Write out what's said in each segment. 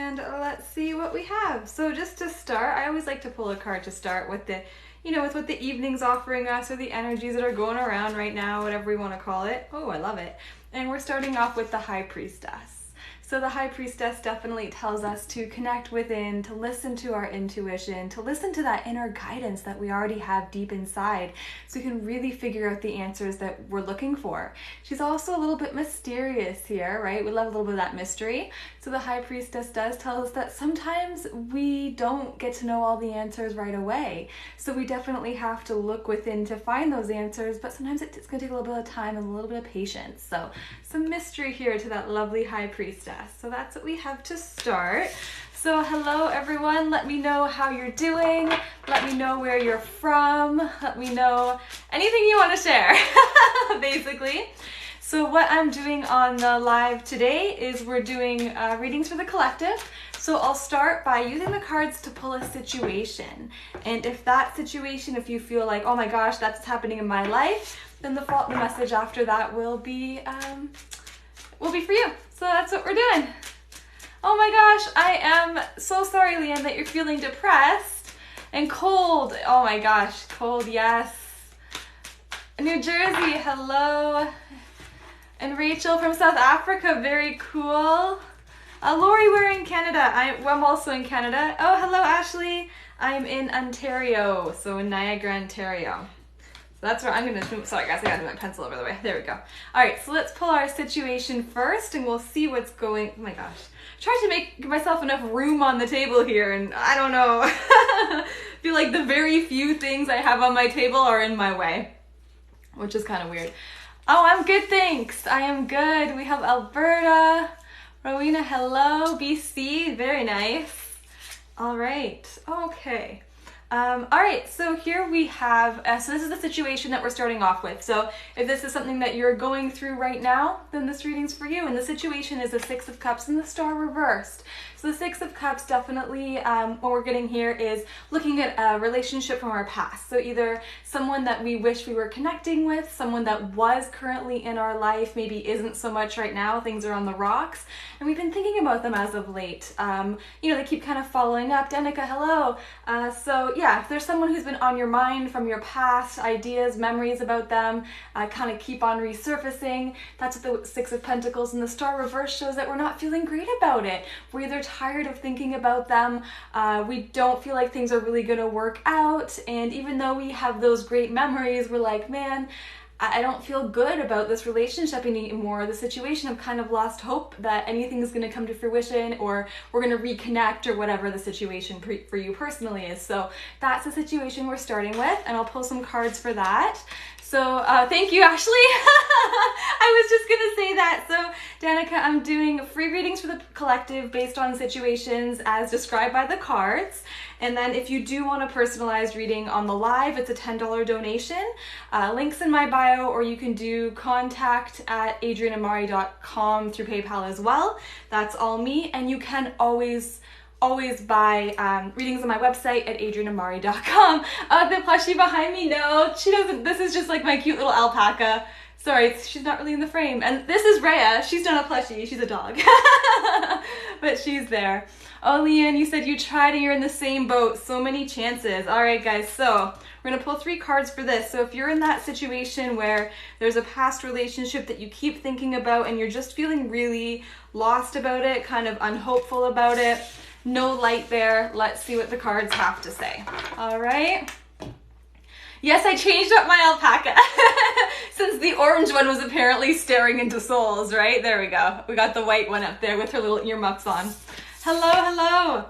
and let's see what we have. So just to start, I always like to pull a card to start with the, with what the evening's offering us or the energies that are going around right now, whatever we want to call it. Oh, I love it. And we're starting off with the High Priestess. So the High Priestess definitely tells us to connect within, to listen to our intuition, to listen to that inner guidance that we already have deep inside, so we can really figure out the answers that we're looking for. She's also a little bit mysterious here, right? We love a little bit of that mystery. So the High Priestess does tell us that sometimes we don't get to know all the answers right away. So we definitely have to look within to find those answers, but sometimes it's going to take a little bit of time and a little bit of patience. So some mystery here to that lovely High Priestess. So that's what we have to start. So hello everyone, let me know how you're doing, let me know where you're from, let me know anything you want to share, basically. So what I'm doing on the live today is we're doing readings for the collective. So I'll start by using the cards to pull a situation. And if that situation, if you feel like, oh my gosh, that's happening in my life, then the message after that will be for you. So that's what we're doing. Oh my gosh, I am so sorry, Leanne, that you're feeling depressed and cold. Oh my gosh, cold, yes. New Jersey, hello. And Rachel from South Africa, very cool. Lori, we're in Canada. I'm also in Canada. Oh, hello, Ashley. I'm in Ontario, so in Niagara, Ontario. So that's where I'm going to, sorry guys, I got to move my pencil over the way. There we go. All right, so let's pull our situation first and we'll see what's going, oh my gosh. I tried to make myself enough room on the table here and I don't know. I feel like the very few things I have on my table are in my way, which is kind of weird. Oh, I'm good, thanks. I am good. We have Alberta. Rowena, hello. BC, very nice. All right, okay. All right, so here we have, so this is the situation that we're starting off with. So if this is something that you're going through right now, then this reading's for you. And the situation is the Six of Cups and the Star reversed. So the Six of Cups definitely, what we're getting here is looking at a relationship from our past. So either someone that we wish we were connecting with, someone that was currently in our life, maybe isn't so much right now, things are on the rocks, and we've been thinking about them as of late. They keep kind of following up. Danica, hello. So yeah, if there's someone who's been on your mind from your past, ideas, memories about them, kind of keep on resurfacing. That's what the Six of Pentacles and the Star reverse shows, that we're not feeling great about it. We're either tired of thinking about them, we don't feel like things are really going to work out, and even though we have those great memories, we're like, man, I don't feel good about this relationship anymore, the situation. I've kind of lost hope that anything is going to come to fruition or we're going to reconnect or whatever the situation for you personally is. So that's the situation we're starting with, and I'll pull some cards for that. So thank you, Ashley. I was just gonna say that. So Danica, I'm doing free readings for the collective based on situations as described by the cards. And then if you do want a personalized reading on the live, it's a $10 donation. Links in my bio, or you can do contact@adrianamari.com through PayPal as well. That's all me. And you can always buy readings on my website at adrianamari.com. The plushie behind me, no, she doesn't. This is just like my cute little alpaca. Sorry, she's not really in the frame. And this is Rhea. She's not a plushie, she's a dog. But she's there. Oh, Leanne, you said you tried and you're in the same boat. So many chances. All right, guys, so we're gonna pull 3 cards for this. So if you're in that situation where there's a past relationship that you keep thinking about and you're just feeling really lost about it, kind of unhopeful about it, no light there, let's see what the cards have to say. All right. Yes, I changed up my alpaca since the orange one was apparently staring into souls, right? There we go. We got the white one up there with her little earmuffs on. Hello, hello.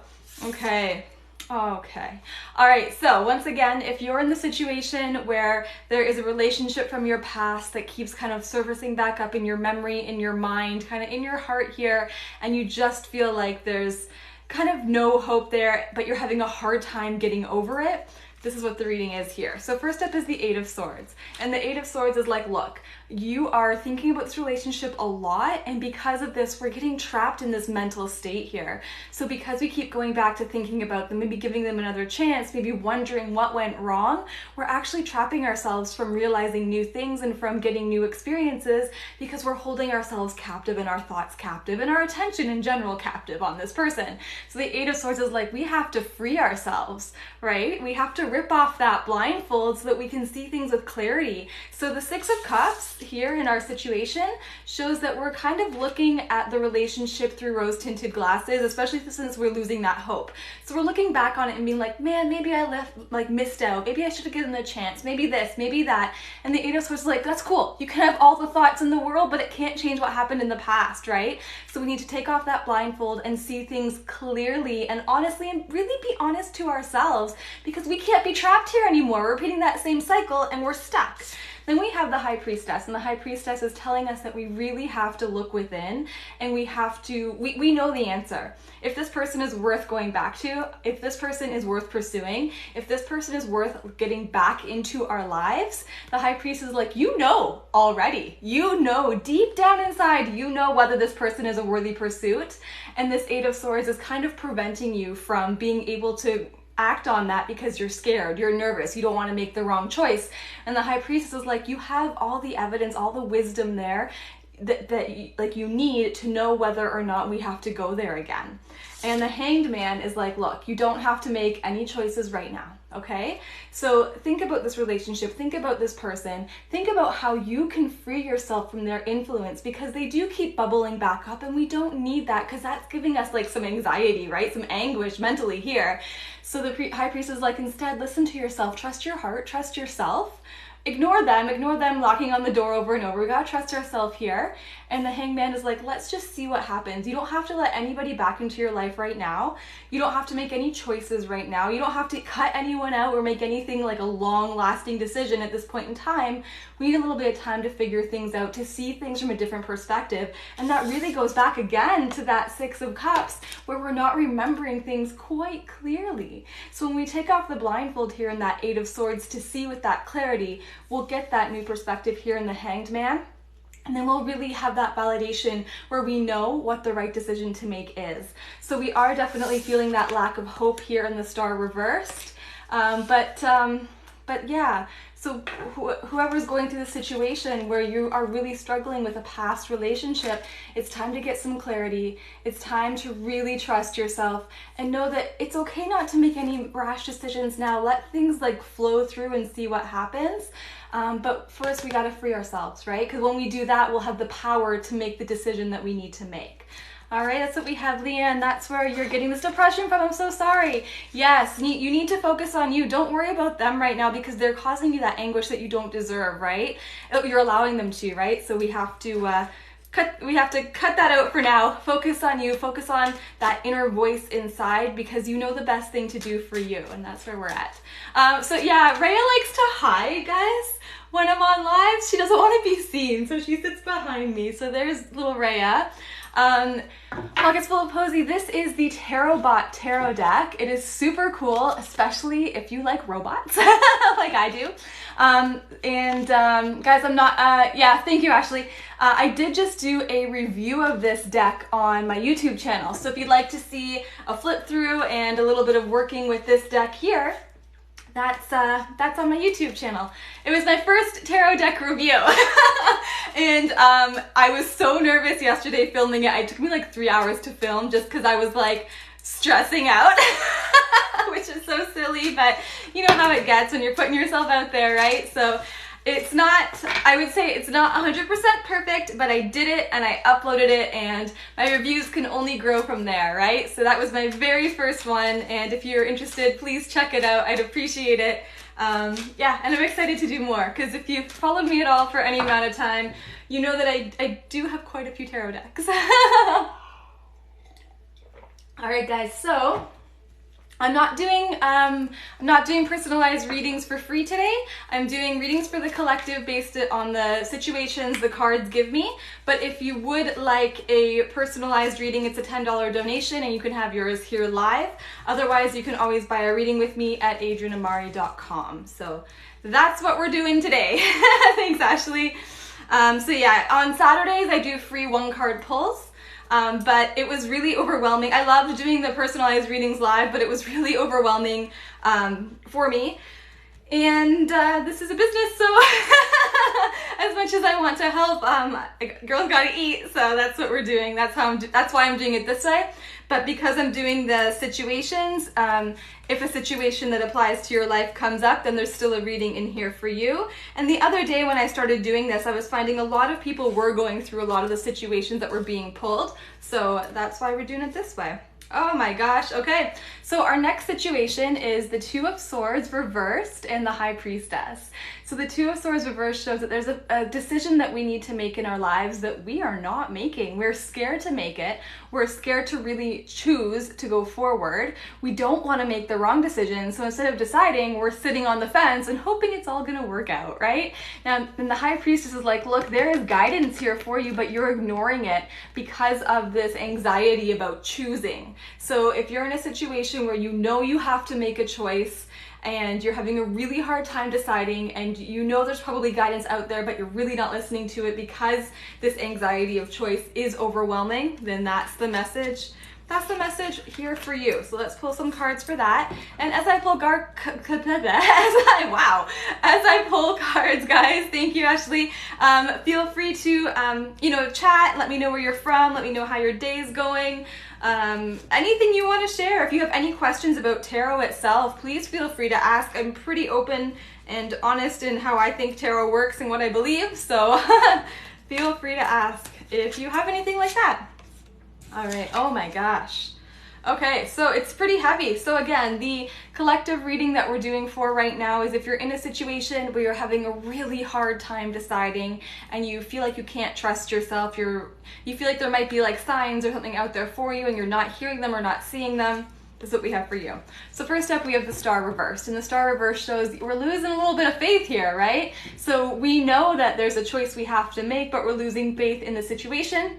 Okay. Okay. All right. So once again, if you're in the situation where there is a relationship from your past that keeps kind of surfacing back up in your memory, in your mind, kind of in your heart here, and you just feel like there's kind of no hope there, but you're having a hard time getting over it, this is what the reading is here. So first up is the Eight of Swords. And the Eight of Swords is like, look, you are thinking about this relationship a lot, and because of this, we're getting trapped in this mental state here. So because we keep going back to thinking about them, maybe giving them another chance, maybe wondering what went wrong, we're actually trapping ourselves from realizing new things and from getting new experiences, because we're holding ourselves captive and our thoughts captive and our attention in general captive on this person. So the Eight of Swords is like, we have to free ourselves, right? We have to rip off that blindfold so that we can see things with clarity. So the Six of Cups here in our situation shows that we're kind of looking at the relationship through rose-tinted glasses, especially since we're losing that hope. So we're looking back on it and being like, man, maybe I missed out. Maybe I should have given them a chance. Maybe this, maybe that. And the Eight of Swords is like, that's cool. You can have all the thoughts in the world, but it can't change what happened in the past, right? So we need to take off that blindfold and see things clearly and honestly, and really be honest to ourselves, because we can't be trapped here anymore. We're repeating that same cycle and we're stuck. Then we have the High Priestess, and the High Priestess is telling us that we really have to look within, and we have to, we know the answer. If this person is worth going back to, if this person is worth pursuing, if this person is worth getting back into our lives, the High Priestess is like, you know already. You know deep down inside, you know whether this person is a worthy pursuit. And this Eight of Swords is kind of preventing you from being able to act on that because you're scared, you're nervous, you don't want to make the wrong choice. And the High Priestess is like, you have all the evidence, all the wisdom there that you need to know whether or not we have to go there again. And the Hanged Man is like, look, you don't have to make any choices right now, okay? So think about this relationship, think about this person, think about how you can free yourself from their influence, because they do keep bubbling back up, and we don't need that, because that's giving us like some anxiety, right? Some anguish mentally here. So the High Priest is like, instead, listen to yourself, trust your heart, trust yourself. Ignore them knocking on the door over and over. We gotta trust ourselves here. And the Hanged Man is like, let's just see what happens. You don't have to let anybody back into your life right now. You don't have to make any choices right now. You don't have to cut anyone out or make anything like a long-lasting decision at this point in time. We need a little bit of time to figure things out, to see things from a different perspective. And that really goes back again to that Six of Cups, where we're not remembering things quite clearly. So when we take off the blindfold here in that Eight of Swords to see with that clarity, we'll get that new perspective here in the Hanged Man. And then we'll really have that validation where we know what the right decision to make is. So we are definitely feeling that lack of hope here in the Star reversed. But yeah, so whoever's going through the situation where you are really struggling with a past relationship, it's time to get some clarity. It's time to really trust yourself and know that it's okay not to make any rash decisions now. Let things like flow through and see what happens. But first we gotta free ourselves, right? Because when we do that, we'll have the power to make the decision that we need to make. All right, that's what we have, Leah, and that's where you're getting this depression from. I'm so sorry. Yes, you need to focus on you. Don't worry about them right now, because they're causing you that anguish that you don't deserve, right? You're allowing them to, right? So we have to cut that out for now. Focus on you. Focus on that inner voice inside, because you know the best thing to do for you, and that's where we're at. So yeah, Rhea likes to hide, guys. When I'm on live, she doesn't want to be seen, so she sits behind me. So there's little Rhea. Pockets Full of Posy, this is the TarotBot Tarot deck. It is super cool, especially if you like robots, like I do. Guys, I'm not, yeah, thank you, Ashley. I did just do a review of this deck on my YouTube channel. So if you'd like to see a flip through and a little bit of working with this deck here, that's on my YouTube channel. It was my first tarot deck review. And I was so nervous yesterday filming it. It took me like 3 hours to film just because I was like stressing out, which is so silly, but you know how it gets when you're putting yourself out there, right? So it's not, I would say it's not 100% perfect, but I did it and I uploaded it, and my reviews can only grow from there, right? So that was my very first one, and if you're interested, please check it out. I'd appreciate it. Yeah, and I'm excited to do more, because if you've followed me at all for any amount of time, you know that I do have quite a few tarot decks. All right, guys, so I'm not doing personalized readings for free today. I'm doing readings for the collective based on the situations the cards give me. But if you would like a personalized reading, it's a $10 donation and you can have yours here live. Otherwise, you can always buy a reading with me at adrianamari.com. So that's what we're doing today. Thanks, Ashley. So yeah, on Saturdays I do free 1-card pulls. But it was really overwhelming. I loved doing the personalized readings live, but it was really overwhelming for me. And this is a business, so as much as I want to help, girls gotta eat, so that's what we're doing. That's why I'm doing it this way. But because I'm doing the situations, if a situation that applies to your life comes up, then there's still a reading in here for you. And the other day when I started doing this, I was finding a lot of people were going through a lot of the situations that were being pulled. So that's why we're doing it this way. Oh my gosh, okay. So our next situation is the Two of Swords reversed and the High Priestess. So the Two of Swords reversed shows that there's a decision that we need to make in our lives that we are not making. We're scared to make it. We're scared to really choose to go forward. We don't want to make the wrong decision. So instead of deciding, we're sitting on the fence and hoping it's all going to work out, right? Now, and the High Priestess is like, look, there is guidance here for you, but you're ignoring it because of this anxiety about choosing. So if you're in a situation where you know you have to make a choice and you're having a really hard time deciding and you know there's probably guidance out there, but you're really not listening to it because this anxiety of choice is overwhelming, then that's the message. That's the message here for you. So let's pull some cards for that. And as I pull as I pull cards, guys, thank you, Ashley. Feel free to, chat. Let me know where you're from. Let me know how your day's going. Anything you want to share. If you have any questions about tarot itself, please feel free to ask. I'm pretty open and honest in how I think tarot works and what I believe. So feel free to ask if you have anything like that. All right. Oh my gosh. Okay, so it's pretty heavy. So again, the collective reading that we're doing for right now is if you're in a situation where you're having a really hard time deciding and you feel like you can't trust yourself, you feel like there might be like signs or something out there for you and you're not hearing them or not seeing them, this is what we have for you. So first up, we have the Star reversed, and the Star reversed shows we're losing a little bit of faith here, right? So we know that there's a choice we have to make, but we're losing faith in the situation,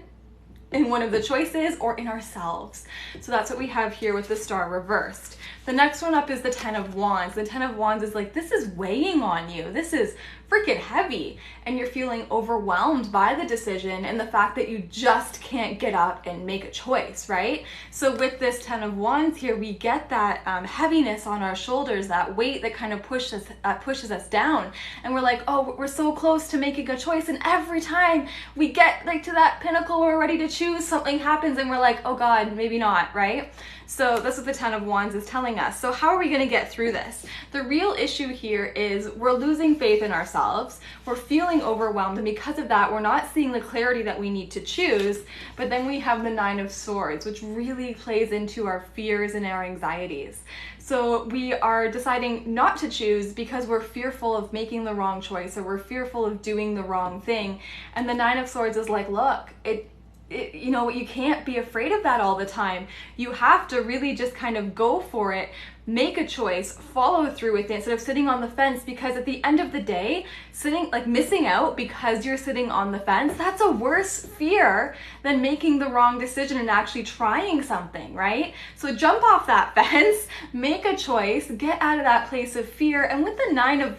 in one of the choices, or in ourselves. So that's what we have here with the Star reversed. The next one up is the Ten of Wands. The Ten of Wands is like, this is weighing on you. This is freaking heavy. And you're feeling overwhelmed by the decision and the fact that you just can't get up and make a choice, right? So with this Ten of Wands here, we get that heaviness on our shoulders, that weight that kind of pushes us down. And we're like, oh, we're so close to making a choice. And every time we get like to that pinnacle, we're ready to choose, something happens and we're like, oh God, maybe not, right? So that's what the Ten of Wands is telling us. So how are we going to get through this? The real issue here is we're losing faith in ourselves. We're feeling overwhelmed, and because of that, we're not seeing the clarity that we need to choose. But then we have the Nine of Swords, which really plays into our fears and our anxieties. So we are deciding not to choose because we're fearful of making the wrong choice, or we're fearful of doing the wrong thing. And the Nine of Swords is like, look, you can't be afraid of that all the time. You have to really just kind of go for it, make a choice, follow through with it instead of sitting on the fence, because at the end of the day, missing out because you're sitting on the fence, that's a worse fear than making the wrong decision and actually trying something, right? So jump off that fence, make a choice, get out of that place of fear. And with the Nine of,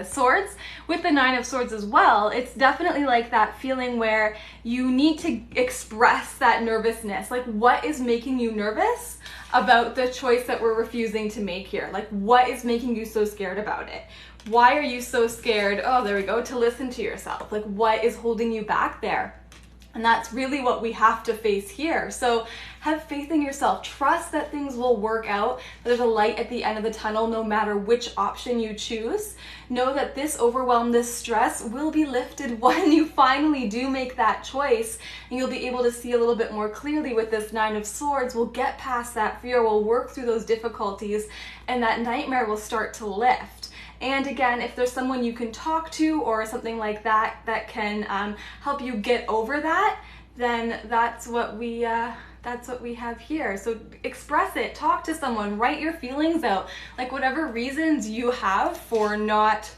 Swords, with the Nine of Swords as well, it's definitely like that feeling where you need to express that nervousness. Like, what is making you nervous about the choice that we're refusing to make here? Like, what is making you so scared about it? Why are you so scared? Oh, there we go, to listen to yourself. Like, what is holding you back there? And that's really what we have to face here. So have faith in yourself. Trust that things will work out. There's a light at the end of the tunnel no matter which option you choose. Know that this overwhelm, this stress will be lifted when you finally do make that choice, and you'll be able to see a little bit more clearly with this Nine of Swords. We'll get past that fear, we'll work through those difficulties, and that nightmare will start to lift. And again, if there's someone you can talk to or something like that that can help you get over that, then that's what we have here. So express it, talk to someone, write your feelings out, like whatever reasons you have for not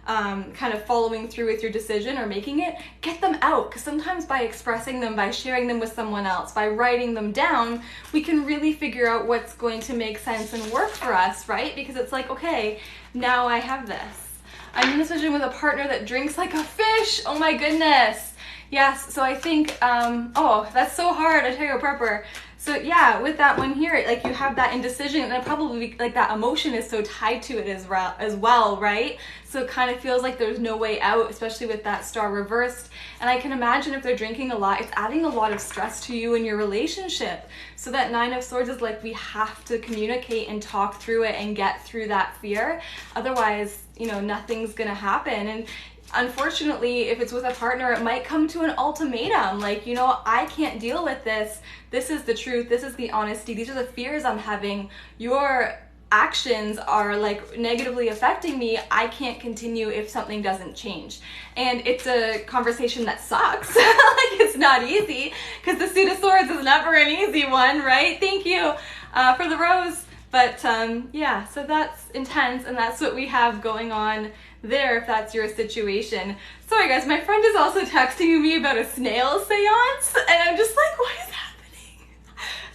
kind of following through with your decision or making it, get them out. Because sometimes by expressing them, by sharing them with someone else, by writing them down, we can really figure out what's going to make sense and work for us, right? Because it's like, okay, now I have this. I'm in this situation with a partner that drinks like a fish. Oh my goodness. Yes, so I think, oh, that's so hard, I tell you, prepper. So yeah, with that one here, like you have that indecision, and probably like that emotion is so tied to it as well, right? So it kind of feels like there's no way out, especially with that star reversed. And I can imagine if they're drinking a lot, it's adding a lot of stress to you and your relationship. So that 9 of Swords is like, we have to communicate and talk through it and get through that fear. Otherwise, you know, nothing's gonna happen. And unfortunately, if it's with a partner, it might come to an ultimatum, like, you know, I can't deal with this. This is the truth. This is the honesty. These are the fears I'm having. Your actions are like negatively affecting me. I can't continue if something doesn't change. And it's a conversation that sucks. Like, it's not easy, because the Suit of Swords is never an easy one, right? Thank you for the rose. But yeah, so that's intense, and that's what we have going on there if that's your situation. Sorry guys, my friend is also texting me about a snail seance, and I'm just like, what is happening?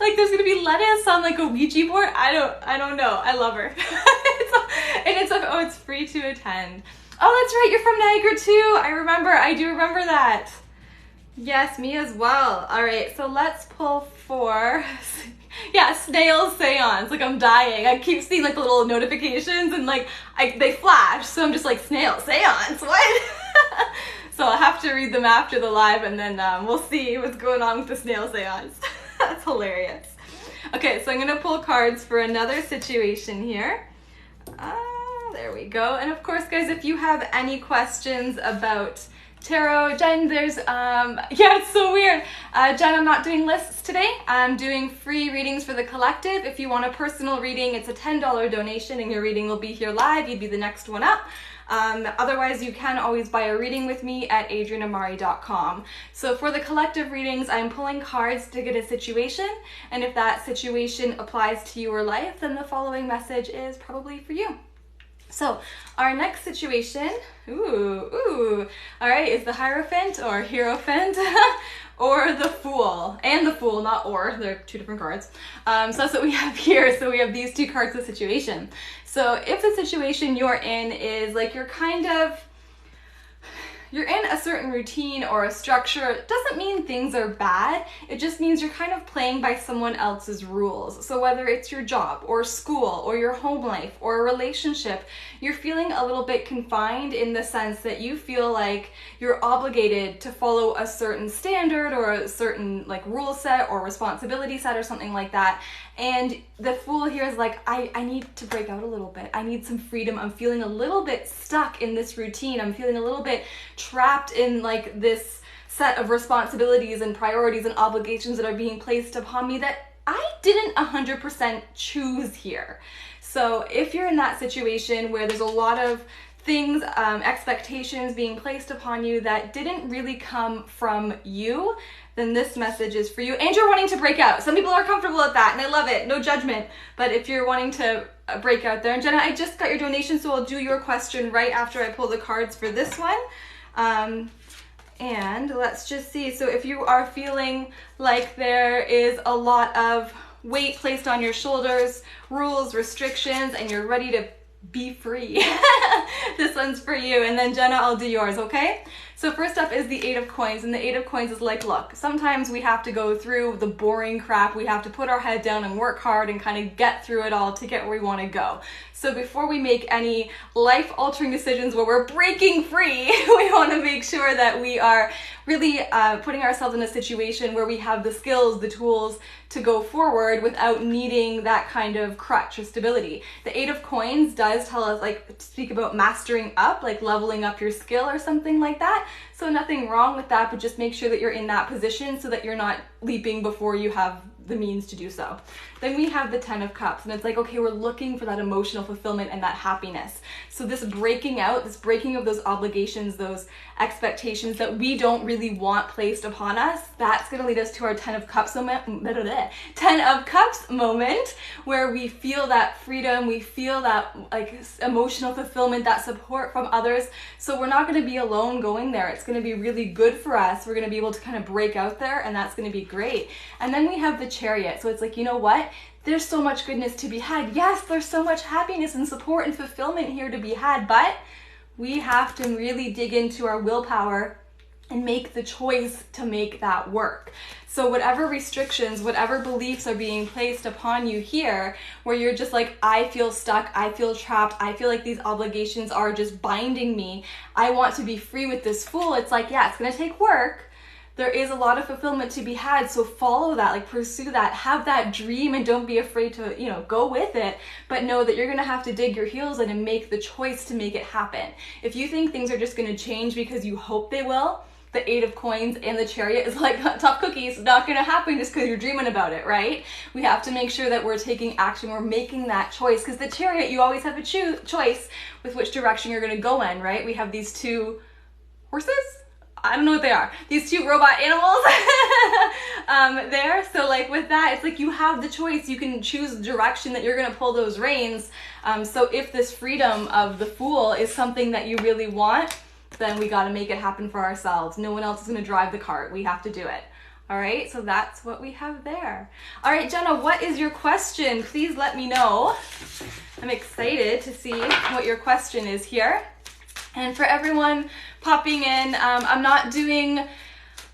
Like, there's gonna be lettuce on like a Ouija board? I don't know. I love her. Oh, it's free to attend. Oh, that's right, you're from Niagara too. I do remember that. Yes, me as well. All right, so let's pull for yeah, snail seance. Like, I'm dying. I keep seeing like the little notifications, and like they flash, so I'm just like, snail seance, what? So I'll have to read them after the live, and then we'll see what's going on with the snail seance. That's hilarious. Okay, so I'm gonna pull cards for another situation here. There we go. And of course, guys, if you have any questions about tarot, Jen, there's, yeah, it's so weird. Jen, I'm not doing lists today. I'm doing free readings for the collective. If you want a personal reading, it's a $10 donation, and your reading will be here live. You'd be the next one up. Otherwise, you can always buy a reading with me at adrianamari.com. So for the collective readings, I'm pulling cards to get a situation, and if that situation applies to your life, then the following message is probably for you. So our next situation, all right, is the Hierophant or Hierophant or the Fool. And the Fool, not or, they're two different cards. So that's what we have here. So we have these two cards of the situation. So if the situation you're in is like you're in a certain routine or a structure, it doesn't mean things are bad. It just means you're kind of playing by someone else's rules. So whether it's your job or school or your home life or a relationship, you're feeling a little bit confined in the sense that you feel like you're obligated to follow a certain standard or a certain like rule set or responsibility set or something like that. And the Fool here is like, I need to break out a little bit. I need some freedom. I'm feeling a little bit stuck in this routine. I'm feeling a little bit trapped in like this set of responsibilities and priorities and obligations that are being placed upon me that I didn't 100% choose here. So if you're in that situation where there's a lot of things, expectations being placed upon you that didn't really come from you, then this message is for you. And you're wanting to break out. Some people are comfortable with that, and I love it. No judgment. But if you're wanting to break out there, and Jenna, I just got your donation, so I'll do your question right after I pull the cards for this one. And let's just see. So if you are feeling like there is a lot of weight placed on your shoulders, rules, restrictions, and you're ready to be free, this one's for you. And then Jenna, I'll do yours, okay? So first up is the 8 of Coins, and the 8 of Coins is like, look, sometimes we have to go through the boring crap. We have to put our head down and work hard and kind of get through it all to get where we want to go. So before we make any life-altering decisions where we're breaking free, we want to make sure that we are really putting ourselves in a situation where we have the skills, the tools to go forward without needing that kind of crutch or stability. The 8 of Coins does tell us, like, speak about mastering up, like leveling up your skill or something like that. So nothing wrong with that, but just make sure that you're in that position so that you're not leaping before you have the means to do so. Then we have the 10 of Cups, and it's like, okay, we're looking for that emotional fulfillment and that happiness. So this breaking out, this breaking of those obligations, those expectations that we don't really want placed upon us, that's going to lead us to our 10 of Cups moment, 10 of Cups moment, where we feel that freedom, we feel that like emotional fulfillment, that support from others. So we're not going to be alone going there. It's going to be really good for us. We're going to be able to kind of break out there, and that's going to be great. And then we have the Chariot. So it's like, you know what? There's so much goodness to be had. Yes, there's so much happiness and support and fulfillment here to be had, but We have to really dig into our willpower and make the choice to make that work. So whatever restrictions, whatever beliefs are being placed upon you here, where you're just like, I feel stuck, I feel trapped, I feel like these obligations are just binding me, I want to be free with this fool. It's like, yeah, it's gonna take work. There is a lot of fulfillment to be had, so follow that, like pursue that, have that dream, and don't be afraid to, you know, go with it, but know that you're gonna have to dig your heels in and make the choice to make it happen. If you think things are just gonna change because you hope they will, the 8 of coins and the chariot is like tough cookies, not gonna happen just because you're dreaming about it, right? We have to make sure that we're taking action, we're making that choice, because the chariot, you always have a choice with which direction you're gonna go in, right? We have these 2 horses? I don't know what they are. These 2 robot animals there. So like with that, it's like you have the choice. You can choose the direction that you're gonna pull those reins. So if this freedom of the fool is something that you really want, then we got to make it happen for ourselves. No one else is going to drive the cart. We have to do it. All right, so that's what we have there. All right, Jenna, what is your question? Please let me know. I'm excited to see what your question is here. And for everyone popping in, I'm not doing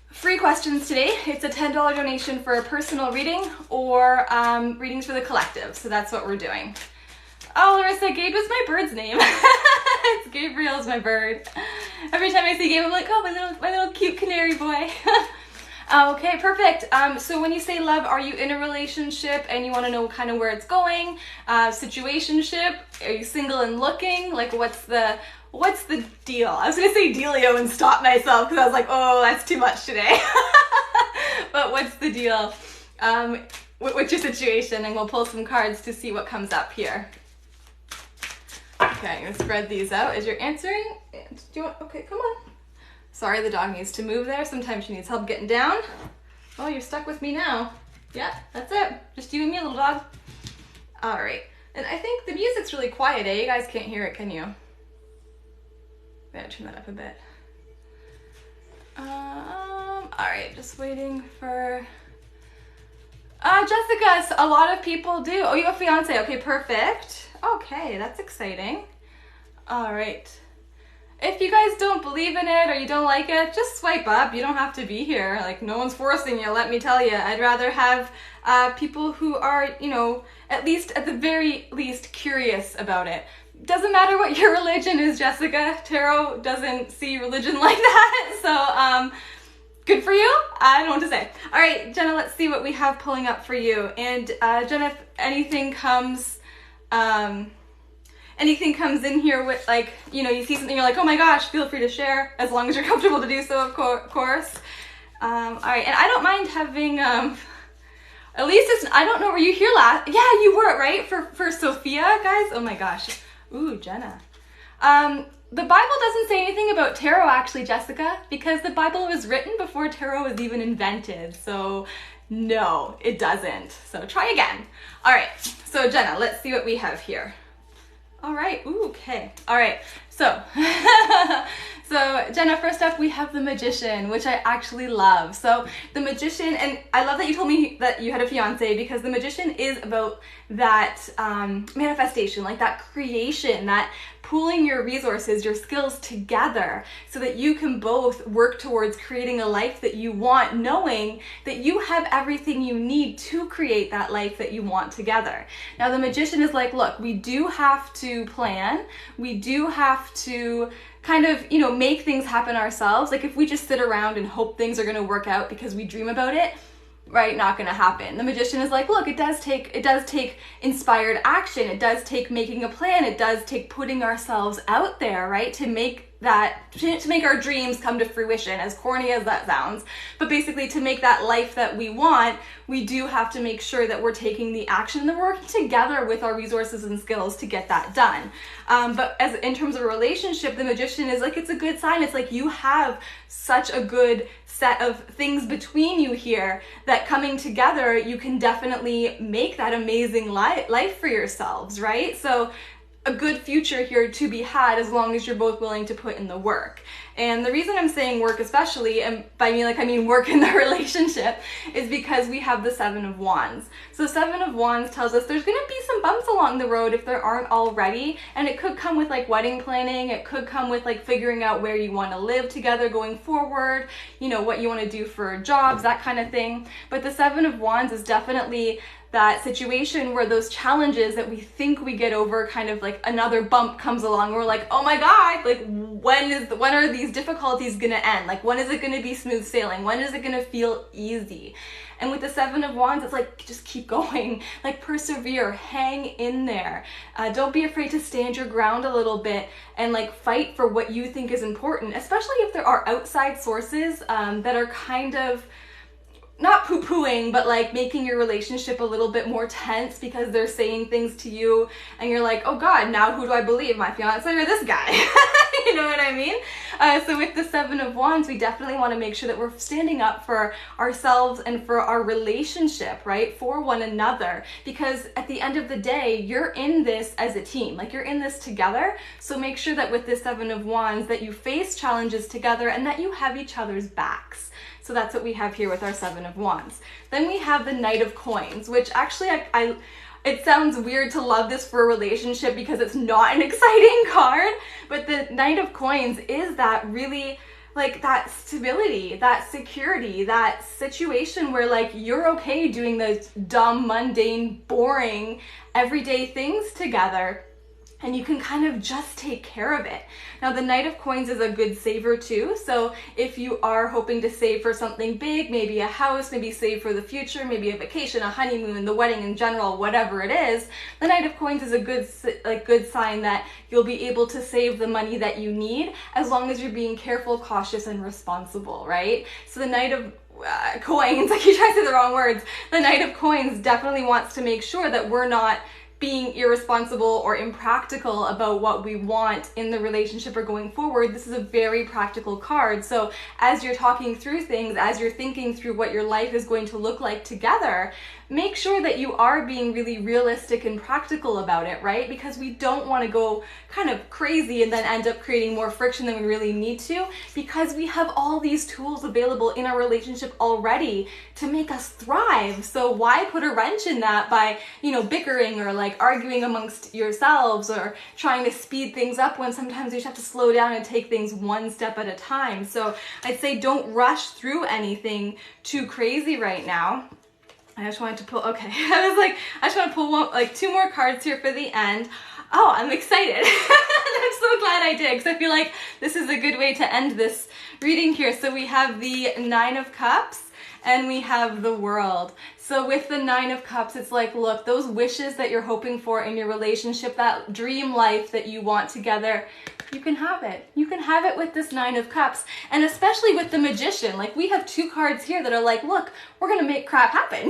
free questions today. It's a $10 donation for a personal reading or readings for the collective. So that's what we're doing. Oh, Larissa, Gabe is my bird's name. It's Gabriel is my bird. Every time I see Gabe, I'm like, oh, my little cute canary boy. Okay, perfect. So when you say love, are you in a relationship and you want to know kind of where it's going? Situationship? Are you single and looking? Like, what's the deal? I was gonna say dealio and stop myself because I was like, oh, that's too much today. But what's the deal? What's your situation? And we'll pull some cards to see what comes up here. Okay, I'm gonna spread these out as you're answering. Do you want, okay, come on. Sorry, the dog needs to move there. Sometimes she needs help getting down. Oh, you're stuck with me now. Yeah, that's it. Just you and me, little dog. All right, and I think the music's really quiet, eh? You guys can't hear it, can you? Gotta turn that up a bit. All right, just waiting for... Jessica, a lot of people do. Oh, you have a fiance. Okay, perfect. Okay, that's exciting. All right. If you guys don't believe in it or you don't like it, just swipe up. You don't have to be here. Like, no one's forcing you, let me tell you. I'd rather have people who are, you know, at the very least curious about it. Doesn't matter what your religion is, Jessica. Tarot doesn't see religion like that. So, good for you. I don't know what to say. All right, Jenna, let's see what we have pulling up for you. And Jenna, if anything comes in here with, like, you know, you see something, you're like, oh my gosh, feel free to share, as long as you're comfortable to do so, of course. All right, and I don't mind having, at least I don't know, were you here last? Yeah, you were, right? For Sophia, guys? Oh my gosh. Ooh, Jenna. The Bible doesn't say anything about tarot, actually, Jessica, because the Bible was written before tarot was even invented. So no, it doesn't. So try again. All right, so Jenna, let's see what we have here. All right, ooh, okay. All right, so, so Jenna, first up, we have the Magician, which I actually love. So the Magician, and I love that you told me that you had a fiance, because the Magician is about that manifestation, like that creation, that pooling your resources, your skills together so that you can both work towards creating a life that you want, knowing that you have everything you need to create that life that you want together. Now, the Magician is like, look, we do have to plan. We do have to kind of, you know, make things happen ourselves. Like, if we just sit around and hope things are going to work out because we dream about it, right, not gonna happen. The Magician is like, look, it does take inspired action. It does take making a plan. It does take putting ourselves out there, right, to make our dreams come to fruition, as corny as that sounds. But basically, to make that life that we want, we do have to make sure that we're taking the action and that we're working together with our resources and skills to get that done. But as in terms of a relationship, the Magician is like, it's a good sign. It's like you have such a good set of things between you here that coming together, you can definitely make that amazing life for yourselves, right? So a good future here to be had as long as you're both willing to put in the work. And the reason I'm saying work especially, and by me, like, I mean work in the relationship, is because we have the Seven of Wands. So Seven of Wands tells us there's gonna be some bumps along the road if there aren't already, and it could come with like wedding planning, it could come with like figuring out where you want to live together going forward, you know, what you want to do for jobs, that kind of thing. But the Seven of Wands is definitely that situation where those challenges that we think we get over, kind of like another bump comes along, we're like, oh my god, like when are these difficulties gonna end? Like, when is it gonna be smooth sailing? When is it gonna feel easy? And with the Seven of Wands, it's like, just keep going, like persevere, hang in there. Don't be afraid to stand your ground a little bit and like fight for what you think is important, especially if there are outside sources that are kind of not poo-pooing, but like making your relationship a little bit more tense because they're saying things to you and you're like, oh god, now who do I believe, my fiance or this guy? You know what I mean? So with the Seven of Wands, we definitely want to make sure that we're standing up for ourselves and for our relationship, right? For one another, because at the end of the day, you're in this as a team, like you're in this together. So make sure that with the Seven of Wands that you face challenges together and that you have each other's backs. So that's what we have here with our Seven of Wands. Then we have the Knight of Coins, which actually it sounds weird to love this for a relationship because it's not an exciting card, but the Knight of Coins is that really like that stability, that security, that situation where like you're okay doing those dumb, mundane, boring, everyday things together, and you can kind of just take care of it. Now, the Knight of Coins is a good saver too. So if you are hoping to save for something big, maybe a house, maybe save for the future, maybe a vacation, a honeymoon, the wedding in general, whatever it is, the Knight of Coins is a good sign that you'll be able to save the money that you need as long as you're being careful, cautious, and responsible, right? So the Knight of Coins, I keep trying to say the wrong words, the Knight of Coins definitely wants to make sure that we're not being irresponsible or impractical about what we want in the relationship or going forward. This is a very practical card. So as you're talking through things, as you're thinking through what your life is going to look like together, make sure that you are being really realistic and practical about it, right? Because we don't want to go kind of crazy and then end up creating more friction than we really need to, because we have all these tools available in our relationship already to make us thrive. So why put a wrench in that by, you know, bickering or like arguing amongst yourselves or trying to speed things up when sometimes you just have to slow down and take things one step at a time. So I'd say don't rush through anything too crazy right now. I just wanted to pull, okay, I just want to pull like two more cards here for the end. Oh, I'm excited. I'm so glad I did, because I feel like this is a good way to end this reading here. So we have the Nine of Cups and we have the World. So with the Nine of Cups, it's like, look, those wishes that you're hoping for in your relationship, that dream life that you want together, you can have it. You can have it with this Nine of Cups. And especially with the Magician, like we have two cards here that are like, look, we're gonna make crap happen,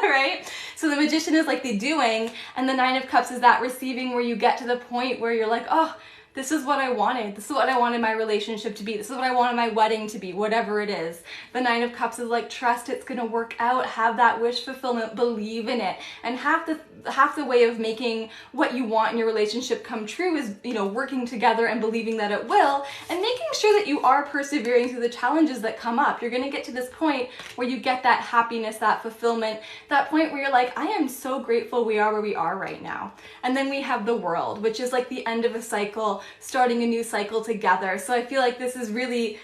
right? So the Magician is like the doing, and the Nine of Cups is that receiving, where you get to the point where you're like, oh, this is what I wanted. This is what I wanted my relationship to be. This is what I wanted my wedding to be, whatever it is. The Nine of Cups is like, trust it's gonna work out, have that wish fulfillment, believe in it. And half the way of making what you want in your relationship come true is, you know, working together and believing that it will, and making sure that you are persevering through the challenges that come up. You're gonna get to this point where you get that happiness, that fulfillment, that point where you're like, I am so grateful we are where we are right now. And then we have the World, which is like the end of a cycle, starting a new cycle together. So I feel like this is really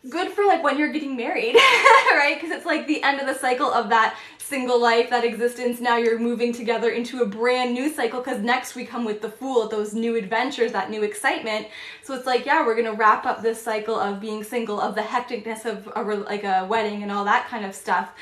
good for like when you're getting married, right? Because it's like the end of the cycle of that single life, that existence. Now you're moving together into a brand new cycle, because next we come with the Fool, those new adventures, that new excitement. So it's like, yeah, we're gonna wrap up this cycle of being single, of the hecticness of a wedding and all that kind of stuff.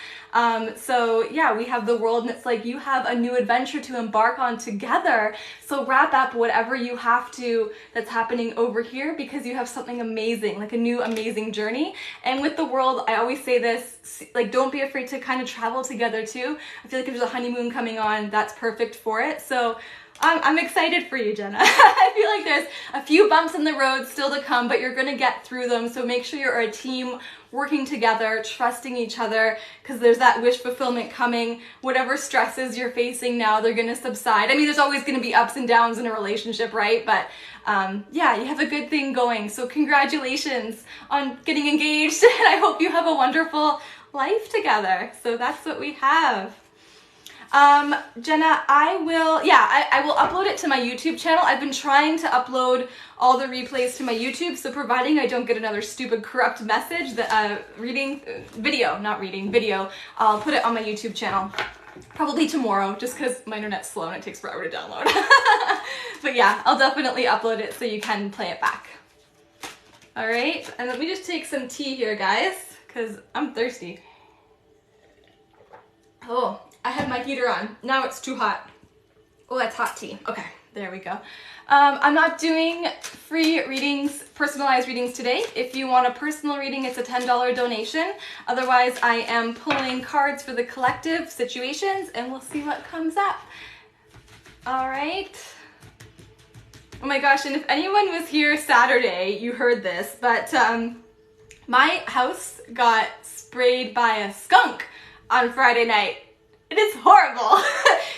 So yeah, we have the World, and it's like you have a new adventure to embark on together. So wrap up whatever you have to that's happening over here, because you have something amazing, like a new amazing journey. And with the World, I always say this, like, don't be afraid to kind of travel together too. I feel like if there's a honeymoon coming on, that's perfect for it. So I'm excited for you, Jenna. I feel like there's a few bumps in the road still to come, but you're gonna get through them. So make sure you're a team working together, trusting each other, because there's that wish fulfillment coming. Whatever stresses you're facing now, they're gonna subside. I mean, there's always gonna be ups and downs in a relationship, right? But yeah, you have a good thing going. So congratulations on getting engaged, and I hope you have a wonderful life together. So that's what we have. Jenna, I will upload it to my YouTube channel. I've been trying to upload all the replays to my YouTube, so providing I don't get another stupid corrupt message, that video, I'll put it on my YouTube channel. Probably tomorrow, just because my internet's slow and it takes forever to download. But yeah, I'll definitely upload it so you can play it back. All right, and let me just take some tea here, guys, because I'm thirsty. Oh, I had my heater on. Now it's too hot. Oh, that's hot tea. Okay, there we go. I'm not doing free readings, personalized readings today. If you want a personal reading, it's a $10 donation. Otherwise, I am pulling cards for the collective situations, and we'll see what comes up. All right. Oh my gosh, and if anyone was here Saturday, you heard this, but my house got sprayed by a skunk on Friday night. It is horrible.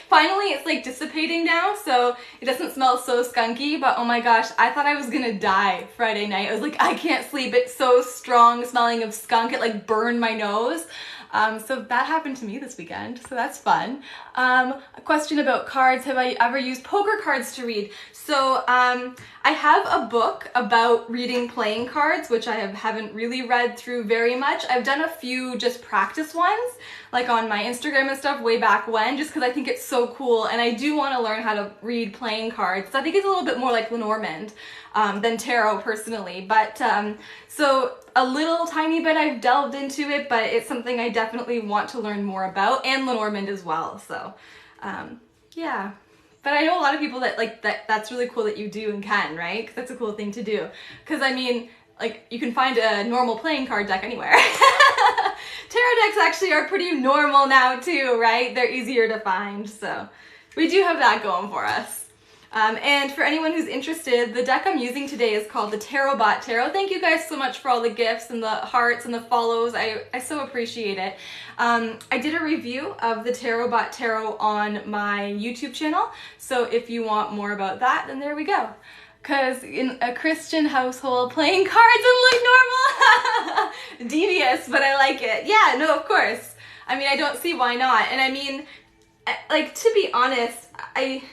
Finally, it's like dissipating now, so it doesn't smell so skunky, but oh my gosh, I thought I was gonna die Friday night. I was like, I can't sleep. It's so strong smelling of skunk. It like burned my nose. So that happened to me this weekend, so that's fun. A question about cards. Have I ever used poker cards to read? So I have a book about reading playing cards, which I haven't really read through very much. I've done a few just practice ones, like on my Instagram and stuff way back when, just because I think it's so cool, and I do want to learn how to read playing cards. So I think it's a little bit more like Lenormand than tarot personally, but so a little tiny bit I've delved into it, but it's something I definitely want to learn more about, and Lenormand as well. So yeah. But I know a lot of people that like that's really cool that you do and can, right? Because that's a cool thing to do. Because I mean, like, you can find a normal playing card deck anywhere. Tarot decks actually are pretty normal now too, right? They're easier to find, so we do have that going for us. And for anyone who's interested, the deck I'm using today is called the Tarot Bot Tarot. Thank you guys so much for all the gifts and the hearts and the follows. I so appreciate it. I did a review of the Tarot Bot Tarot on my YouTube channel, so if you want more about that, then there we go. Because in a Christian household, playing cards doesn't look normal. Devious, but I like it. Yeah, no, of course. I mean, I don't see why not. And I mean, like, to be honest, part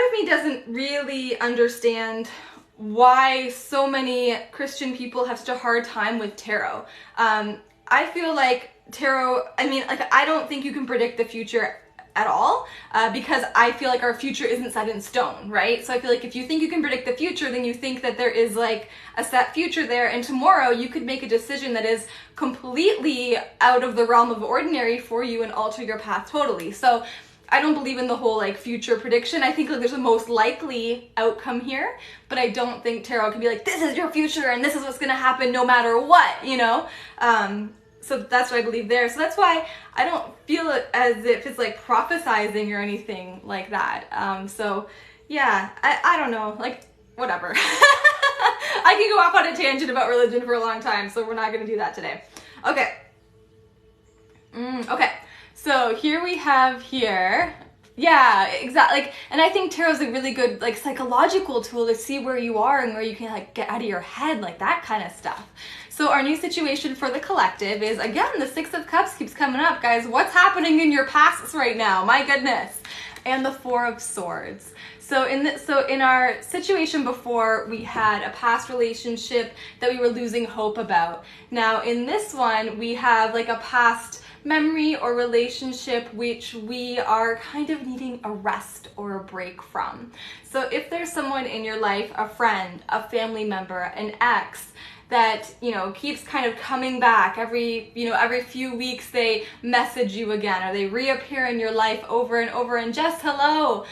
of me doesn't really understand why so many Christian people have such a hard time with tarot. I feel like tarot, I mean, like, I don't think you can predict the future at all, because I feel like our future isn't set in stone, right? So I feel like if you think you can predict the future, then you think that there is like a set future there, and tomorrow you could make a decision that is completely out of the realm of ordinary for you and alter your path totally. So I don't believe in the whole like future prediction. I think like there's a most likely outcome here, but I don't think tarot can be like, this is your future and this is what's gonna happen no matter what, you know? So that's what I believe there. So that's why I don't feel it as if it's like prophesizing or anything like that. So yeah, I don't know, like whatever. I can go off on a tangent about religion for a long time, so we're not gonna do that today. Okay. Okay. So here we have here, yeah, exactly. Like, and I think tarot is a really good like psychological tool to see where you are and where you can like get out of your head, like that kind of stuff. So our new situation for the collective is, again, the Six of Cups keeps coming up, guys. What's happening in your pasts right now? My goodness. And the Four of Swords. So in our situation before, we had a past relationship that we were losing hope about. Now in this one, we have like a past memory or relationship which we are kind of needing a rest or a break from. So if there's someone in your life, a friend, a family member, an ex, that, you know, keeps kind of coming back every few weeks, they message you again or they reappear in your life over and over, and just hello,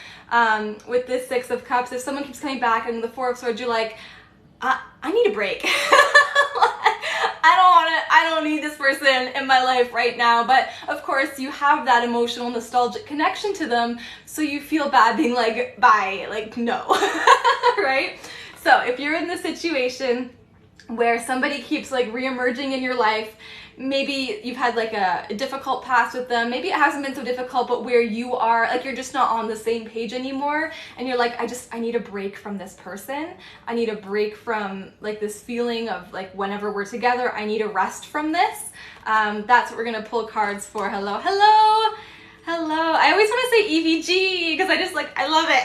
with this Six of Cups, if someone keeps coming back and the Four of Swords, you're like, I need a break. I don't need this person in my life right now. But of course you have that emotional nostalgic connection to them, so you feel bad being like, bye, like no, right? So if you're in the situation where somebody keeps like reemerging in your life, maybe you've had like a difficult past with them, maybe it hasn't been so difficult, but where you are, like you're just not on the same page anymore, and you're like, I need a break from this person. I need a break from like this feeling of like whenever we're together, I need a rest from this. That's what we're gonna pull cards for. Hello, hello, hello. I always want to say EVG because I just like, I love it.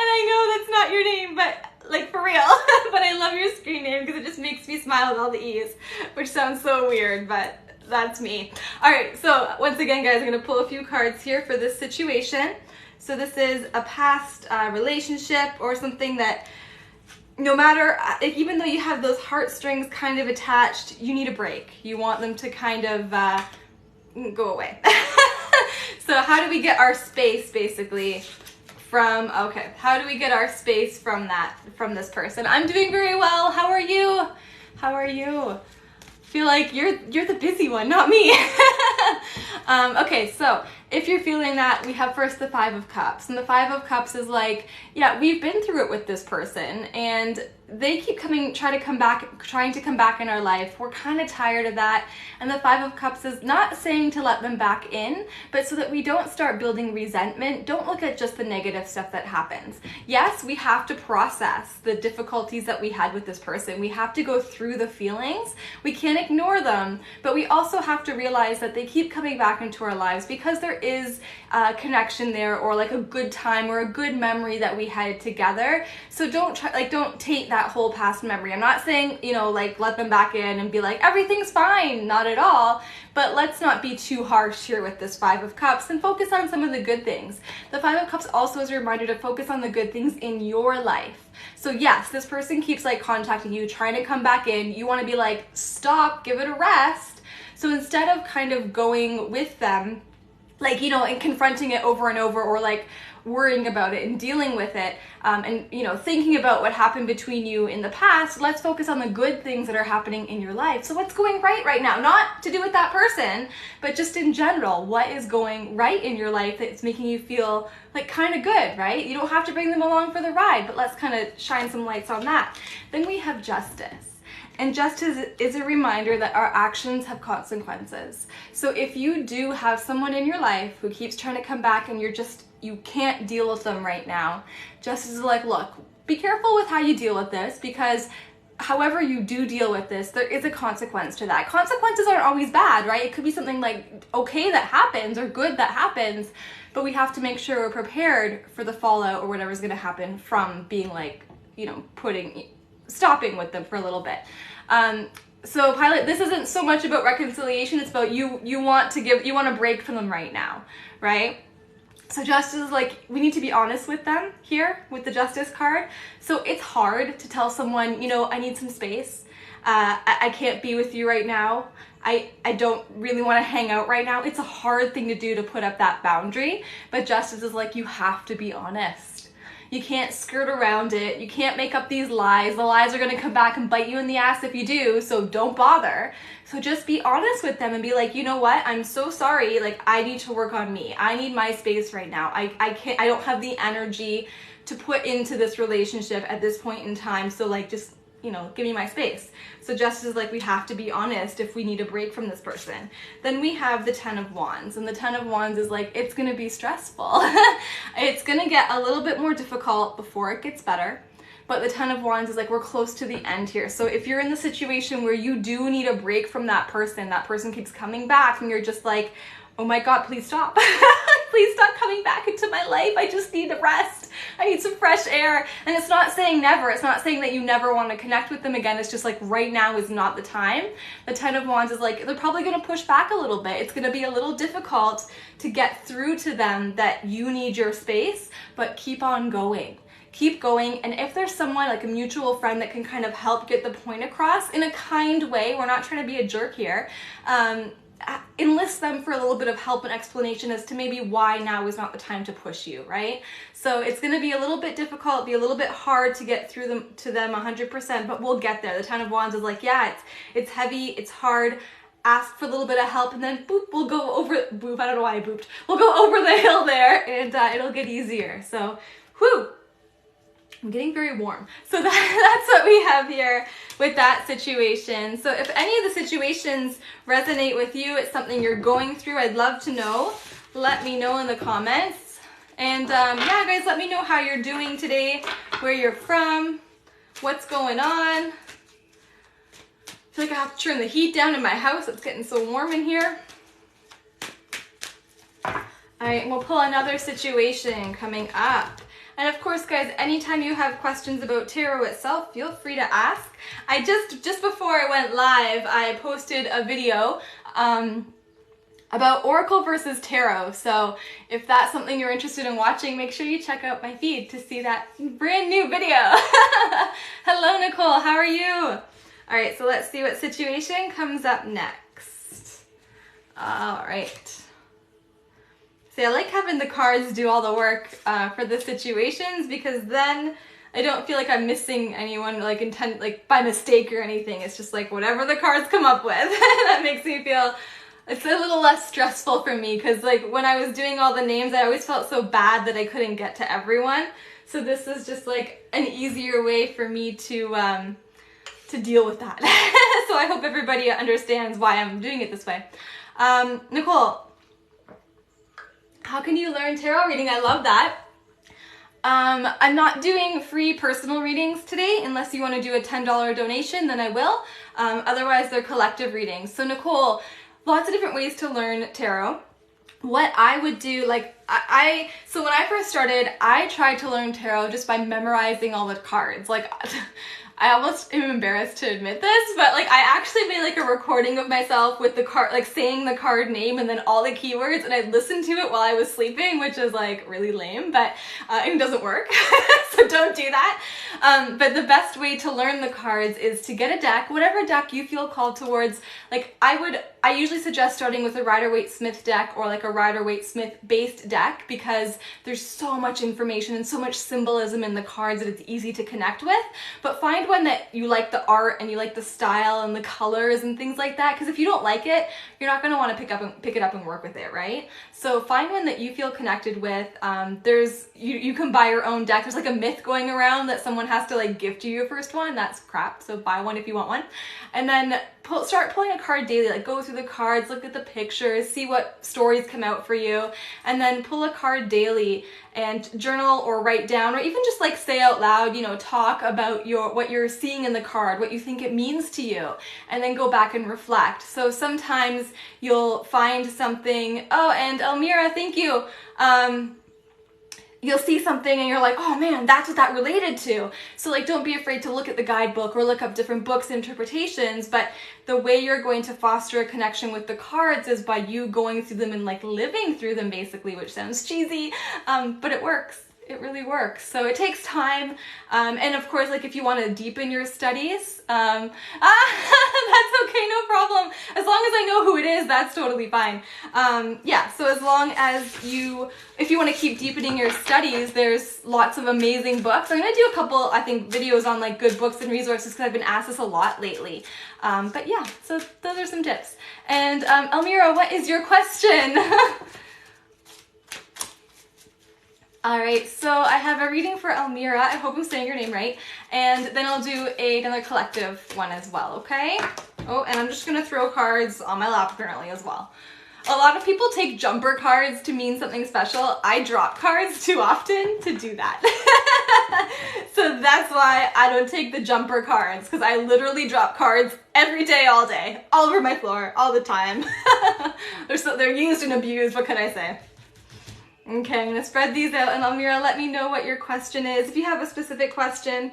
And I know that's not your name, but like for real, but I love your screen name because it just makes me smile with all the E's, which sounds so weird, but that's me. All right, so once again, guys, I'm gonna pull a few cards here for this situation. So this is a past relationship or something that no matter, even though you have those heartstrings kind of attached, you need a break. You want them to kind of go away. So how do we get our space basically from, okay, how do we get our space from this person? I'm doing very well. How are you? How are you? Feel like you're the busy one, not me. Okay, so if you're feeling that, we have first the Five of Cups. And the Five of Cups is like, yeah, we've been through it with this person and they keep trying to come back in our life. We're kind of tired of that. And the Five of Cups is not saying to let them back in, but so that we don't start building resentment. Don't look at just the negative stuff that happens. Yes, we have to process the difficulties that we had with this person. We have to go through the feelings. We can't ignore them, but we also have to realize that they keep coming back into our lives because there is a connection there, or like a good time or a good memory that we had together. So don't take that whole past memory. I'm not saying, like let them back in and be like, everything's fine, not at all. But let's not be too harsh here with this Five of Cups and focus on some of the good things. The Five of Cups also is a reminder to focus on the good things in your life. So yes, this person keeps like contacting you, trying to come back in. You want to be like, stop, give it a rest. So instead of kind of going with them, like, and confronting it over and over, or like worrying about it and dealing with it, and thinking about what happened between you in the past, let's focus on the good things that are happening in your life. So what's going right now? Not to do with that person, but just in general, what is going right in your life that's making you feel like kind of good, right? You don't have to bring them along for the ride, but let's kind of shine some lights on that. Then we have Justice. And justice is a reminder that our actions have consequences. So if you do have someone in your life who keeps trying to come back and you can't deal with them right now, justice is like, look, be careful with how you deal with this, because however you do deal with this, there is a consequence to that. Consequences aren't always bad, right? It could be something like okay that happens or good that happens, but we have to make sure we're prepared for the fallout or whatever's gonna happen from being like, stopping with them for a little bit. So Pilot, this isn't so much about reconciliation, it's about you want to break from them right now, right? So Justice is like, we need to be honest with them here with the Justice card. So it's hard to tell someone, I need some space. I can't be with you right now. I don't really want to hang out right now. It's a hard thing to do, to put up that boundary, but Justice is like, you have to be honest. You can't skirt around it. You can't make up these lies. The lies are going to come back and bite you in the ass if you do, so don't bother. So just be honest with them and be like, you know what? I'm so sorry. Like, I need to work on me. I need my space right now. I don't have the energy to put into this relationship at this point in time. So like, just, give me my space. So Justice is like, we have to be honest if we need a break from this person. Then we have the Ten of Wands, and the Ten of Wands is like, it's gonna be stressful. It's gonna get a little bit more difficult before it gets better. But the Ten of Wands is like, we're close to the end here. So if you're in the situation where you do need a break from that person keeps coming back and you're just like, oh my God, please stop. Please stop coming back into my life. I just need a rest. I need some fresh air. And it's not saying never. It's not saying that you never want to connect with them again. It's just like right now is not the time. The Ten of Wands is like, they're probably going to push back a little bit. It's going to be a little difficult to get through to them that you need your space, but keep on going. Keep going. And if there's someone like a mutual friend that can kind of help get the point across in a kind way, we're not trying to be a jerk here, enlist them for a little bit of help and explanation as to maybe why now is not the time to push you, right? So it's going to be a little bit difficult, be a little bit hard to get through them to them 100%, but we'll get there. The Ten of Wands is like, yeah, it's heavy, it's hard. Ask for a little bit of help, and then boop, we'll go over, boop, I don't know why I booped. We'll go over the hill there, and it'll get easier. So, whew. I'm getting very warm. So that's what we have here with that situation. So if any of the situations resonate with you, it's something you're going through, I'd love to know. Let me know in the comments. And yeah, guys, let me know how you're doing today, where you're from, what's going on. I feel like I have to turn the heat down in my house. It's getting so warm in here. All right, and we'll pull another situation coming up. And of course, guys, anytime you have questions about tarot itself, feel free to ask. I just before I went live, I posted a video about Oracle versus Tarot. So if that's something you're interested in watching, make sure you check out my feed to see that brand new video. Hello, Nicole, how are you? All right, so let's see what situation comes up next. All right. See, I like having the cards do all the work for the situations, because then I don't feel like I'm missing anyone like by mistake or anything. It's just like whatever the cards come up with. That makes me feel, it's a little less stressful for me, because like when I was doing all the names, I always felt so bad that I couldn't get to everyone. So this is just like an easier way for me to deal with that. So I hope everybody understands why I'm doing it this way. Nicole, how can you learn tarot reading? I love that. I'm not doing free personal readings today. Unless you want to do a $10 donation, then I will. Otherwise, they're collective readings. So Nicole, lots of different ways to learn tarot. What I would do, like, so when I first started, I tried to learn tarot just by memorizing all the cards. Like, I almost am embarrassed to admit this, but like I actually made like a recording of myself with the card, like saying the card name and then all the keywords, and I listened to it while I was sleeping, which is like really lame, but it doesn't work. So don't do that. But the best way to learn the cards is to get a deck, whatever deck you feel called towards. Like I usually suggest starting with a Rider-Waite-Smith deck or like a Rider-Waite-Smith based deck, because there's so much information and so much symbolism in the cards that it's easy to connect with. But find one that you like the art and you like the style and the colors and things like that, because if you don't like it, you're not going to want to pick it up and work with it, right? So find one that you feel connected with. You can buy your own deck. There's like a myth going around that someone has to like gift you your first one. That's crap. So buy one if you want one. And then start pulling a card daily. Like go through the cards, look at the pictures, see what stories come out for you, and then pull a card daily and journal or write down, or even just like say out loud, you know, talk about what you're seeing in the card, what you think it means to you, and then go back and reflect. So sometimes you'll find something, oh, and Elmira, thank you. You'll see something and you're like, oh man, that's what that related to. So like, don't be afraid to look at the guidebook or look up different books and interpretations, but the way you're going to foster a connection with the cards is by you going through them and like living through them basically, which sounds cheesy, but it works. It really works. So it takes time. And of course, like if you want to deepen your studies, that's okay, no problem. As long as I know who it is, that's totally fine. Yeah, so as long as if you want to keep deepening your studies, there's lots of amazing books. I'm going to do a couple, I think, videos on like good books and resources, because I've been asked this a lot lately. But yeah, so those are some tips. And Elmira, what is your question? All right, so I have a reading for Elmira. I hope I'm saying your name right. And then I'll do another collective one as well, okay? Oh, and I'm just gonna throw cards on my lap apparently as well. A lot of people take jumper cards to mean something special. I drop cards too often to do that. So that's why I don't take the jumper cards, because I literally drop cards every day, all over my floor, all the time. They're used and abused, what can I say? Okay, I'm gonna spread these out, and Elmira, let me know what your question is, if you have a specific question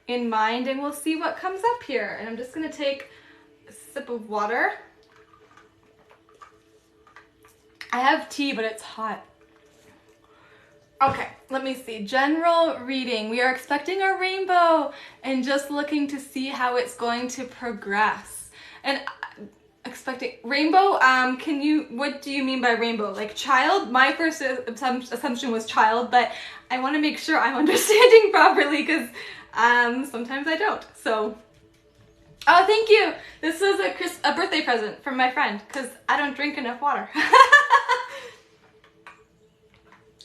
in mind, and we'll see what comes up here. And I'm just gonna take a sip of water. I have tea, but it's hot. Okay, let me see. General reading. We are expecting a rainbow and just looking to see how it's going to progress. And Expecting rainbow. What do you mean by rainbow? Like child? My first assumption was child, but I want to make sure I'm understanding properly because sometimes I don't. So, oh, thank you. This was a birthday present from my friend because I don't drink enough water.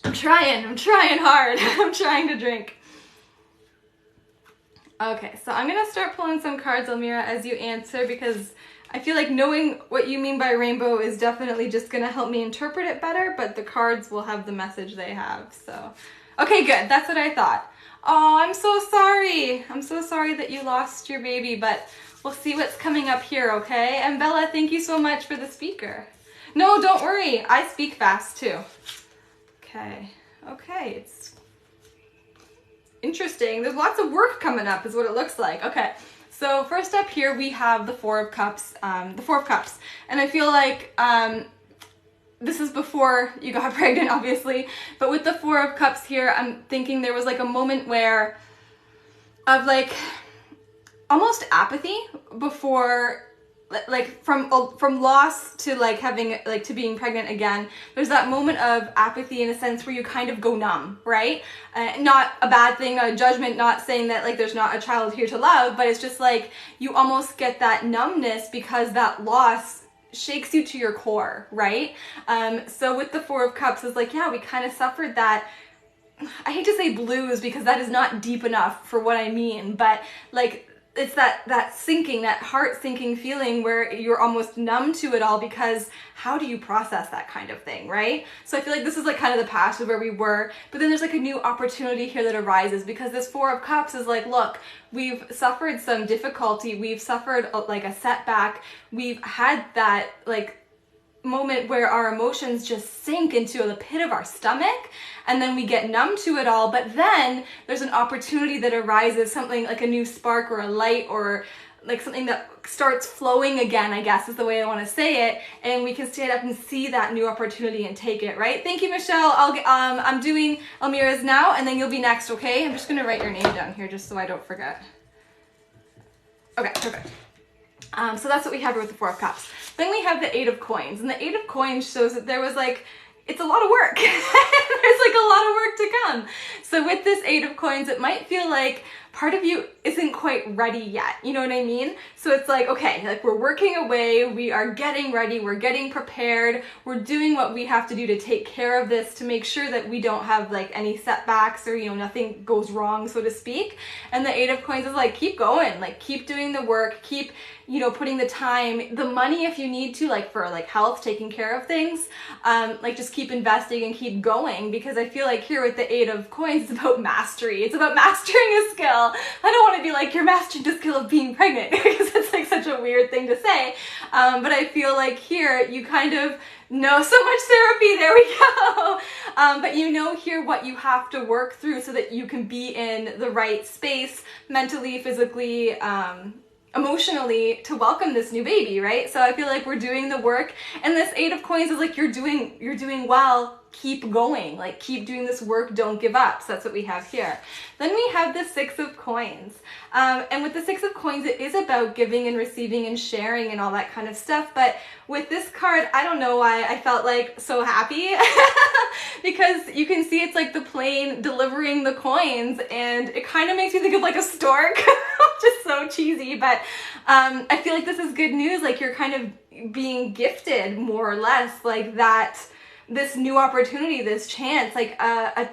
I'm trying hard. I'm trying to drink. Okay, so I'm gonna start pulling some cards, Elmira, as you answer, because I feel like knowing what you mean by rainbow is definitely just gonna help me interpret it better, but the cards will have the message they have, so. Okay, good, that's what I thought. Oh, I'm so sorry. I'm so sorry that you lost your baby, but we'll see what's coming up here, okay? And Bella, thank you so much for the speaker. No, don't worry, I speak fast too. Okay, it's interesting. There's lots of work coming up is what it looks like. Okay. So first up here we have the Four of Cups, and I feel like this is before you got pregnant, obviously, but with the Four of Cups here, I'm thinking there was like a moment of like almost apathy before, like from loss to like having like to being pregnant again. There's that moment of apathy in a sense where you kind of go numb, right? Not a bad thing, a judgment, not saying that like there's not a child here to love, but it's just like you almost get that numbness because that loss shakes you to your core, right? So with the Four of Cups, it's like, yeah, we kind of suffered that. I hate to say blues because that is not deep enough for what I mean, but like it's that sinking, that heart sinking feeling where you're almost numb to it all because how do you process that kind of thing, right? So I feel like this is like kind of the past of where we were, but then there's like a new opportunity here that arises because this Four of Cups is like, look, we've suffered some difficulty, we've suffered like a setback, we've had that like moment where our emotions just sink into the pit of our stomach and then we get numb to it all, but then there's an opportunity that arises, something like a new spark or a light or like something that starts flowing again, I guess is the way I want to say it, and we can stand up and see that new opportunity and take it, right? Thank you, Michelle. I'm doing Elmira's now and then you'll be next, okay? I'm just going to write your name down here just so I don't forget. Okay, perfect. So that's what we have here with the Four of Cups. Then we have the Eight of Coins, and the Eight of Coins shows that there was like, it's a lot of work. There's like a lot of work to come. So with this Eight of Coins, it might feel like part of you isn't quite ready yet. You know what I mean? So it's like, okay, like we're working away, we are getting ready, we're getting prepared, we're doing what we have to do to take care of this to make sure that we don't have like any setbacks or, you know, nothing goes wrong, so to speak. And the Eight of Coins is like, keep going, like keep doing the work, keep, you know, putting the time, the money if you need to, like for like health, taking care of things, like just keep investing and keep going, because I feel like here with the Eight of Coins, it's about mastery. It's about mastering a skill. I don't want to be like, you're mastering the skill of being pregnant, because it's like such a weird thing to say. But I feel like here you kind of know so much therapy, there we go. But you know here what you have to work through so that you can be in the right space, mentally, physically, emotionally, to welcome this new baby, right? So I feel like we're doing the work, and this Eight of Coins is like, you're doing well, keep going, like keep doing this work, don't give up. So that's what we have here. Then we have the Six of Coins, and with the Six of Coins, it is about giving and receiving and sharing and all that kind of stuff. But with this card, I don't know why I felt like so happy because you can see it's like the plane delivering the coins, and it kind of makes me think of like a stork, which is so cheesy, but I feel like this is good news. Like you're kind of being gifted more or less, like that, this new opportunity, this chance, like a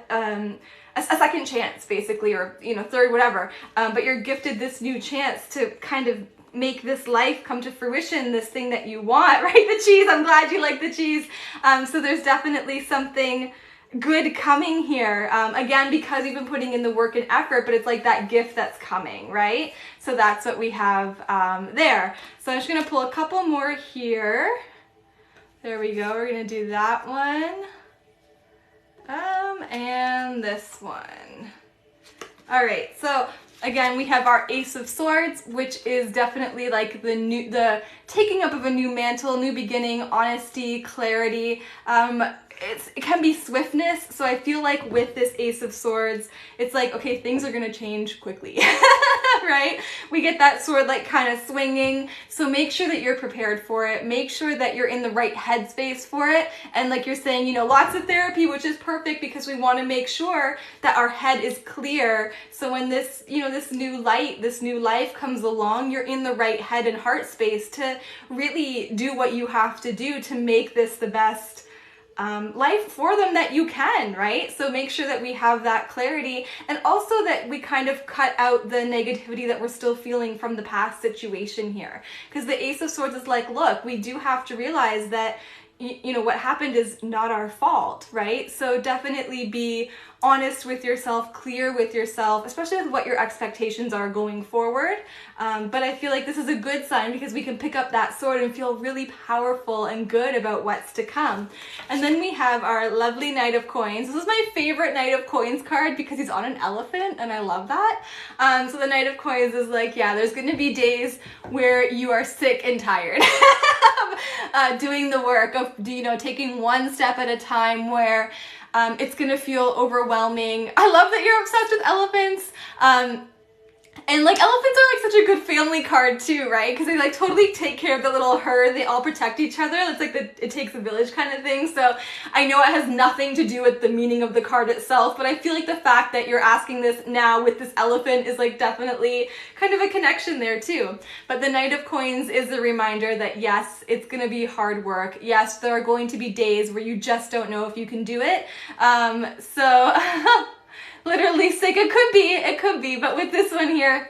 second chance basically, or you know, third, whatever, but you're gifted this new chance to kind of make this life come to fruition, this thing that you want, right? The cheese, I'm glad you like the cheese. So there's definitely something good coming here, again, because you've been putting in the work and effort, but it's like that gift that's coming, right? So that's what we have there. So I'm just gonna pull a couple more here. There we go, we're gonna do that one, and this one. All right, so again, we have our Ace of Swords, which is definitely like the taking up of a new mantle, new beginning, honesty, clarity. It can be swiftness, so I feel like with this Ace of Swords, it's like, okay, things are gonna change quickly, right? We get that sword like kind of swinging. So make sure that you're prepared for it. Make sure that you're in the right headspace for it. And like you're saying, you know, lots of therapy, which is perfect because we want to make sure that our head is clear. So when this, you know, this new light, this new life comes along, you're in the right head and heart space to really do what you have to do to make this the best life for them that you can, right? So make sure that we have that clarity, and also that we kind of cut out the negativity that we're still feeling from the past situation here. Because the Ace of Swords is like, look, we do have to realize that you know, what happened is not our fault, right? So definitely be honest with yourself, clear with yourself, especially with what your expectations are going forward. But I feel like this is a good sign because we can pick up that sword and feel really powerful and good about what's to come. And then we have our lovely Knight of Coins. This is my favorite Knight of Coins card because he's on an elephant and I love that. So the Knight of Coins is like, yeah, there's going to be days where you are sick and tired of doing the work of, you know, taking one step at a time where it's gonna feel overwhelming. I love that you're obsessed with elephants. And like elephants are like such a good family card too, right? Because they like totally take care of the little herd. They all protect each other. It's like the it takes a village kind of thing. So I know it has nothing to do with the meaning of the card itself, but I feel like the fact that you're asking this now with this elephant is like definitely kind of a connection there too. But the Knight of Coins is a reminder that yes, it's gonna be hard work. Yes, there are going to be days where you just don't know if you can do it. Literally sick, it could be, but with this one here,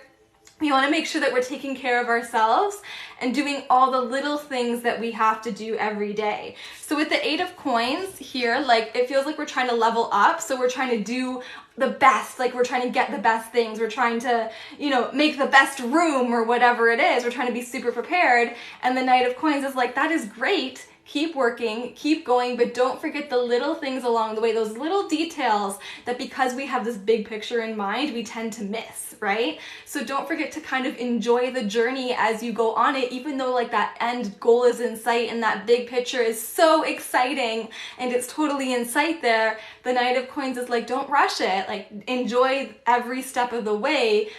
we want to make sure that we're taking care of ourselves and doing all the little things that we have to do every day. So with the Eight of Coins here, like it feels like we're trying to level up. So we're trying to do the best, like we're trying to get the best things. We're trying to, you know, make the best room or whatever it is. We're trying to be super prepared. And the Knight of Coins is like, that is great. Keep working, keep going, but don't forget the little things along the way, those little details that because we have this big picture in mind, we tend to miss, right? So don't forget to kind of enjoy the journey as you go on it, even though like that end goal is in sight and that big picture is so exciting and it's totally in sight there. The Knight of Coins is like, don't rush it, like enjoy every step of the way.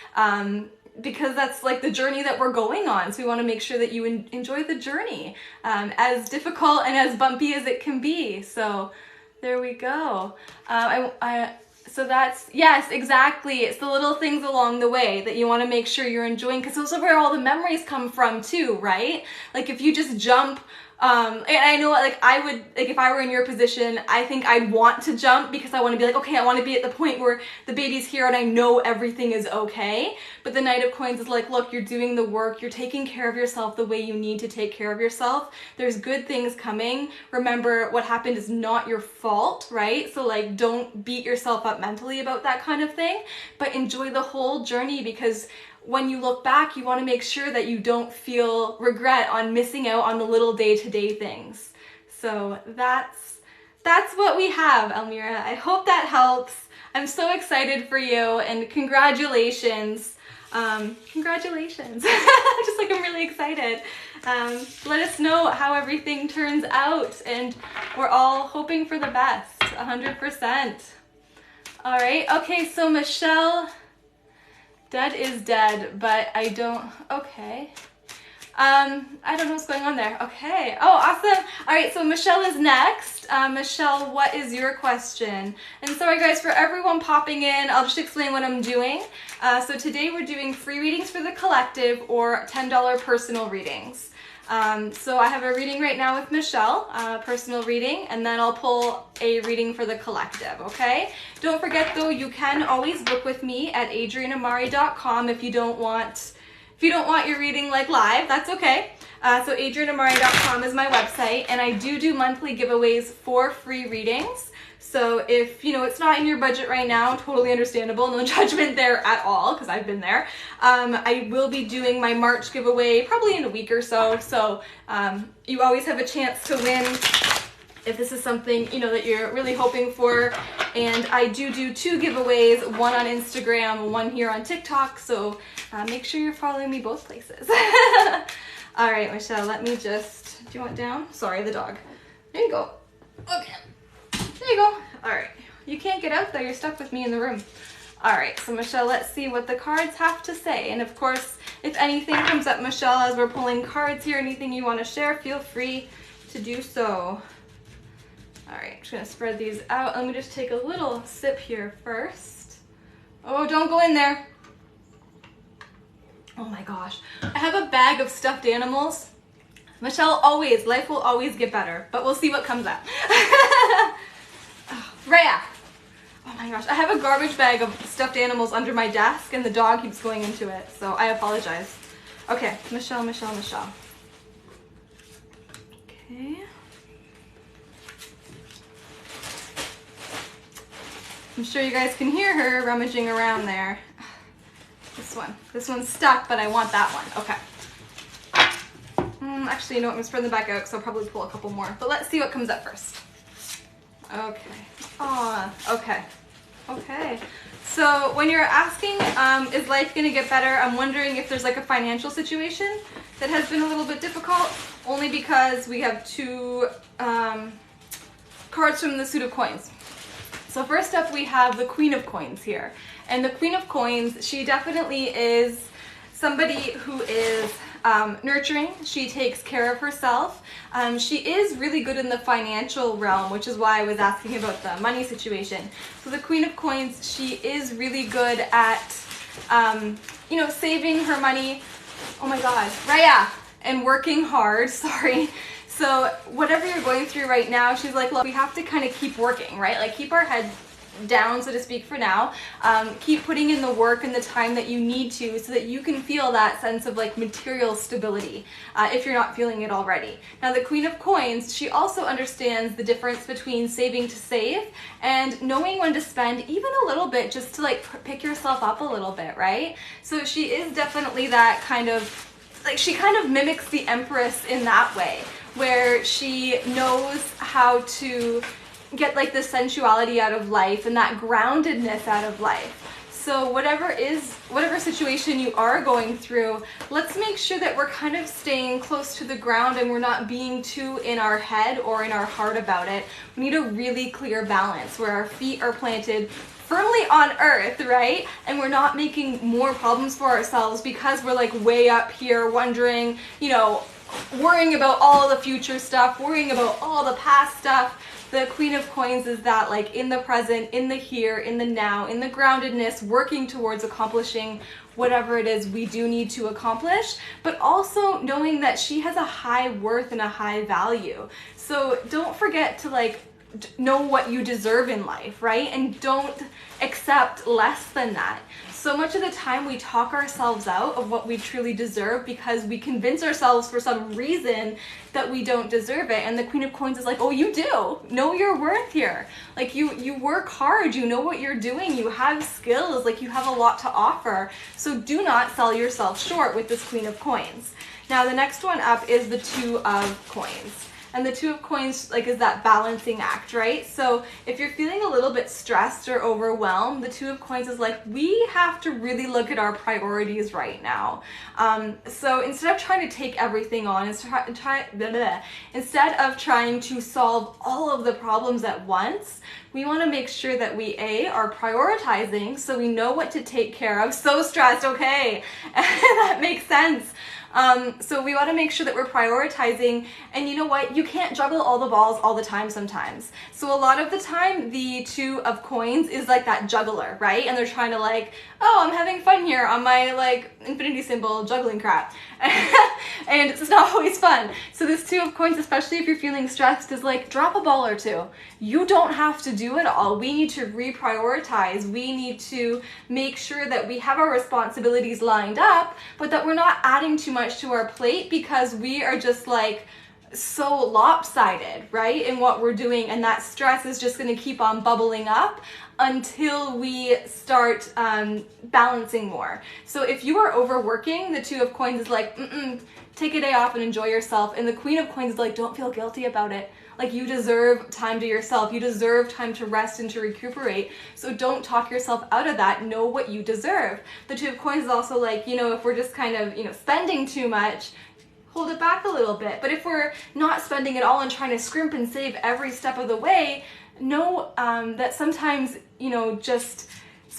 Because that's like the journey that we're going on. So we want to make sure that you enjoy the journey, as difficult and as bumpy as it can be. So there we go. So that's, yes, exactly. It's the little things along the way that you want to make sure you're enjoying, because those are where all the memories come from too, right? Like if you just jump, and I know like I would, like if I were in your position, I think I'd want to jump because I want to be like, okay, I want to be at the point where the baby's here and I know everything is okay. But the Knight of Coins is like, look, you're doing the work, you're taking care of yourself the way you need to take care of yourself. There's good things coming. Remember, what happened is not your fault, right? So like, don't beat yourself up mentally about that kind of thing, but enjoy the whole journey, because when you look back, you want to make sure that you don't feel regret on missing out on the little day-to-day things. So that's what we have, Elmira. I hope that helps. I'm so excited for you, and congratulations. Congratulations. Just like I'm really excited. Let us know how everything turns out, and we're all hoping for the best, 100%. All right, okay, so Michelle, dead is dead, but I don't, okay. I don't know what's going on there. Okay. Oh, awesome. All right, so Michelle is next. Michelle, what is your question? And sorry guys, for everyone popping in, I'll just explain what I'm doing. So today we're doing free readings for the collective or $10 personal readings. So I have a reading right now with Michelle, personal reading, and then I'll pull a reading for the collective, okay? Don't forget though, you can always book with me at adrianamari.com if you don't want your reading like live, that's okay. So adrianamari.com is my website, and I do monthly giveaways for free readings. So if, you know, it's not in your budget right now, totally understandable, no judgment there at all, because I've been there. I will be doing my March giveaway probably in a week or so. So you always have a chance to win if this is something, you know, that you're really hoping for. And I do 2 giveaways, one on Instagram, one here on TikTok. So make sure you're following me both places. All right, Michelle, let me just, do you want down? Sorry, the dog. There you go. Okay. There you go. All right. You can't get out though, you're stuck with me in the room. All right, so Michelle, let's see what the cards have to say. And of course, if anything comes up, Michelle, as we're pulling cards here, anything you want to share, feel free to do so. All right, I'm just gonna spread these out. Let me just take a little sip here first. Oh, don't go in there. Oh my gosh. I have a bag of stuffed animals. Michelle, life will always get better, but we'll see what comes up. Oh, Rhea. Oh my gosh, I have a garbage bag of stuffed animals under my desk and the dog keeps going into it, so I apologize. Okay, Michelle. Okay. I'm sure you guys can hear her rummaging around there. This one's stuck, but I want that one. Okay. Actually, you know what? I'm gonna spread them back out because I'll probably pull a couple more. But let's see what comes up first. Okay. Okay. So when you're asking, is life gonna get better? I'm wondering if there's like a financial situation that has been a little bit difficult, only because we have two cards from the Suit of Coins. So first up, we have the Queen of Coins here. And the Queen of Coins, she definitely is somebody who is nurturing. She takes care of herself. She is really good in the financial realm, which is why I was asking about the money situation. So the Queen of Coins, she is really good at, saving her money. Oh my God, Rhea, and working hard, sorry. So whatever you're going through right now, she's like, look, we have to kind of keep working, right? Like keep our head down, so to speak, for now. Keep putting in the work and the time that you need to so that you can feel that sense of like material stability if you're not feeling it already. Now the Queen of Coins, she also understands the difference between saving to save and knowing when to spend even a little bit just to like pick yourself up a little bit, right? So she is definitely that kind of, like she kind of mimics the Empress in that way, where she knows how to get like the sensuality out of life and that groundedness out of life. So whatever situation you are going through, let's make sure that we're kind of staying close to the ground and we're not being too in our head or in our heart about it. We need a really clear balance where our feet are planted firmly on earth, right? And we're not making more problems for ourselves because we're like way up here wondering, worrying about all the future stuff, worrying about all the past stuff. The Queen of Coins is that like in the present, in the here, in the now, in the groundedness, working towards accomplishing whatever it is we do need to accomplish, but also knowing that she has a high worth and a high value. So don't forget to like know what you deserve in life, right? And don't accept less than that. So much of the time we talk ourselves out of what we truly deserve because we convince ourselves for some reason that we don't deserve it. And the Queen of Coins is like, oh, you do. Know your worth here. Like you work hard, you know what you're doing, you have skills, like you have a lot to offer. So do not sell yourself short with this Queen of Coins. Now the next one up is the Two of Coins. And the Two of Coins like is that balancing act, right? So if you're feeling a little bit stressed or overwhelmed, the Two of Coins is like, we have to really look at our priorities right now. So instead of trying to take everything on, instead of trying to solve all of the problems at once, we want to make sure that we are prioritizing so we know what to take care of. So stressed, okay, that makes sense. So we want to make sure that we're prioritizing, and you know what, you can't juggle all the balls all the time sometimes. So a lot of the time the Two of Coins is like that juggler, right? And they're trying to like, oh, I'm having fun here on my like infinity symbol juggling crap. And it's not always fun. So this Two of Coins, especially if you're feeling stressed, is like, drop a ball or two. You don't have to do it all. We need to reprioritize. We need to make sure that we have our responsibilities lined up, but that we're not adding too much to our plate because we are just like so lopsided, right, in what we're doing, and that stress is just going to keep on bubbling up until we start balancing more. So if you are overworking, the Two of Coins is like, take a day off and enjoy yourself. And the Queen of Coins is like, don't feel guilty about it. Like, you deserve time to yourself. You deserve time to rest and to recuperate. So don't talk yourself out of that. Know what you deserve. The Two of Coins is also like, if we're just kind of, spending too much, hold it back a little bit. But if we're not spending it all and trying to scrimp and save every step of the way, know that sometimes, just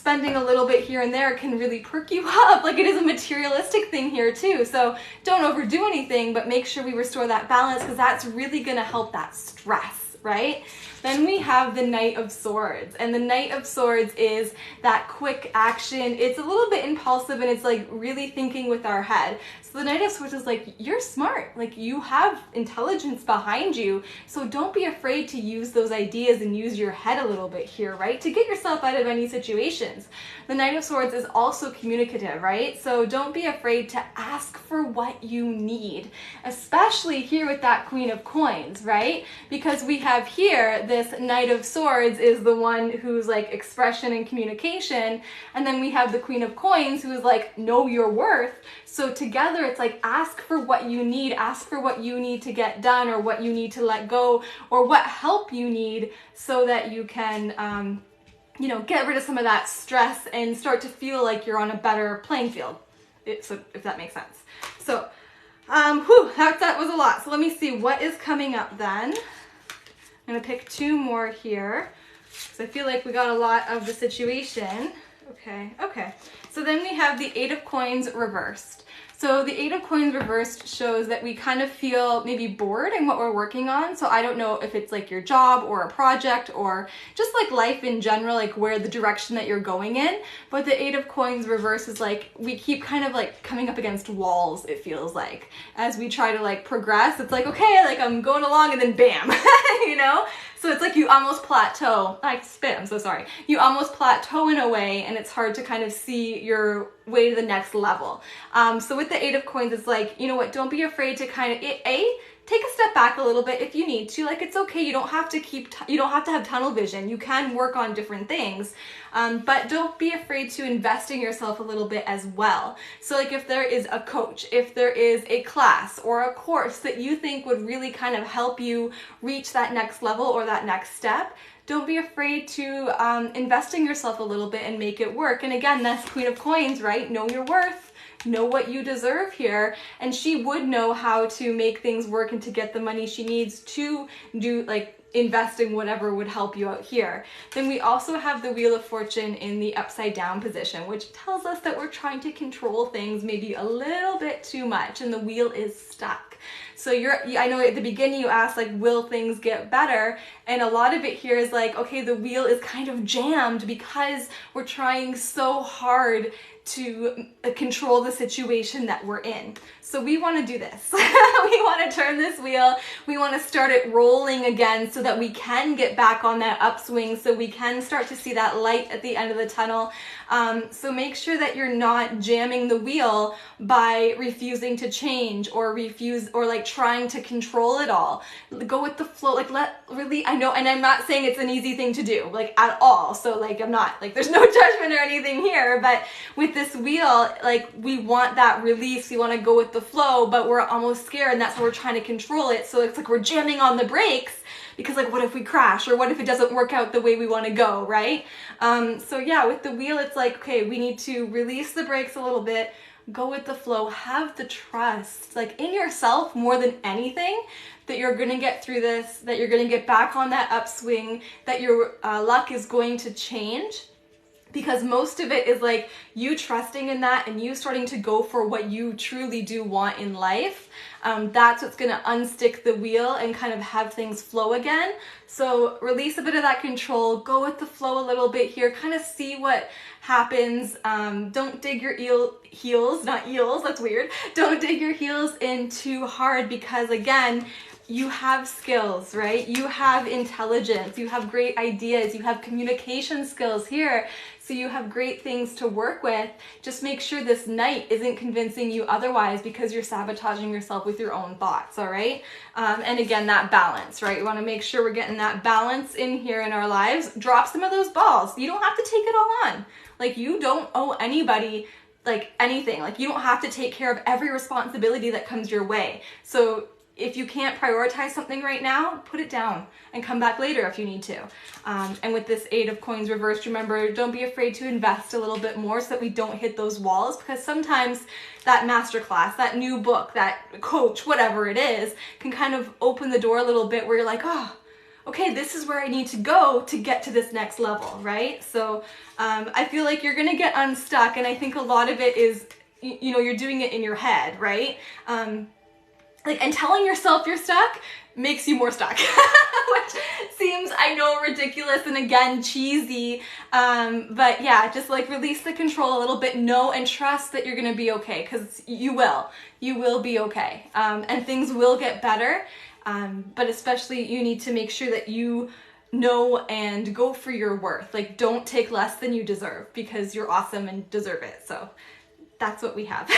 spending a little bit here and there can really perk you up. Like, it is a materialistic thing here too. So don't overdo anything, but make sure we restore that balance, because that's really gonna help that stress, right? Then we have the Knight of Swords, and the Knight of Swords is that quick action. It's a little bit impulsive, and it's like really thinking with our head. So the Knight of Swords is like, you're smart, like you have intelligence behind you, so don't be afraid to use those ideas and use your head a little bit here, right? To get yourself out of any situations. The Knight of Swords is also communicative, right? So don't be afraid to ask for what you need, especially here with that Queen of Coins, right? Because we have here, this Knight of Swords is the one who's like expression and communication, and then we have the Queen of Coins who is like, know your worth. So together it's like, ask for what you need, ask for what you need to get done, or what you need to let go, or what help you need, so that you can you know, get rid of some of that stress and start to feel like you're on a better playing field, so if that makes sense. So that was a lot. So let me see what is coming up then. I'm gonna pick two more here, because I feel like we got a lot of the situation. Okay. So then we have the Eight of Coins reversed. So the Eight of Coins reversed shows that we kind of feel maybe bored in what we're working on. So I don't know if it's like your job or a project or just like life in general, like where the direction that you're going in. But the Eight of Coins reverse is like, we keep kind of like coming up against walls, it feels like. As we try to like progress, it's like, okay, like I'm going along, and then bam, you know? So it's like you almost plateau. I spit, I'm so sorry. You almost plateau in a way, and it's hard to kind of see your way to the next level. So with the Eight of Coins, it's like, you know what, don't be afraid to kind of, take a step back a little bit if you need to. Like, it's okay, you don't have to have tunnel vision. You can work on different things, but don't be afraid to invest in yourself a little bit as well. So like, if there is a coach, if there is a class or a course that you think would really kind of help you reach that next level or that next step, don't be afraid to invest in yourself a little bit and make it work. And again, that's Queen of Coins, right? Know your worth. Know what you deserve here, and she would know how to make things work and to get the money she needs to do, like, invest in whatever would help you out here. Then we also have the Wheel of Fortune in the upside down position, which tells us that we're trying to control things maybe a little bit too much, and the wheel is stuck. So I know at the beginning you asked, like, will things get better? And a lot of it here is like, okay, the wheel is kind of jammed because we're trying so hard to control the situation that we're in. So we want to do this. We want to turn this wheel. We want to start it rolling again so that we can get back on that upswing, so we can start to see that light at the end of the tunnel. So make sure that you're not jamming the wheel by refusing to change or like trying to control it all. Go with the flow. Like, I know, and I'm not saying it's an easy thing to do, like, at all. So like, I'm not, like, there's no judgment or anything here, but with this wheel, like, we want that release. We want to go with the flow, but we're almost scared, and that's why we're trying to control it. So it's like we're jamming on the brakes, because like, what if we crash, or what if it doesn't work out the way we want to go, right? So yeah, with the wheel, it's like, okay, we need to release the brakes a little bit, go with the flow, have the trust, like, in yourself more than anything, that you're going to get through this, that you're going to get back on that upswing, that your luck is going to change. Because most of it is like you trusting in that and you starting to go for what you truly do want in life. That's what's going to unstick the wheel and kind of have things flow again. So release a bit of that control, go with the flow a little bit here, kind of see what happens. Don't dig your heels, not eels, that's weird. Don't dig your heels in too hard, because again, you have skills, right? You have intelligence, you have great ideas, you have communication skills here, so you have great things to work with. Just make sure this Knight isn't convincing you otherwise, because you're sabotaging yourself with your own thoughts, all right? And again, that balance, right? We want to make sure we're getting that balance in here in our lives. Drop some of those balls. You don't have to take it all on. Like, you don't owe anybody like anything. Like, you don't have to take care of every responsibility that comes your way. So if you can't prioritize something right now, put it down and come back later if you need to. And with this Eight of Coins reversed, remember, don't be afraid to invest a little bit more so that we don't hit those walls, because sometimes that masterclass, that new book, that coach, whatever it is, can kind of open the door a little bit where you're like, oh, okay, this is where I need to go to get to this next level, right? So I feel like you're gonna get unstuck, and I think a lot of it is, you know, you're doing it in your head, right? And telling yourself you're stuck makes you more stuck, which seems, I know, ridiculous and again, cheesy. But yeah, just like release the control a little bit, know and trust that you're gonna be okay, because you will be okay. And things will get better. But especially you need to make sure that you know and go for your worth. Like, don't take less than you deserve, because you're awesome and deserve it. So that's what we have.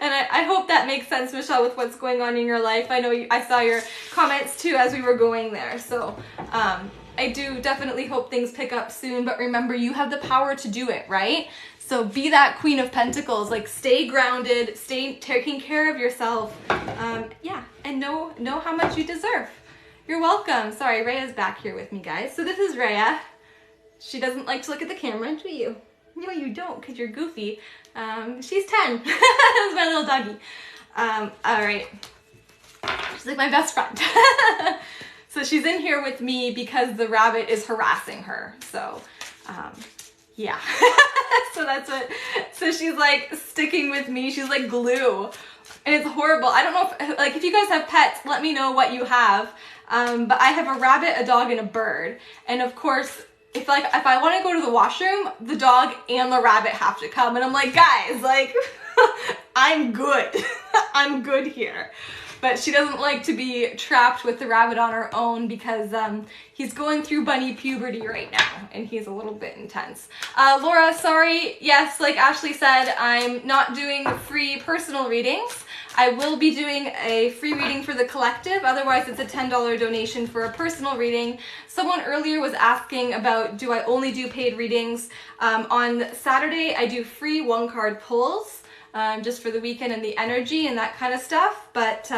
And I hope that makes sense, Michelle, with what's going on in your life. I know I saw your comments too as we were going there. So I do definitely hope things pick up soon, but remember, you have the power to do it, right? So be that Queen of Pentacles, like stay grounded, stay taking care of yourself. Yeah, and know how much you deserve. You're welcome. Sorry, Rhea's back here with me, guys. So this is Rhea. She doesn't like to look at the camera, do you? No, you don't, because you're goofy. She's 10. That's my little doggy. All right. She's like my best friend. So she's in here with me because the rabbit is harassing her. So, yeah. So that's what, so she's like sticking with me. She's like glue. And it's horrible. I don't know if, like, if you guys have pets, let me know what you have. But I have a rabbit, a dog, and a bird. And of course, if I want to go to the washroom, the dog and the rabbit have to come. And I'm like, guys, like, I'm good. I'm good here. But she doesn't like to be trapped with the rabbit on her own because he's going through bunny puberty right now and he's a little bit intense. Laura, sorry. Yes, like Ashley said, I'm not doing free personal readings. I will be doing a free reading for the collective. Otherwise, it's a $10 donation for a personal reading. Someone earlier was asking about, do I only do paid readings? On Saturday, I do free one-card pulls. Just for the weekend and the energy and that kind of stuff. But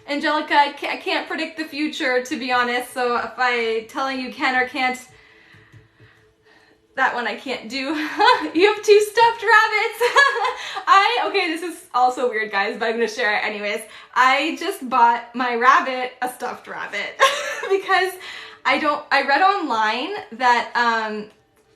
Angelica, I can't predict the future, to be honest. So if I telling you can or can't, that one I can't do. You have 2 stuffed rabbits. Okay, this is also weird, guys, but I'm gonna share it anyways. I just bought my rabbit a stuffed rabbit because I read online that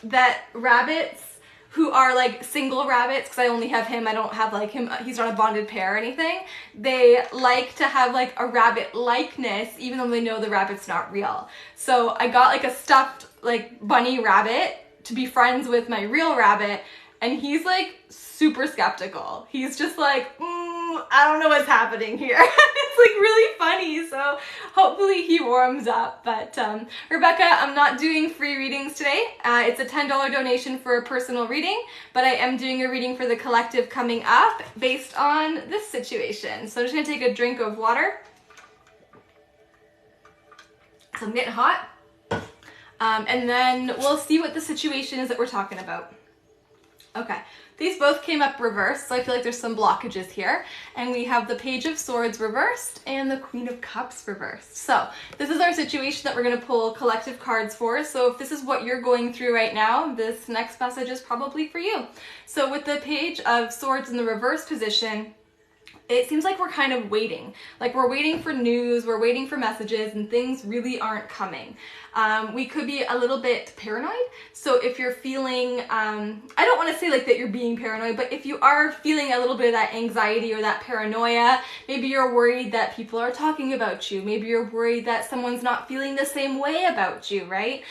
that rabbits who are like single rabbits, because I only have him, I don't have like him, he's not a bonded pair or anything, they like to have like a rabbit likeness even though they know the rabbit's not real. So I got like a stuffed like bunny rabbit to be friends with my real rabbit, and he's like super skeptical. He's just like, I don't know what's happening here. It's like really funny, so hopefully he warms up. But Rebecca, I'm not doing free readings today. It's a $10 donation for a personal reading, but I am doing a reading for the collective coming up based on this situation. So I'm just gonna take a drink of water. So I'm getting hot. And then we'll see what the situation is that we're talking about. Okay, these both came up reversed, so I feel like there's some blockages here. And we have the Page of Swords reversed and the Queen of Cups reversed. So this is our situation that we're going to pull collective cards for. So if this is what you're going through right now, this next message is probably for you. So with the Page of Swords in the reverse position, it seems like we're kind of waiting. Like we're waiting for news, we're waiting for messages, and things really aren't coming. We could be a little bit paranoid. So if you're feeling, I don't want to say like that you're being paranoid, but if you are feeling a little bit of that anxiety or that paranoia, maybe you're worried that people are talking about you. Maybe you're worried that someone's not feeling the same way about you, right?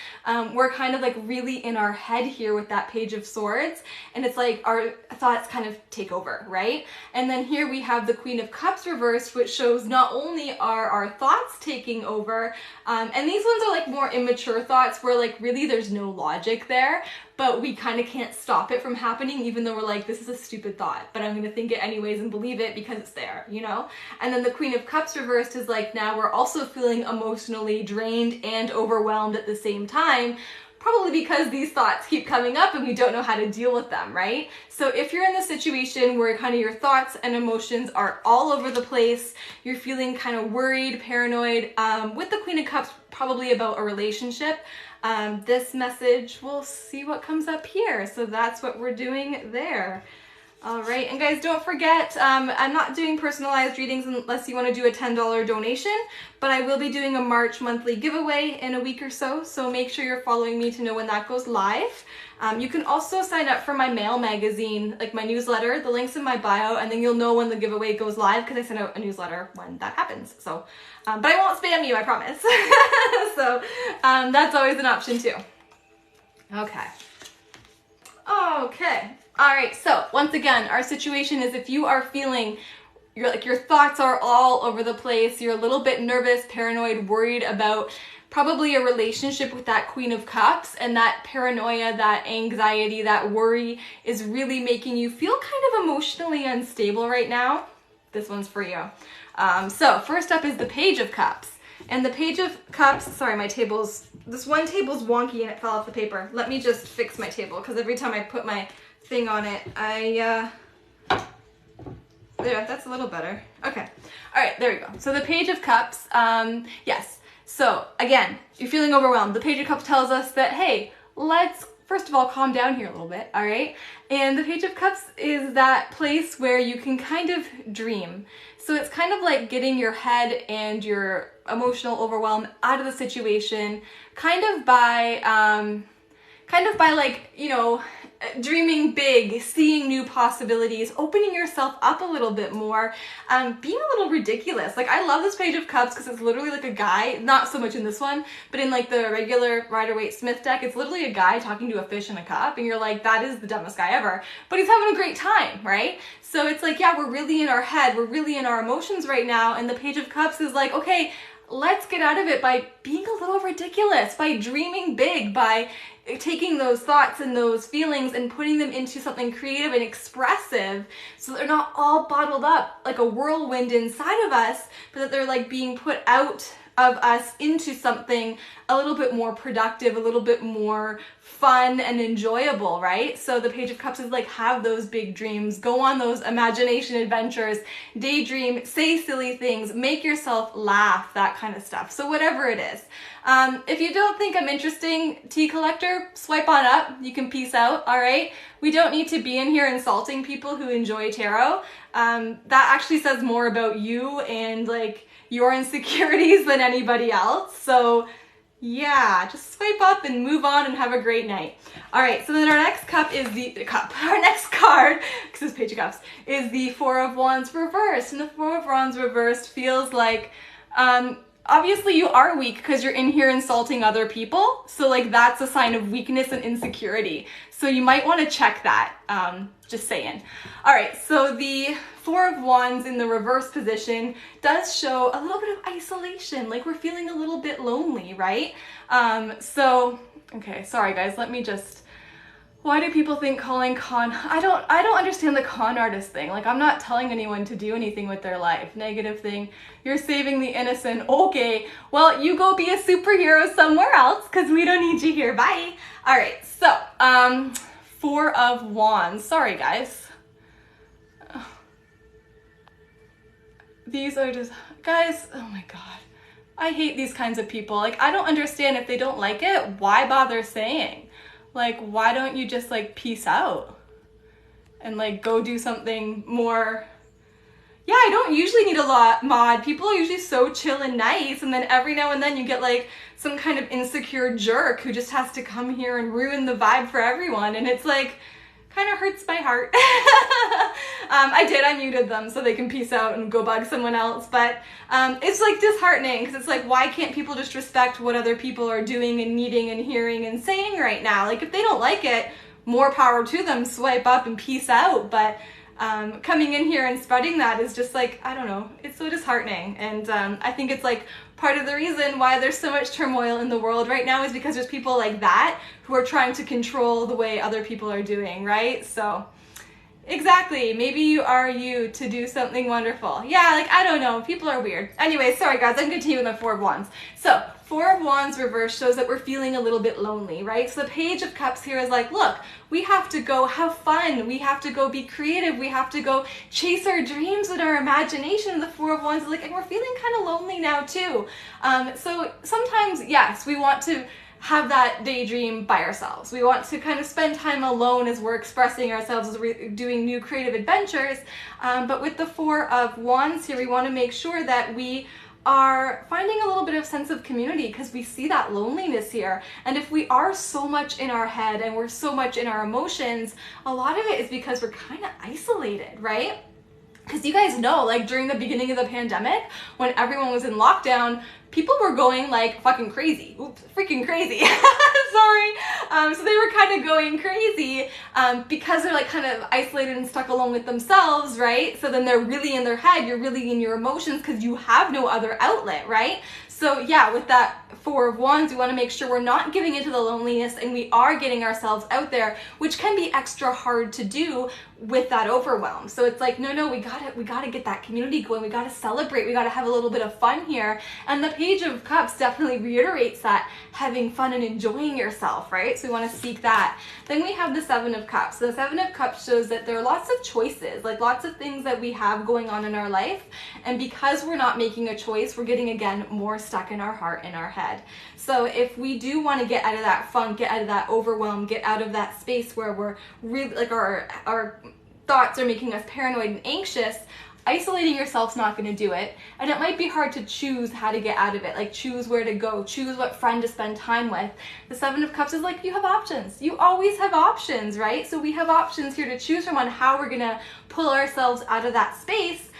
We're kind of like really in our head here with that Page of Swords, and it's like our thoughts kind of take over, right? And then here we have the Queen of Cups reversed, which shows not only are our thoughts taking over, and these ones are like more immature thoughts where like really there's no logic there, but we kind of can't stop it from happening even though we're like, this is a stupid thought, but I'm gonna think it anyways and believe it because it's there, you know? And then the Queen of Cups reversed is like, now we're also feeling emotionally drained and overwhelmed at the same time, probably because these thoughts keep coming up and we don't know how to deal with them, right? So if you're in the situation where kind of your thoughts and emotions are all over the place, you're feeling kind of worried, paranoid, with the Queen of Cups, probably about a relationship, this message, we'll see what comes up here. So that's what we're doing there. All right, and guys, don't forget, I'm not doing personalized readings unless you want to do a $10 donation, but I will be doing a March monthly giveaway in a week or so, so make sure you're following me to know when that goes live. You can also sign up for my mail magazine, like my newsletter. The link's in my bio, and then you'll know when the giveaway goes live because I send out a newsletter when that happens. So, but I won't spam you, I promise. So that's always an option too. Okay. Okay. All right. So once again, our situation is if you are feeling your thoughts are all over the place, you're a little bit nervous, paranoid, worried about probably a relationship with that Queen of Cups, and that paranoia, that anxiety, that worry is really making you feel kind of emotionally unstable right now, this one's for you. So first up is the Page of Cups. And the Page of Cups, sorry, this one table's wonky and it fell off the paper. Let me just fix my table, because every time I put my thing on it, there, that's a little better. Okay. All right, there we go. So the Page of Cups, yes. So again, you're feeling overwhelmed. The Page of Cups tells us that, hey, let's first of all calm down here a little bit, all right? And the Page of Cups is that place where you can kind of dream. So it's kind of like getting your head and your emotional overwhelm out of the situation, kind of by like, you know, dreaming big, seeing new possibilities, opening yourself up a little bit more, being a little ridiculous. Like, I love this Page of Cups because it's literally like a guy, not so much in this one, but in like the regular Rider-Waite-Smith deck, it's literally a guy talking to a fish in a cup, and you're like, that is the dumbest guy ever. But he's having a great time, right? So it's like, yeah, we're really in our head, we're really in our emotions right now, and the Page of Cups is like, okay, let's get out of it by being a little ridiculous, by dreaming big, by taking those thoughts and those feelings and putting them into something creative and expressive, so they're not all bottled up like a whirlwind inside of us, but that they're like being put out of us into something a little bit more productive, a little bit more fun and enjoyable, right? So the Page of Cups is like, have those big dreams, go on those imagination adventures, daydream, say silly things, make yourself laugh, that kind of stuff. So whatever it is. If you don't think I'm interesting, tea collector, swipe on up. You can peace out, all right? We don't need to be in here insulting people who enjoy tarot. That actually says more about you and like your insecurities than anybody else. So yeah, just swipe up and move on and have a great night. All right, so then our next cup is our next card, because this Page of Cups, is the Four of Wands reversed. And the Four of Wands reversed feels like, obviously you are weak because you're in here insulting other people. So like that's a sign of weakness and insecurity. So you might want to check that, just saying. All right, so the Four of Wands in the reverse position does show a little bit of isolation, like we're feeling a little bit lonely, right? Okay, sorry guys, let me just, why do people think calling I don't understand the con artist thing. Like, I'm not telling anyone to do anything with their life. Negative thing, you're saving the innocent. Okay, well, you go be a superhero somewhere else because we don't need you here. Bye. All right, so, Four of Wands. Sorry, guys. These are just, guys, oh my God. I hate these kinds of people. Like, I don't understand if they don't like it, why bother saying? Like, why don't you just like peace out and like go do something more? Yeah, I don't usually need a lot mod. People are usually so chill and nice, and then every now and then you get like some kind of insecure jerk who just has to come here and ruin the vibe for everyone, and it's like, kind of hurts my heart. I muted them so they can peace out and go bug someone else, but it's like disheartening because it's like, why can't people just respect what other people are doing and needing and hearing and saying right now? Like, if they don't like it, more power to them, swipe up and peace out, but coming in here and spreading that is just like, I don't know, it's so disheartening. And I think it's like part of the reason why there's so much turmoil in the world right now is because there's people like that who are trying to control the way other people are doing, right? So exactly, maybe you are you to do something wonderful. Yeah, like, I don't know, people are weird. Anyway, sorry guys, I'm continuing with my Four of Wands. So Four of Wands reverse shows that we're feeling a little bit lonely, right? So the Page of Cups here is like, look, we have to go have fun. We have to go be creative. We have to go chase our dreams and our imagination. And the Four of Wands is like, and we're feeling kind of lonely now too. So sometimes, yes, we want to have that daydream by ourselves. We want to kind of spend time alone as we're expressing ourselves, as we're doing new creative adventures. But with the Four of Wands here, we want to make sure that we are finding a little bit of sense of community, because we see that loneliness here. And if we are so much in our head and we're so much in our emotions, a lot of it is because we're kind of isolated, right? Because you guys know, like during the beginning of the pandemic, when everyone was in lockdown, people were going like fucking crazy. Oops, freaking crazy. Sorry. So they were kind of going crazy because they're like kind of isolated and stuck alone with themselves, right? So then they're really in their head, you're really in your emotions because you have no other outlet, right? So yeah, with that Four of Wands, we want to make sure we're not giving into the loneliness and we are getting ourselves out there, which can be extra hard to do with that overwhelm. So it's like, no, we gotta get that community going. We gotta celebrate. We gotta have a little bit of fun here. And the Page of Cups definitely reiterates that, having fun and enjoying yourself, right? So we want to seek that. Then we have the Seven of Cups. So the Seven of Cups shows that there are lots of choices, like lots of things that we have going on in our life. And because we're not making a choice, we're getting, again, more stuck in our heart, in our head. So if we do want to get out of that funk, get out of that overwhelm, get out of that space where we're really, like our thoughts are making us paranoid and anxious, isolating yourself's not going to do it. And it might be hard to choose how to get out of it, like choose where to go, choose what friend to spend time with. The Seven of Cups is like, you have options. You always have options, right? So we have options here to choose from on how we're going to pull ourselves out of that space,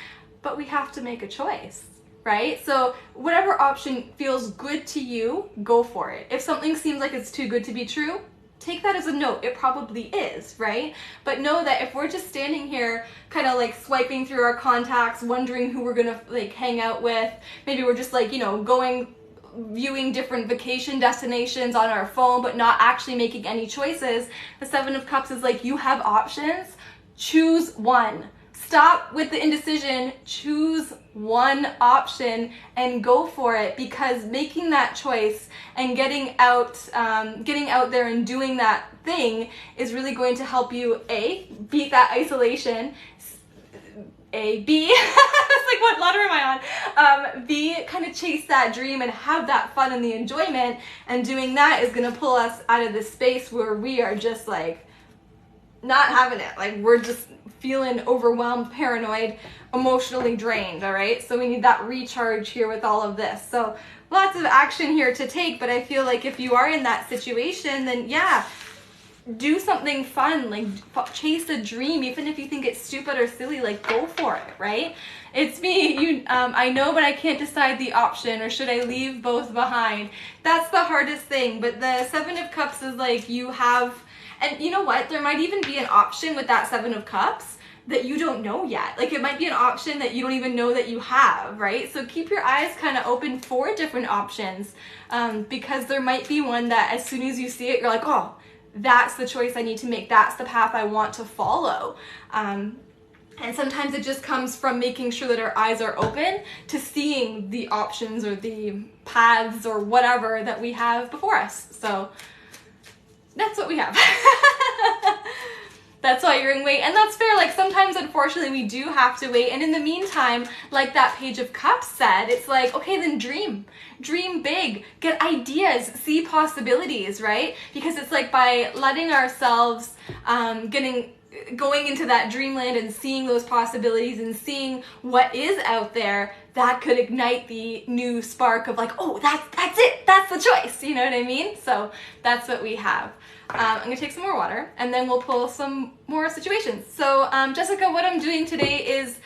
but we have to make a choice, right? So whatever option feels good to you, go for it. If something seems like it's too good to be true, take that as a note. It probably is, right? But know that if we're just standing here kind of like swiping through our contacts, wondering who we're gonna like hang out with, maybe we're just like, you know, viewing different vacation destinations on our phone, but not actually making any choices. The Seven of Cups is like, you have options, choose one. Stop with the indecision, choose one option and go for it, because making that choice and getting out there and doing that thing is really going to help you, A, beat that isolation, B, it's like, what letter am I on? B, kind of chase that dream and have that fun and the enjoyment, and doing that is going to pull us out of this space where we are just like not having it. Like we're just feeling overwhelmed, paranoid, emotionally drained, all right? So we need that recharge here with all of this. So lots of action here to take, but I feel like if you are in that situation, then yeah, do something fun, like chase a dream, even if you think it's stupid or silly, like go for it, right? It's me, I know, but I can't decide the option, or should I leave both behind? That's the hardest thing, but the Seven of Cups is like, you have, and you know what, there might even be an option with that Seven of Cups that you don't know yet. Like it might be an option that you don't even know that you have, right? So keep your eyes kind of open for different options, because there might be one that as soon as you see it, you're like, oh, that's the choice I need to make. That's the path I want to follow. And sometimes it just comes from making sure that our eyes are open to seeing the options or the paths or whatever that we have before us. So that's what we have. That's why you're in wait, and that's fair. Like sometimes, unfortunately, we do have to wait. And in the meantime, like that Page of Cups said, it's like, okay, then dream big, get ideas, see possibilities, right? Because it's like by letting ourselves going into that dreamland and seeing those possibilities and seeing what is out there, that could ignite the new spark of like, oh, that's it, that's the choice, you know what I mean? So that's what we have. I'm gonna take some more water and then we'll pull some more situations. So Jessica, what I'm doing today is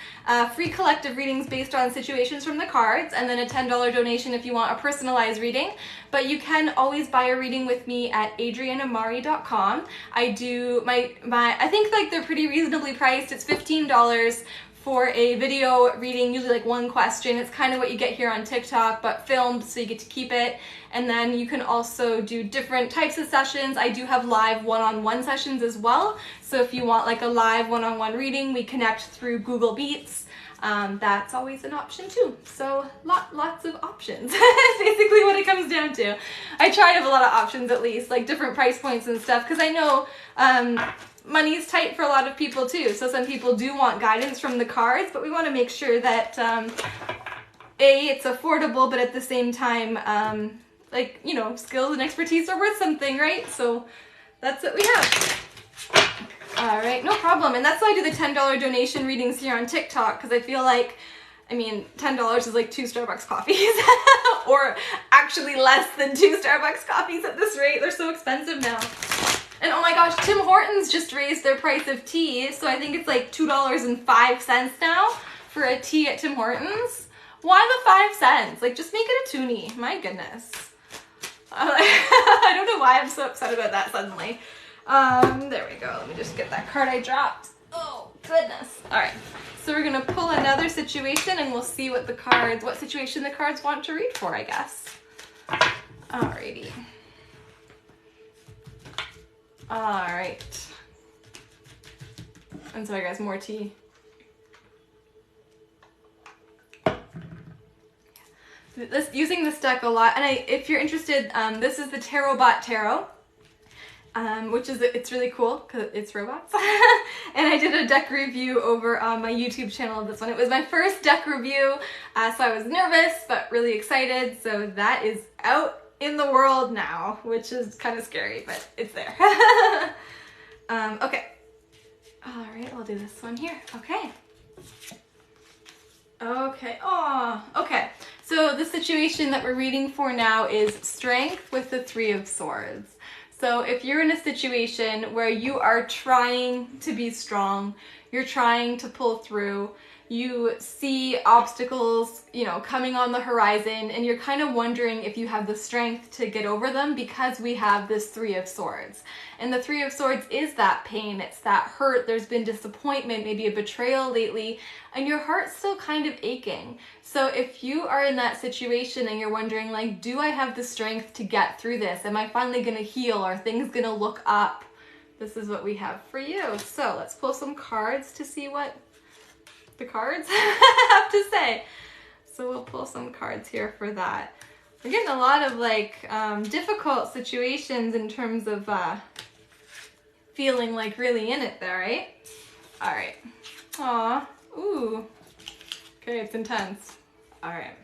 free collective readings based on situations from the cards, and then a $10 donation if you want a personalized reading. But you can always buy a reading with me at adrianamari.com. I do my I think like they're pretty reasonably priced. It's $15 for a video reading, usually like one question. It's kind of what you get here on TikTok, but filmed, so you get to keep it. And then you can also do different types of sessions. I do have live one-on-one sessions as well. So if you want like a live one-on-one reading, we connect through Google Meets. That's always an option too. So lots of options. That's basically what it comes down to. I try to have a lot of options, at least, like different price points and stuff, because I know money's tight for a lot of people too. So some people do want guidance from the cards, but we want to make sure that A, it's affordable, but at the same time, like, you know, skills and expertise are worth something, right? So that's what we have. All right, no problem. And that's why I do the $10 donation readings here on TikTok, because I feel like, I mean, $10 is like 2 Starbucks coffees, or actually less than 2 Starbucks coffees at this rate. They're so expensive now. And oh my gosh, Tim Hortons just raised their price of tea, so I think it's like $2.05 now for a tea at Tim Hortons. Why the 5 cents? Like, just make it a toonie. My goodness. I don't know why I'm so upset about that suddenly. There we go. Let me just get that card I dropped. Oh, goodness. All right. So we're going to pull another situation and we'll see what what situation the cards want to read for, I guess. Alrighty. All right. I'm sorry, guys, more tea. Using this deck a lot, and if you're interested, this is the TarotBot Tarot. Which is, it's really cool because it's robots. And I did a deck review over on my YouTube channel of this one. It was my first deck review, so I was nervous but really excited. So that is out in the world now, which is kind of scary, but it's there. Okay. All right, I'll do this one here. Okay. Okay. Oh, okay. So the situation that we're reading for now is Strength with the 3 of Swords. So if you're in a situation where you are trying to be strong, you're trying to pull through, you see obstacles, you know, coming on the horizon, and you're kind of wondering if you have the strength to get over them because we have this 3 of Swords. And the 3 of Swords is that pain, it's that hurt, there's been disappointment, maybe a betrayal lately, and your heart's still kind of aching. So if you are in that situation and you're wondering, like, do I have the strength to get through this? Am I finally going to heal? Are things going to look up? This is what we have for you. So let's pull some cards to see what the cards have to say. So we'll pull some cards here for that. We're getting a lot of like difficult situations in terms of feeling like really in it there, right? All right. Aw. Ooh. Okay, it's intense. All right.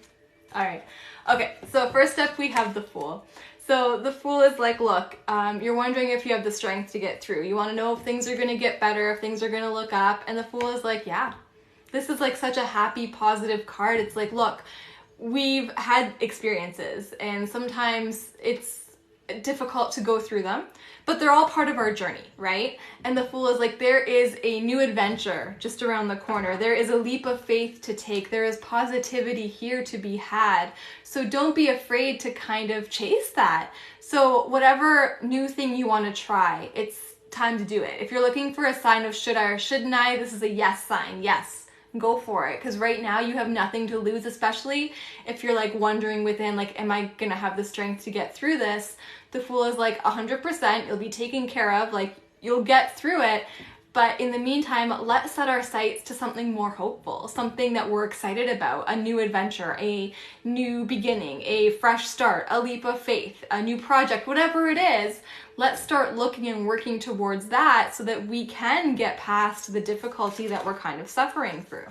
All right. Okay, so first up we have the Fool. So the Fool is like, look, you're wondering if you have the strength to get through. You want to know if things are going to get better, if things are going to look up. And the Fool is like, yeah. This is like such a happy, positive card. It's like, look, we've had experiences and sometimes it's difficult to go through them, but they're all part of our journey, right? And the Fool is like, there is a new adventure just around the corner. There is a leap of faith to take. There is positivity here to be had. So don't be afraid to kind of chase that. So whatever new thing you want to try, it's time to do it. If you're looking for a sign of should I or shouldn't I, this is a yes sign. Yes. Go for it, because right now you have nothing to lose, especially if you're like wondering within, like, am I gonna have the strength to get through this? The Fool is like 100%, you'll be taken care of, like you'll get through it. But in the meantime, let's set our sights to something more hopeful, something that we're excited about, a new adventure, a new beginning, a fresh start, a leap of faith, a new project, whatever it is. Let's start looking and working towards that so that we can get past the difficulty that we're kind of suffering through.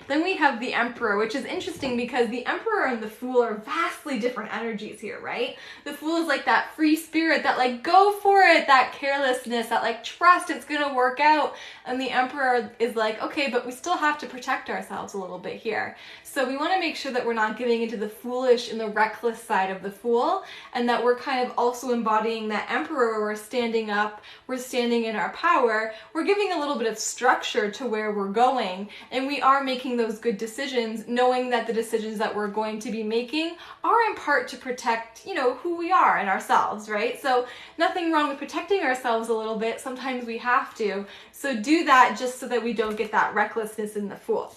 Then we have the Emperor, which is interesting because the Emperor and the Fool are vastly different energies here, right? The Fool is like that free spirit, that like go for it, that carelessness, that like trust it's gonna work out. And the Emperor is like, okay, but we still have to protect ourselves a little bit here. So we want to make sure that we're not giving into the foolish and the reckless side of the Fool, and that we're kind of also embodying that Emperor where we're standing up, we're standing in our power, we're giving a little bit of structure to where we're going, and we are making those good decisions, knowing that the decisions that we're going to be making are in part to protect, you know, who we are and ourselves, right? So nothing wrong with protecting ourselves a little bit. Sometimes we have to. So do that just so that we don't get that recklessness in the Fool.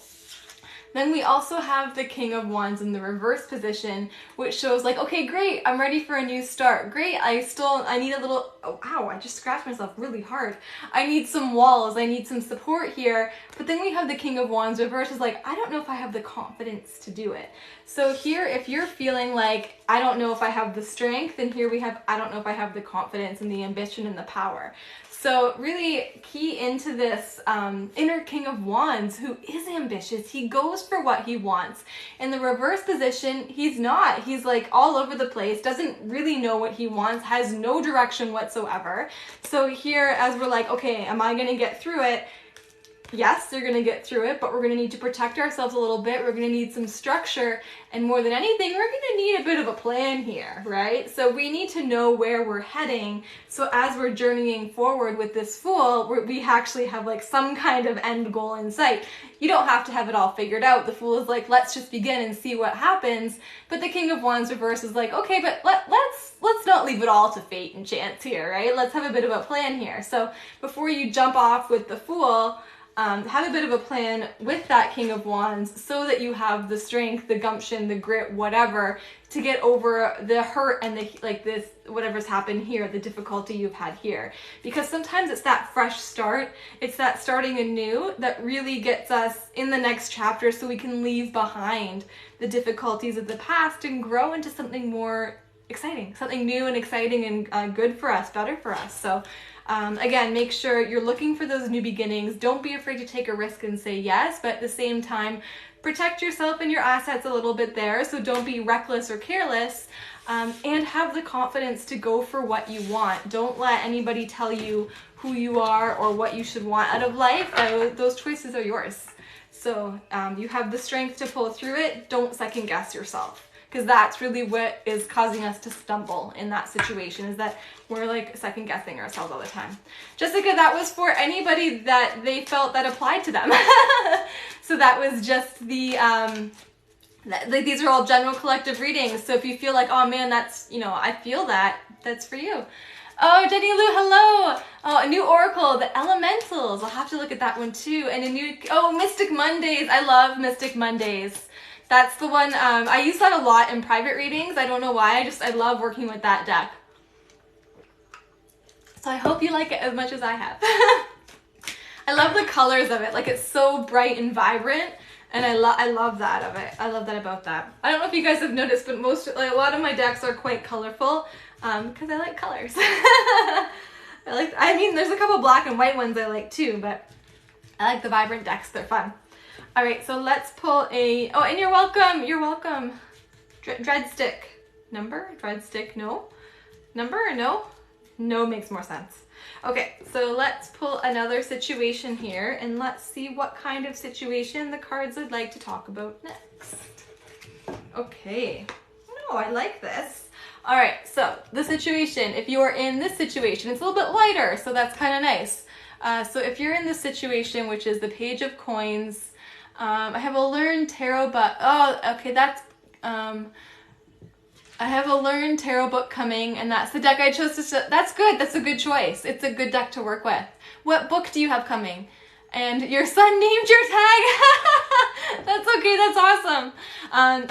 Then we also have the King of Wands in the reverse position, which shows like, okay, great, I'm ready for a new start. Great, I need a little oh, ow, I just scratched myself really hard. I need some walls, I need some support here. But then we have the King of Wands reverse is like, I don't know if I have the confidence to do it. So here, if you're feeling like, I don't know if I have the strength, and here we have, I don't know if I have the confidence and the ambition and the power. So really key into this inner King of Wands who is ambitious. He goes for what he wants. In the reverse position, he's not. He's like all over the place, doesn't really know what he wants, has no direction whatsoever. So here, as we're like, okay, am I gonna get through it? Yes, you're going to get through it, but we're going to need to protect ourselves a little bit. We're going to need some structure, and more than anything, we're going to need a bit of a plan here, right? So we need to know where we're heading. So as we're journeying forward with this Fool, we actually have like some kind of end goal in sight. You don't have to have it all figured out. The Fool is like, let's just begin and see what happens. But the King of Wands reverse is like, okay, but let's not leave it all to fate and chance here, right? Let's have a bit of a plan here. So before you jump off with the Fool, have a bit of a plan with that King of Wands so that you have the strength, the gumption, the grit, whatever, to get over the hurt and the, like this, whatever's happened here, the difficulty you've had here. Because sometimes it's that fresh start, it's that starting anew that really gets us in the next chapter so we can leave behind the difficulties of the past and grow into something more exciting, something new and exciting and good for us, better for us. So again, make sure you're looking for those new beginnings. Don't be afraid to take a risk and say yes, but at the same time, protect yourself and your assets a little bit there. So don't be reckless or careless, and have the confidence to go for what you want. Don't let anybody tell you who you are or what you should want out of life. Those choices are yours. So you have the strength to pull through it. Don't second guess yourself, because that's really what is causing us to stumble in that situation, is that we're like second guessing ourselves all the time. Jessica, that was for anybody that they felt that applied to them. So that was just the, like these are all general collective readings. So if you feel like, oh man, that's, you know, I feel that, that's for you. Oh, Jenny Lou, hello. Oh, a new oracle, the elementals. I'll have to look at that one too. And a new, oh, Mystic Mondays. I love Mystic Mondays. That's the one, I use that a lot in private readings. I don't know why, I love working with that deck. So I hope you like it as much as I have. I love the colors of it, like it's so bright and vibrant, and I love that of it. I love that about that. I don't know if you guys have noticed, but a lot of my decks are quite colorful, because I like colors. I mean, there's a couple black and white ones I like too, but I like the vibrant decks, they're fun. All right, so let's pull a, oh, and you're welcome, you're welcome. Dreadstick, number, dreadstick, no? Number or no? No makes more sense. Okay, so let's pull another situation here and let's see what kind of situation the cards would like to talk about next. Okay, oh, I like this. All right, so the situation, if you are in this situation, it's a little bit lighter, so that's kind of nice. So if you're in this situation, which is the Page of Coins, I have a Learn Tarot, but, oh, okay, that's, I have a Learn Tarot book coming, and that's the deck I chose to, that's good, that's a good choice. It's a good deck to work with. What book do you have coming? And your son named your tag? That's okay, that's awesome.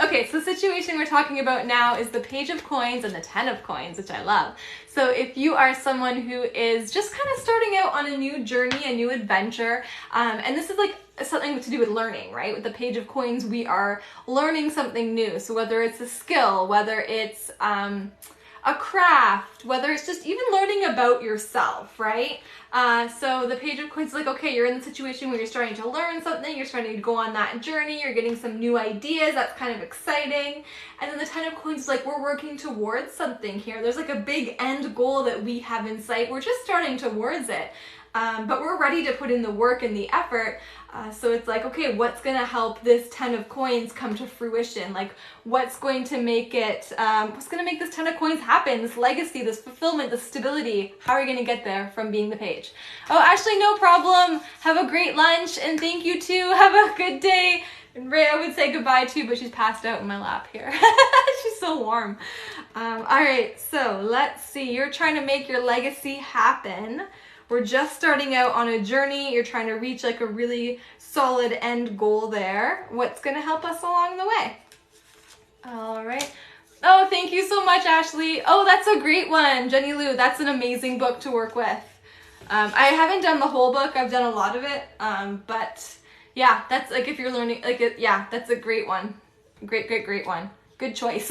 Okay, so the situation we're talking about now is the Page of Coins and the Ten of Coins, which I love. So if you are someone who is just kind of starting out on a new journey, a new adventure, and this is like something to do with learning, right? With the Page of Coins, we are learning something new. So whether it's a skill, whether it's a craft, whether it's just even learning about yourself, right? So the Page of Coins is like, okay, you're in the situation where you're starting to learn something, you're starting to go on that journey, you're getting some new ideas, that's kind of exciting. And then the Ten of Coins is like, we're working towards something here. There's like a big end goal that we have in sight. We're just starting towards it. But we're ready to put in the work and the effort. So it's like, okay, what's going to help this Ten of Coins come to fruition? Like, what's going to make it, what's going to make this Ten of Coins happen? This legacy, this fulfillment, this stability. How are you going to get there from being the page? Oh, Ashley, no problem. Have a great lunch, and thank you too. Have a good day. And Rhea would say goodbye too, but she's passed out in my lap here. She's so warm. All right, so let's see. You're trying to make your legacy happen. We're just starting out on a journey. You're trying to reach like a really solid end goal there. What's going to help us along the way? All right. Oh, thank you so much, Ashley. Oh, that's a great one. Jenny Lou, that's an amazing book to work with. I haven't done the whole book. I've done a lot of it. But yeah, that's like if you're learning, like, yeah, that's a great one. Great one. Good choice.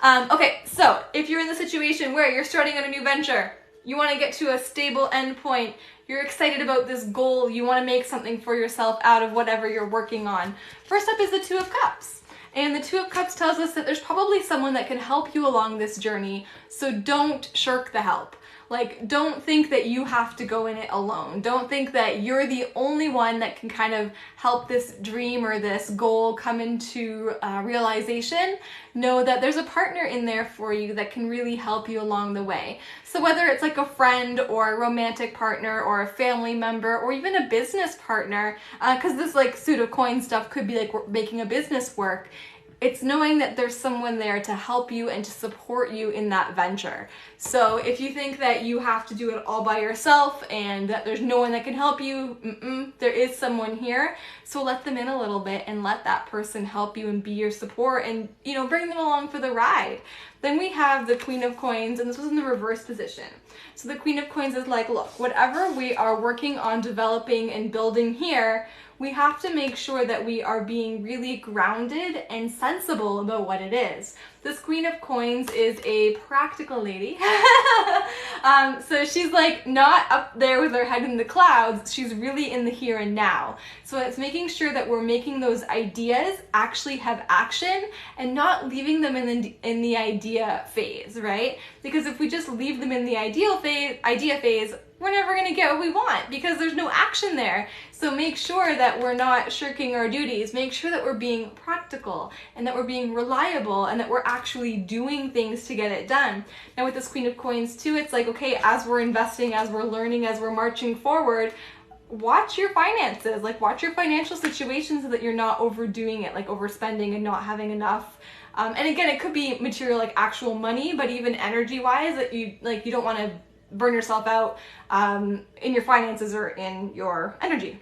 Okay, so if you're in the situation where you're starting on a new venture, you want to get to a stable endpoint, you're excited about this goal, you want to make something for yourself out of whatever you're working on. First up is the Two of Cups. And the Two of Cups tells us that there's probably someone that can help you along this journey, so don't shirk the help. Like, don't think that you have to go in it alone. Don't think that you're the only one that can kind of help this dream or this goal come into realization. Know that there's a partner in there for you that can really help you along the way. So whether it's like a friend or a romantic partner or a family member or even a business partner, because this like Suit of Coins stuff could be like making a business work, it's knowing that there's someone there to help you and to support you in that venture. So if you think that you have to do it all by yourself and that there's no one that can help you, there is someone here. So let them in a little bit and let that person help you and be your support and, you know, bring them along for the ride. Then we have the Queen of Coins, and this was in the reverse position. So the Queen of Coins is like, look, whatever we are working on developing and building here, we have to make sure that we are being really grounded and sensible about what it is. This Queen of Coins is a practical lady. So she's like not up there with her head in the clouds, she's really in the here and now. So it's making sure that we're making those ideas actually have action and not leaving them in the idea phase, right? Because if we just leave them in the idea phase, we're never going to get what we want because there's no action there. So make sure that we're not shirking our duties. Make sure that we're being practical and that we're being reliable and that we're actually doing things to get it done. Now with this Queen of Coins too, it's like, okay, as we're investing, as we're learning, as we're marching forward, watch your finances, like watch your financial situation so that you're not overdoing it, like overspending and not having enough. And again, it could be material like actual money, but even energy wise that you don't want to burn yourself out in your finances or in your energy.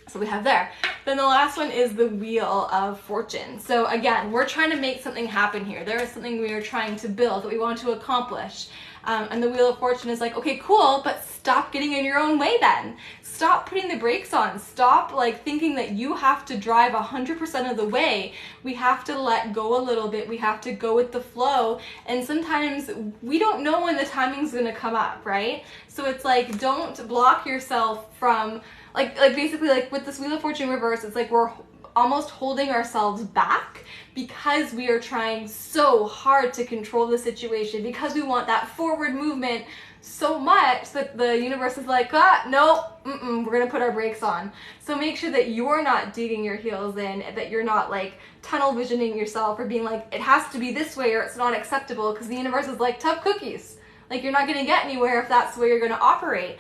So we have there. Then the last one is the Wheel of Fortune. So again, we're trying to make something happen here. There is something we are trying to build that we want to accomplish. And the Wheel of Fortune is like, okay, cool, but stop getting in your own way then. Stop putting the brakes on. Stop like thinking that you have to drive 100% of the way. We have to let go a little bit. We have to go with the flow. And sometimes we don't know when the timing's gonna come up, right? So it's like, don't block yourself from, like basically like with this Wheel of Fortune reverse, it's like we're almost holding ourselves back because we are trying so hard to control the situation, because we want that forward movement so much that the universe is like, nope, we're gonna put our brakes on. So make sure that you're not digging your heels in, that you're not like tunnel visioning yourself or being like, it has to be this way or it's not acceptable, because the universe is like, tough cookies. Like, you're not going to get anywhere if that's the way you're going to operate.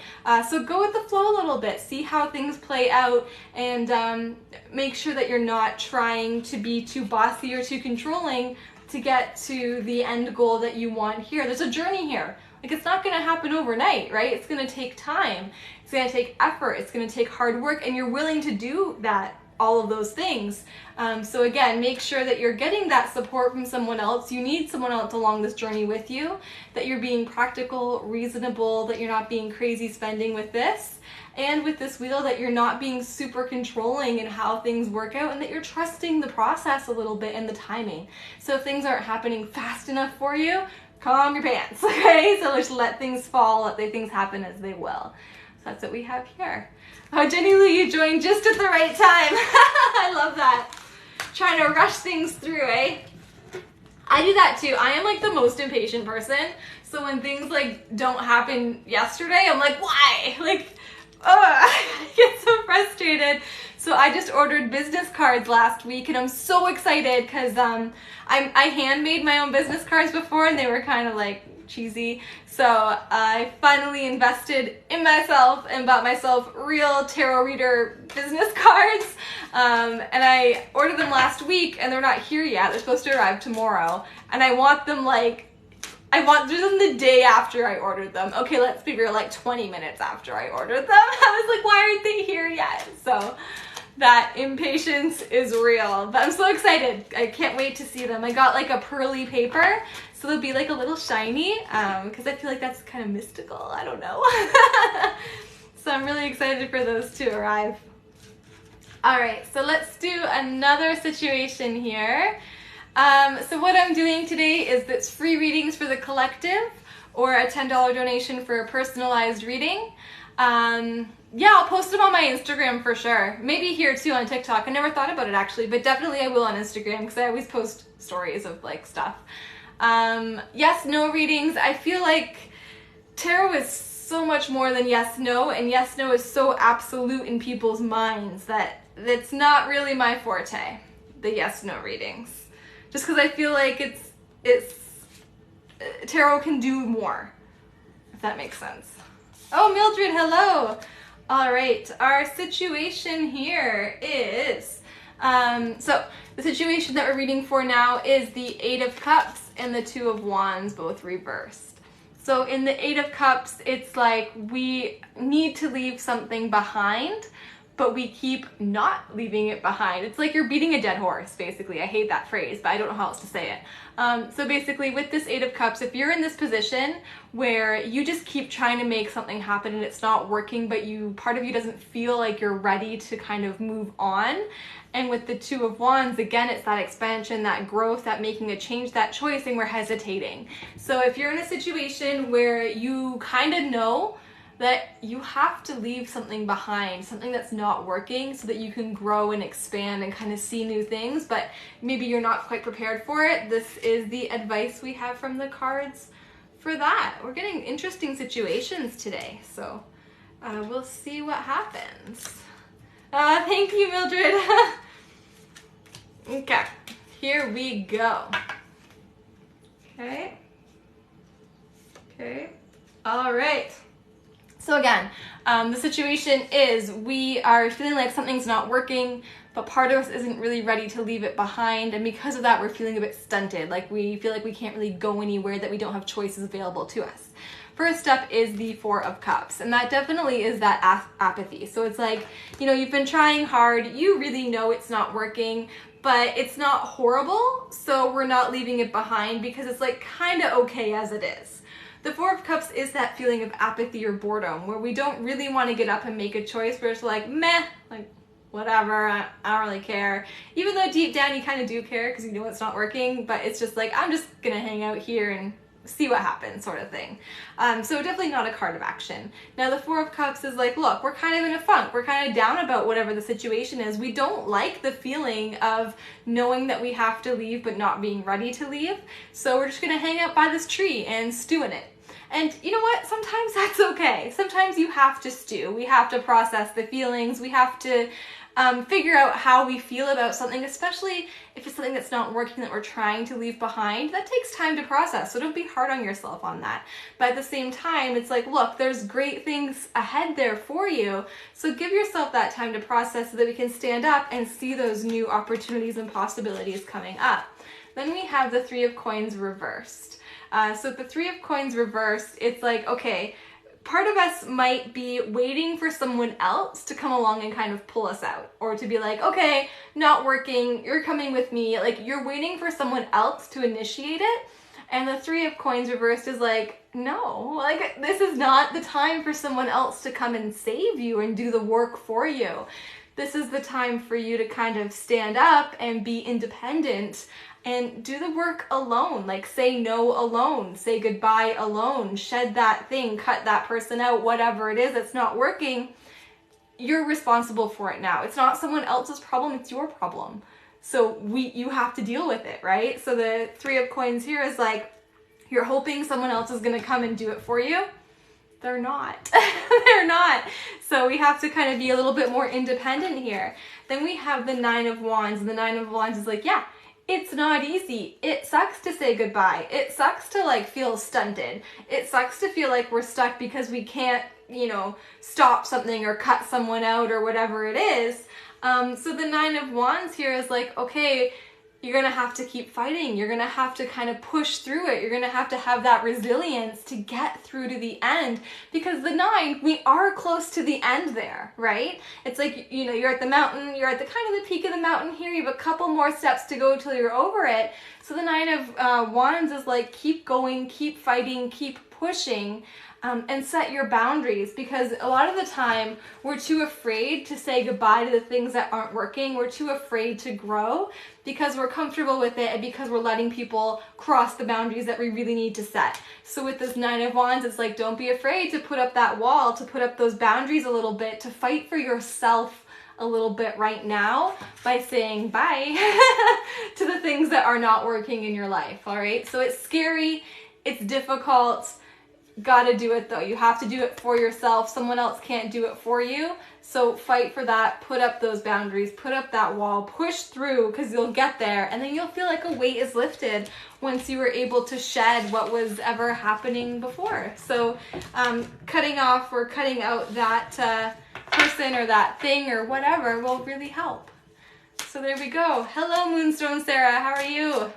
So go with the flow a little bit. See how things play out, and make sure that you're not trying to be too bossy or too controlling to get to the end goal that you want here. There's a journey here. Like, it's not going to happen overnight, right? It's going to take time. It's going to take effort. It's going to take hard work, and you're willing to do that, all of those things. So again, make sure that you're getting that support from someone else. You need someone else along this journey with you, that you're being practical, reasonable, that you're not being crazy spending with this, and with this wheel, that you're not being super controlling in how things work out, and that you're trusting the process a little bit and the timing. So if things aren't happening fast enough for you, calm your pants, okay? So just let things fall, let things happen as they will. So that's what we have here. Oh, Jenny Lou, you joined just at the right time. I love that. Trying to rush things through, eh? I do that too. I am like the most impatient person. So when things like don't happen yesterday, I'm like, why? Like, I get so frustrated. So I just ordered business cards last week, and I'm so excited because I handmade my own business cards before, and they were kind of like cheesy. So I finally invested in myself and bought myself real tarot reader business cards. And I ordered them last week, and they're not here yet. They're supposed to arrive tomorrow. And I want them like, I want them the day after I ordered them. Okay, let's be real, like 20 minutes after I ordered them. I was like, why aren't they here yet? So that impatience is real. But I'm so excited. I can't wait to see them. I got like a pearly paper, so they'll be like a little shiny, because I feel like that's kind of mystical. I don't know. So I'm really excited for those to arrive. All right, so let's do another situation here. So what I'm doing today is that's free readings for the collective, or a $10 donation for a personalized reading. Yeah, I'll post them on my Instagram for sure. Maybe here too on TikTok. I never thought about it actually, but definitely I will on Instagram because I always post stories of like stuff. Yes, no readings. I feel like tarot is so much more than yes, no, and yes, no is so absolute in people's minds that it's not really my forte, the yes, no readings. Just because I feel like it's tarot can do more, if that makes sense. Oh, Mildred, hello. All right, our situation here is, so the situation that we're reading for now is the Eight of Cups and the Two of Wands, both reversed. So in the Eight of Cups, it's like we need to leave something behind, but we keep not leaving it behind. It's like you're beating a dead horse, basically. I hate that phrase, but I don't know how else to say it. So basically with this Eight of Cups, if you're in this position where you just keep trying to make something happen and it's not working, but part of you doesn't feel like you're ready to kind of move on. And with the Two of Wands, again, it's that expansion, that growth, that making a change, that choice, and we're hesitating. So if you're in a situation where you kind of know that you have to leave something behind, something that's not working, so that you can grow and expand and kind of see new things, but maybe you're not quite prepared for it, this is the advice we have from the cards for that. We're getting interesting situations today, so we'll see what happens. Thank you, Mildred. Okay, here we go. Okay. All right. So again, the situation is we are feeling like something's not working, but part of us isn't really ready to leave it behind. And because of that, we're feeling a bit stunted. Like we feel like we can't really go anywhere, that we don't have choices available to us. First up is the Four of Cups, and that definitely is that apathy. So it's like, you know, you've been trying hard, you really know it's not working, but it's not horrible, so we're not leaving it behind because it's like kind of okay as it is. The Four of Cups is that feeling of apathy or boredom where we don't really want to get up and make a choice. We're just like, meh, like whatever, I don't really care. Even though deep down you kind of do care because you know it's not working, but it's just like, I'm just going to hang out here and see what happens sort of thing. So definitely not a card of action. Now the Four of Cups is like, look, we're kind of in a funk. We're kind of down about whatever the situation is. We don't like the feeling of knowing that we have to leave but not being ready to leave. So we're just going to hang out by this tree and stew in it. And you know what? Sometimes that's okay. Sometimes you have to stew. We have to process the feelings. We have to figure out how we feel about something, especially if it's something that's not working that we're trying to leave behind. That takes time to process, so don't be hard on yourself on that. But at the same time, it's like, look, there's great things ahead there for you, so give yourself that time to process so that we can stand up and see those new opportunities and possibilities coming up. Then we have the Three of Coins reversed. So the Three of Coins reversed, it's like, okay, part of us might be waiting for someone else to come along and kind of pull us out, or to be like, okay, not working, you're coming with me. Like you're waiting for someone else to initiate it. And the Three of Coins reversed is like, no, like this is not the time for someone else to come and save you and do the work for you. This is the time for you to kind of stand up and be independent and do the work alone. Like say no alone, say goodbye alone, shed that thing, cut that person out, whatever it is that's not working. You're responsible for it now. It's not someone else's problem, it's your problem. So you have to deal with it, right? So the Three of Coins here is like, you're hoping someone else is gonna come and do it for you. They're not. They're not. So we have to kind of be a little bit more independent here. Then we have the Nine of Wands, and the Nine of Wands is like, yeah, it's not easy. It sucks to say goodbye. It sucks to like feel stunted. It sucks to feel like we're stuck because we can't, you know, stop something or cut someone out or whatever it is. So the Nine of Wands here is like, okay, you're gonna have to keep fighting. You're gonna have to kind of push through it. You're gonna have to have that resilience to get through to the end, because the 9, we are close to the end there, right? It's like, you know, you're at the mountain, you're at the kind of the peak of the mountain here, you have a couple more steps to go till you're over it. So the 9 of Wands is like, keep going, keep fighting, keep pushing. And set your boundaries, because a lot of the time we're too afraid to say goodbye to the things that aren't working. We're too afraid to grow because we're comfortable with it and because we're letting people cross the boundaries that we really need to set. So with this 9 of Wands, it's like, don't be afraid to put up that wall, to put up those boundaries a little bit, to fight for yourself a little bit right now by saying bye to the things that are not working in your life, all right? So it's scary, it's difficult. Gotta do it though. You have to do it for yourself. Someone else can't do it for you. So fight for that. Put up those boundaries. Put up that wall. Push through, because you'll get there. And then you'll feel like a weight is lifted once you were able to shed what was ever happening before. So cutting off or cutting out that person or that thing or whatever will really help. So there we go. Hello, Moonstone Sarah. How are you?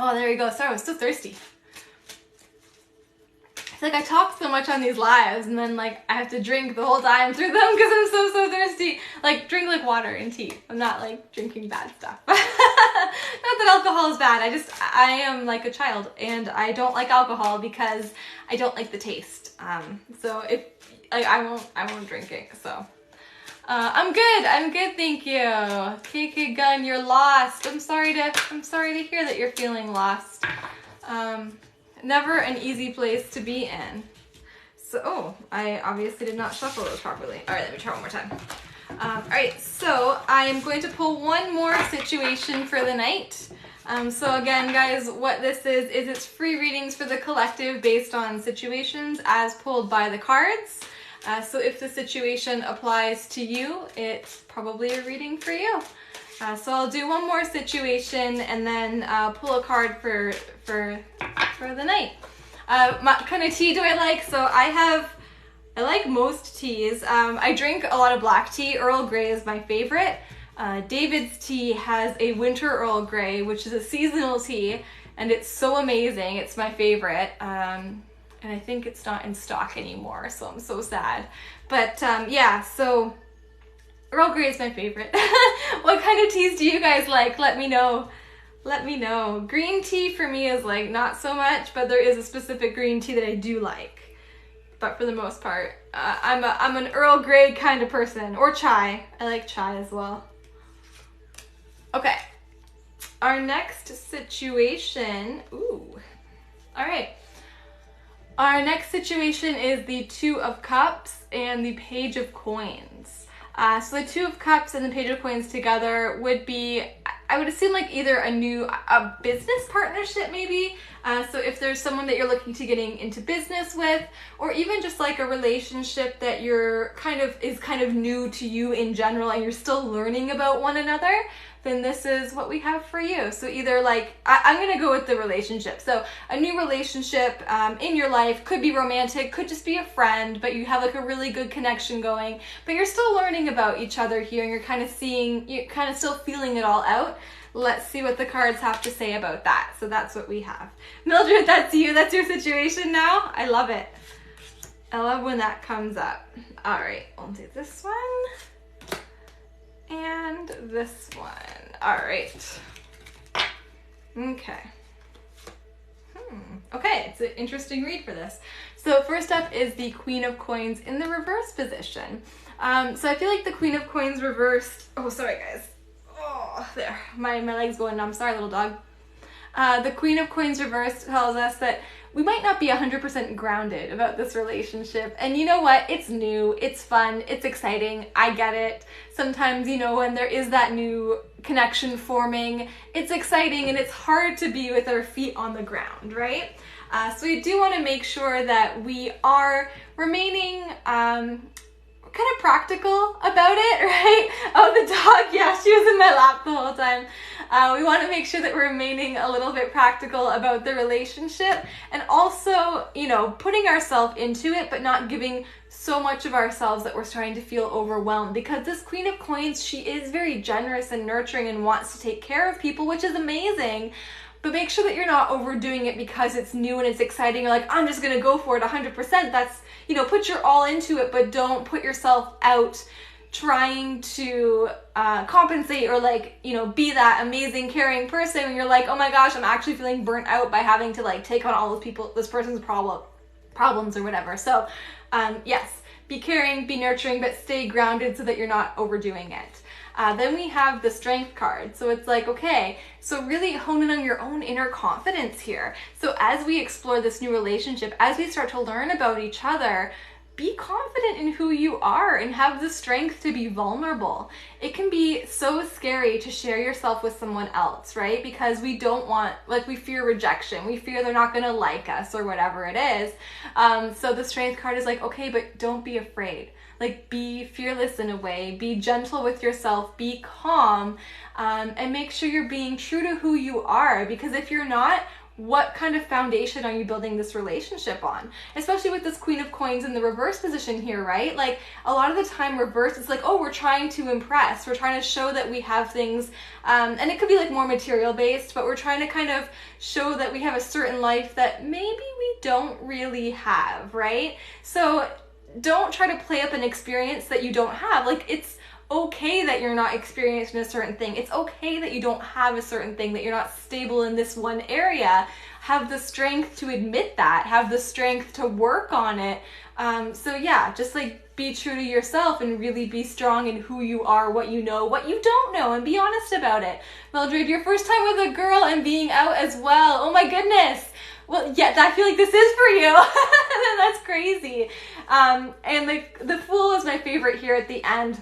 Oh, there you go. Sorry, I was so thirsty. It's like I talk so much on these lives and then like I have to drink the whole time through them because I'm so thirsty. Like drink like water and tea. I'm not like drinking bad stuff. Not that alcohol is bad. I am like a child and I don't like alcohol because I don't like the taste. So if like I won't drink it. So I'm good, thank you. KK Gun, you're lost. I'm sorry to hear that you're feeling lost. Never an easy place to be in. So, I obviously did not shuffle those properly. All right, let me try one more time. All right, so I'm going to pull one more situation for the night. So again, guys, what this is it's free readings for the collective based on situations as pulled by the cards. So if the situation applies to you, it's probably a reading for you. So I'll do one more situation and then pull a card for the night. What kind of tea do I like? So I like most teas. I drink a lot of black tea. Earl Grey is my favorite. David's tea has a winter Earl Grey, which is a seasonal tea, and it's so amazing. It's my favorite. And I think it's not in stock anymore, so I'm so sad. But yeah, so Earl Grey is my favorite. What kind of teas do you guys like? Let me know. Let me know. Green tea for me is like not so much, but there is a specific green tea that I do like. But for the most part, I'm an Earl Grey kind of person, or chai. I like chai as well. Okay, our next situation. Ooh, all right. Our next situation is the 2 of Cups and the Page of Coins. So the 2 of Cups and the Page of Coins together would be, I would assume, like either a business partnership maybe. So if there's someone that you're looking to getting into business with, or even just like a relationship that is kind of new to you in general and you're still learning about one another, then this is what we have for you. So either like, I'm gonna go with the relationship. So a new relationship in your life, could be romantic, could just be a friend, but you have like a really good connection going, but you're still learning about each other here and you're kind of still feeling it all out. Let's see what the cards have to say about that. So that's what we have. Mildred, that's you, that's your situation now? I love it. I love when that comes up. All right, we'll do this one. And this one. All right. Okay. Okay, it's an interesting read for this. So first up is the Queen of Coins in the reverse position. So I feel like the Queen of Coins reversed. Oh, sorry guys. Oh, there. My leg's going numb. Sorry, little dog. The Queen of Coins reversed tells us that we might not be 100% grounded about this relationship. And you know what? It's new, it's fun, it's exciting. I get it. Sometimes, you know, when there is that new connection forming, it's exciting and it's hard to be with our feet on the ground, right? So we do want to make sure that we are remaining kind of practical about it, right? Oh, the dog, yeah, she was in my lap the whole time. We want to make sure that we're remaining a little bit practical about the relationship, and also, you know, putting ourselves into it, but not giving so much of ourselves that we're starting to feel overwhelmed, because this Queen of Coins, she is very generous and nurturing and wants to take care of people, which is amazing. But make sure that you're not overdoing it because it's new and it's exciting. You're like, I'm just going to go for it 100%. That's, you know, put your all into it, but don't put yourself out trying to compensate or like, you know, be that amazing caring person when you're like, oh my gosh, I'm actually feeling burnt out by having to like take on all those people, this person's problems or whatever. So yes, be caring, be nurturing, but stay grounded so that you're not overdoing it. Then we have the Strength card. So it's like, okay, so really hone in on your own inner confidence here. So as we explore this new relationship, as we start to learn about each other, be confident in who you are and have the strength to be vulnerable. It can be so scary to share yourself with someone else, right? Because we don't want, like, we fear rejection. We fear they're not gonna like us or whatever it is. So the Strength card is like, okay, but don't be afraid. Like, be fearless in a way, be gentle with yourself, be calm, and make sure you're being true to who you are, because if you're not, what kind of foundation are you building this relationship on? Especially with this Queen of Coins in the reverse position here, right? Like, a lot of the time reverse, it's like, oh, we're trying to impress. We're trying to show that we have things, and it could be like more material based, but we're trying to kind of show that we have a certain life that maybe we don't really have, right? So don't try to play up an experience that you don't have. Like, it's okay that you're not experiencing a certain thing. It's okay that you don't have a certain thing, that you're not stable in this one area. Have the strength to admit that, have the strength to work on it. So yeah, just like be true to yourself and really be strong in who you are, what you know, what you don't know, and be honest about it. Mildred, your first time with a girl and being out as well. Oh my goodness. Well, yeah, I feel like this is for you. That's crazy. And the Fool is my favorite here at the end,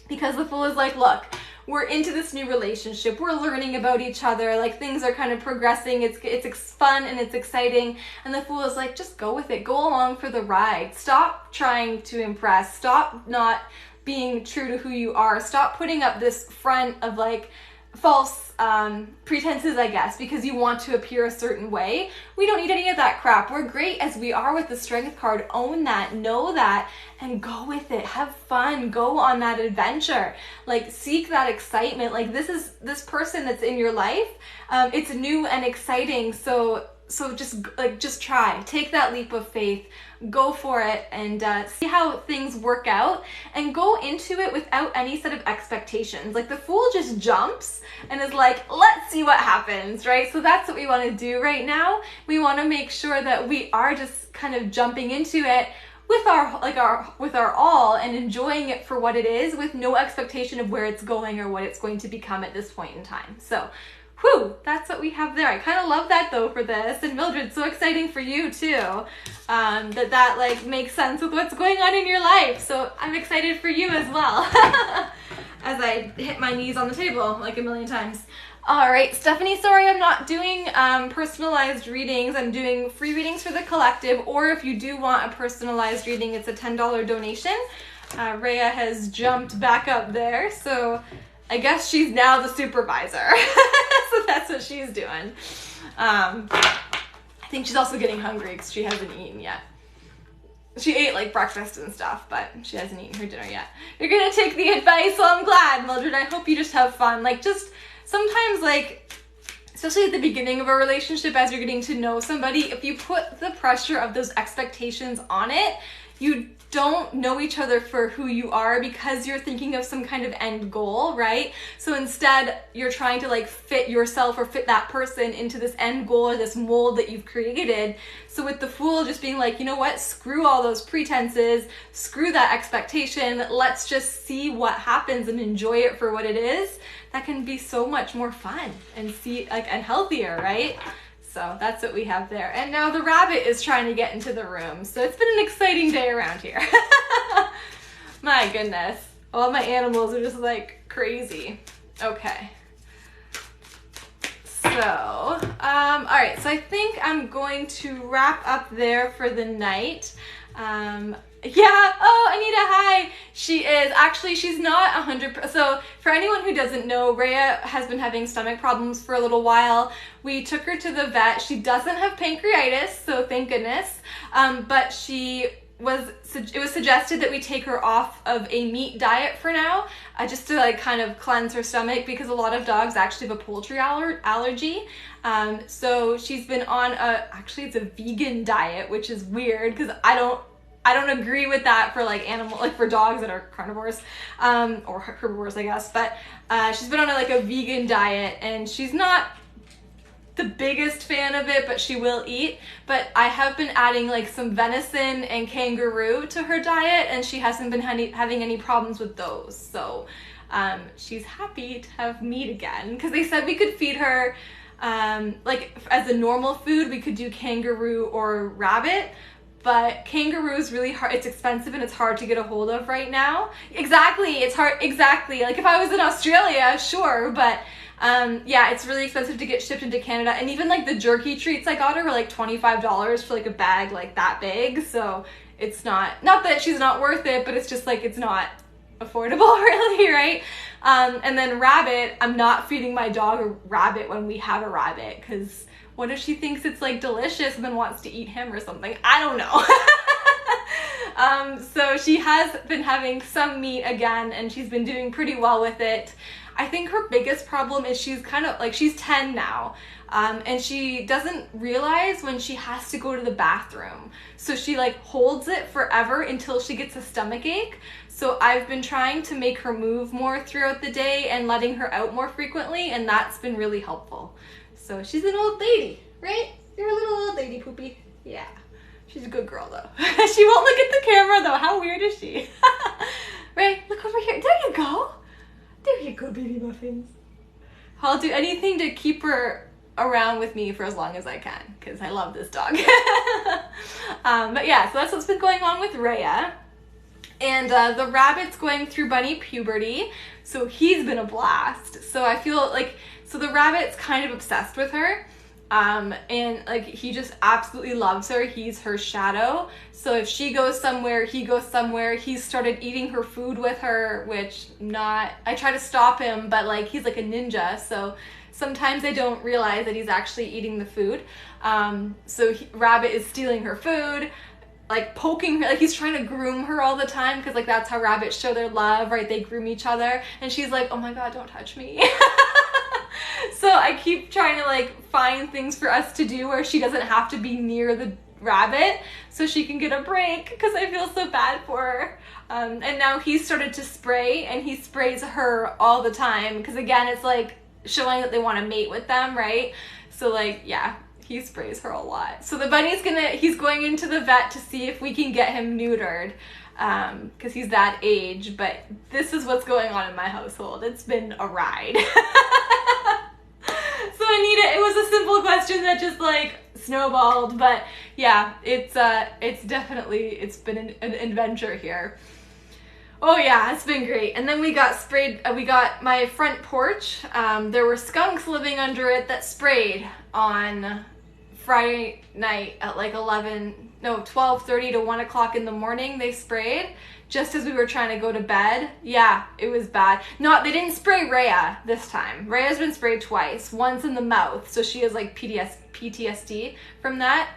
because the Fool is like, look, we're into this new relationship. We're learning about each other. Like, things are kind of progressing. It's fun and it's exciting. And the Fool is like, just go with it. Go along for the ride. Stop trying to impress. Stop not being true to who you are. Stop putting up this front of like false pretenses, I guess, because you want to appear a certain way. We don't need any of that crap. We're great as we are with the Strength card. Own that, know that, and go with it. Have fun. Go on that adventure. Like, seek that excitement. Like, this person that's in your life, it's new and exciting. So just try. Take that leap of faith. Go for it and see how things work out, and go into it without any set of expectations. Like, the Fool just jumps and is like, let's see what happens, right? So that's what we want to do right now. We want to make sure that we are just kind of jumping into it with our all and enjoying it for what it is, with no expectation of where it's going or what it's going to become at this point in time. So whew, that's what we have there. I kind of love that though for this. And Mildred, so exciting for you too, that like makes sense with what's going on in your life. So I'm excited for you as well. As I hit my knees on the table like a million times. All right, Stephanie, sorry I'm not doing personalized readings. I'm doing free readings for the collective, or if you do want a personalized reading, it's a $10 donation. Rhea has jumped back up there, so I guess she's now the supervisor. So that's what she's doing. I think she's also getting hungry because she hasn't eaten yet. She ate like breakfast and stuff, but she hasn't eaten her dinner yet. You're gonna take the advice, so I'm glad, Mildred. I hope you just have fun. Like, just sometimes, like, especially at the beginning of a relationship, as you're getting to know somebody, if you put the pressure of those expectations on it, you don't know each other for who you are because you're thinking of some kind of end goal, right? So instead, you're trying to like fit yourself or fit that person into this end goal or this mold that you've created. So with the Fool just being like, you know what, screw all those pretenses, screw that expectation, let's just see what happens and enjoy it for what it is. That can be so much more fun and and healthier, right? So that's what we have there. And now the rabbit is trying to get into the room. So it's been an exciting day around here. My goodness. All my animals are just like crazy. Okay. So, all right. So I think I'm going to wrap up there for the night. Yeah. Oh, Anita, hi. She is. Actually, she's not 100%. So for anyone who doesn't know, Rhea has been having stomach problems for a little while. We took her to the vet. She doesn't have pancreatitis, so thank goodness. But it was suggested that we take her off of a meat diet for now, just to like kind of cleanse her stomach, because a lot of dogs actually have a poultry allergy. So she's been on actually it's a vegan diet, which is weird because I don't agree with that for for dogs that are carnivores, or herbivores, I guess. But she's been on a vegan diet, and she's not the biggest fan of it, but she will eat. But I have been adding some venison and kangaroo to her diet, and she hasn't been having any problems with those. So she's happy to have meat again, because they said we could feed her as a normal food. We could do kangaroo or rabbit. But kangaroo is really hard. It's expensive and it's hard to get a hold of right now. Exactly, it's hard. Exactly. Like if I was in Australia, sure, but yeah, it's really expensive to get shipped into Canada. And even the jerky treats I got her were $25 for a bag that big. So it's not that she's not worth it, but it's just it's not affordable really, right? And then rabbit, I'm not feeding my dog a rabbit when we have a rabbit, because what if she thinks it's delicious and then wants to eat him or something? I don't know. So she has been having some meat again, and she's been doing pretty well with it. I think her biggest problem is she's kind of she's 10 now, and she doesn't realize when she has to go to the bathroom. So she holds it forever until she gets a stomach ache. So I've been trying to make her move more throughout the day and letting her out more frequently, and that's been really helpful. So she's an old lady, right? You're a little old lady, Poopy. Yeah. She's a good girl, though. She won't look at the camera, though. How weird is she? Right? Look over here. There you go. There you go, baby muffins. I'll do anything to keep her around with me for as long as I can, because I love this dog. But yeah, so that's what's been going on with Rhea. And the rabbit's going through bunny puberty, so he's been a blast. So I feel so the rabbit's kind of obsessed with her, and he just absolutely loves her. He's her shadow. So if she goes somewhere, he goes somewhere. He's started eating her food with her, which I try to stop him, but he's like a ninja. So sometimes I don't realize that he's actually eating the food. So Rabbit is stealing her food, poking her, he's trying to groom her all the time, because that's how rabbits show their love, right? They groom each other, and she's like, oh my god, don't touch me. So I keep trying to find things for us to do where she doesn't have to be near the rabbit, so she can get a break, because I feel so bad for her. And now he's started to spray, and he sprays her all the time, because again, it's showing that they want to mate with them, right? So yeah, he sprays her a lot. So the bunny's he's going into the vet to see if we can get him neutered, because he's that age. But this is what's going on in my household. It's been a ride. So Anita, it was a simple question that just snowballed, but yeah, it's been an adventure here. Oh yeah, it's been great. And then we got sprayed, we got my front porch. There were skunks living under it that sprayed on Friday night at 12:30 to 1 o'clock in the morning. They sprayed just as we were trying to go to bed. Yeah, it was bad. They didn't spray Rhea this time. Rhea's been sprayed twice, once in the mouth, so she has PTSD from that.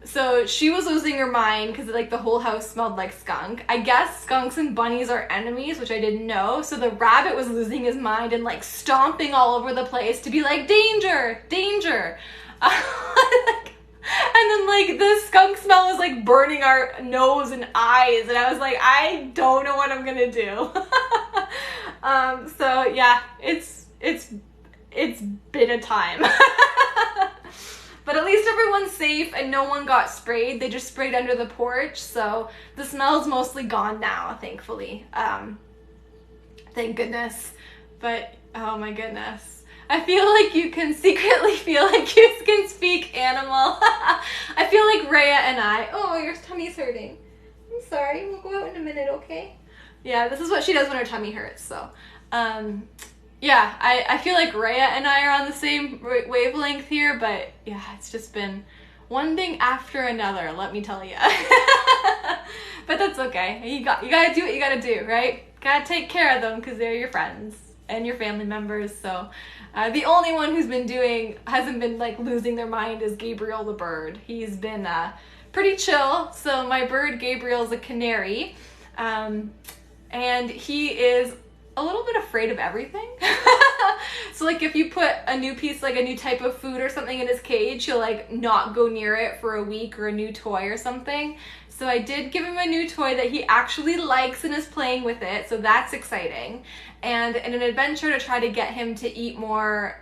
So she was losing her mind because the whole house smelled like skunk. I guess skunks and bunnies are enemies, which I didn't know. So the rabbit was losing his mind and stomping all over the place to be danger, danger. And then the skunk smell was burning our nose and eyes, and I was I don't know what I'm gonna do. So yeah, it's been a time. But at least everyone's safe and no one got sprayed. They just sprayed under the porch, so the smell's mostly gone now, thankfully. Thank goodness. But oh my goodness. I feel you can secretly feel you can speak animal. I feel Rhea and I, oh, your tummy's hurting. I'm sorry, we'll go out in a minute, okay? Yeah, this is what she does when her tummy hurts, so. Yeah, I feel Rhea and I are on the same wavelength here, but yeah, it's just been one thing after another, let me tell you. But that's okay. You gotta do what you gotta do, right? Gotta take care of them because they're your friends and your family members. So the only one who's hasn't been like losing their mind is Gabriel the bird. He's been pretty chill. So my bird Gabriel's a canary, and he is a little bit afraid of everything. So like if you put a new type of food or something in his cage, he'll like not go near it for a week, or a new toy or something. So I did give him a new toy that he actually likes and is playing with it, so that's exciting. And in an adventure to try to get him to eat more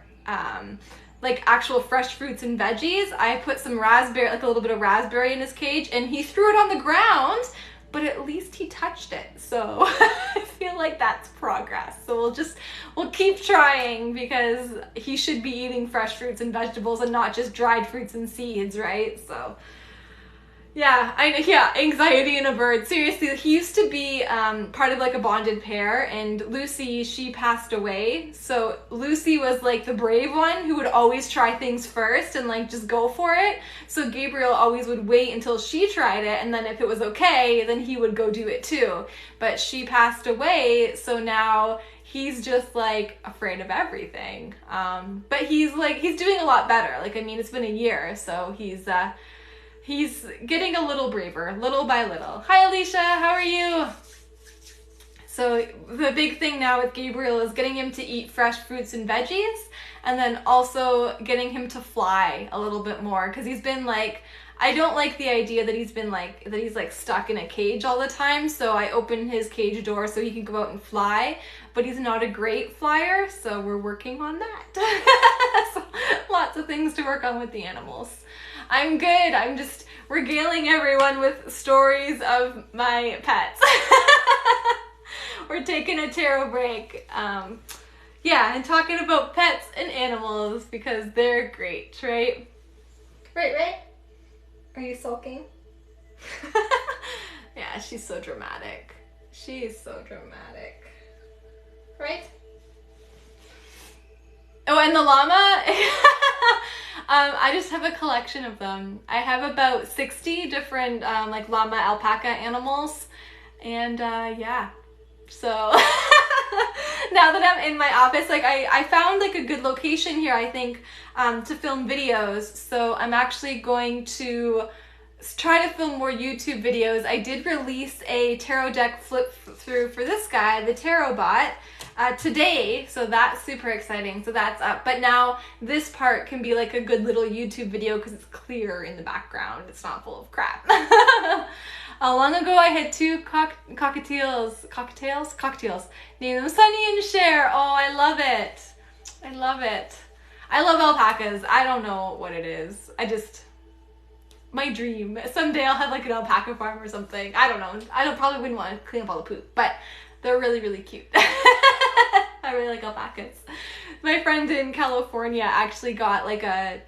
like actual fresh fruits and veggies, I put some raspberry, like a little bit of raspberry in his cage, and he threw it on the ground, but at least he touched it. So I feel like that's progress. So we'll keep trying, because he should be eating fresh fruits and vegetables and not just dried fruits and seeds, right? So yeah, anxiety in a bird. Seriously, he used to be part of like a bonded pair, and Lucy, she passed away. So Lucy was like the brave one who would always try things first and like just go for it. So Gabriel always would wait until she tried it, and then if it was okay, then he would go do it too. But she passed away, so now he's just like afraid of everything. But he's doing a lot better. Like, I mean, it's been a year, so he's getting a little braver, little by little. Hi, Alicia, how are you? So the big thing now with Gabriel is getting him to eat fresh fruits and veggies, and then also getting him to fly a little bit more, because he's been like, I don't like the idea that he's stuck in a cage all the time. So I opened his cage door so he can go out and fly, but he's not a great flyer, so we're working on that. So, lots of things to work on with the animals. I'm good. I'm just regaling everyone with stories of my pets. We're taking a tarot break. Yeah, and talking about pets and animals because they're great, right? Right? Are you sulking? Yeah, she's so dramatic. She's so dramatic. Right? Oh, and the llama? I just have a collection of them. I have about 60 different like llama alpaca animals. And yeah, so now that I'm in my office, like I found like a good location here, I think, to film videos. So I'm actually going to try to film more YouTube videos. I did release a tarot deck flip through for this guy, the Tarot Bot, today, so that's super exciting. So that's up, but now this part can be like a good little YouTube video because it's clear in the background. It's not full of crap. Long ago I had two cockatiels, named them Sunny and Cher. Oh, I love it. I love it. I love alpacas. I don't know what it is. My dream. Someday I'll have like an alpaca farm or something. I don't know. Probably wouldn't want to clean up all the poop, but they're really, really cute. I really like alpacas. My friend in California actually got like a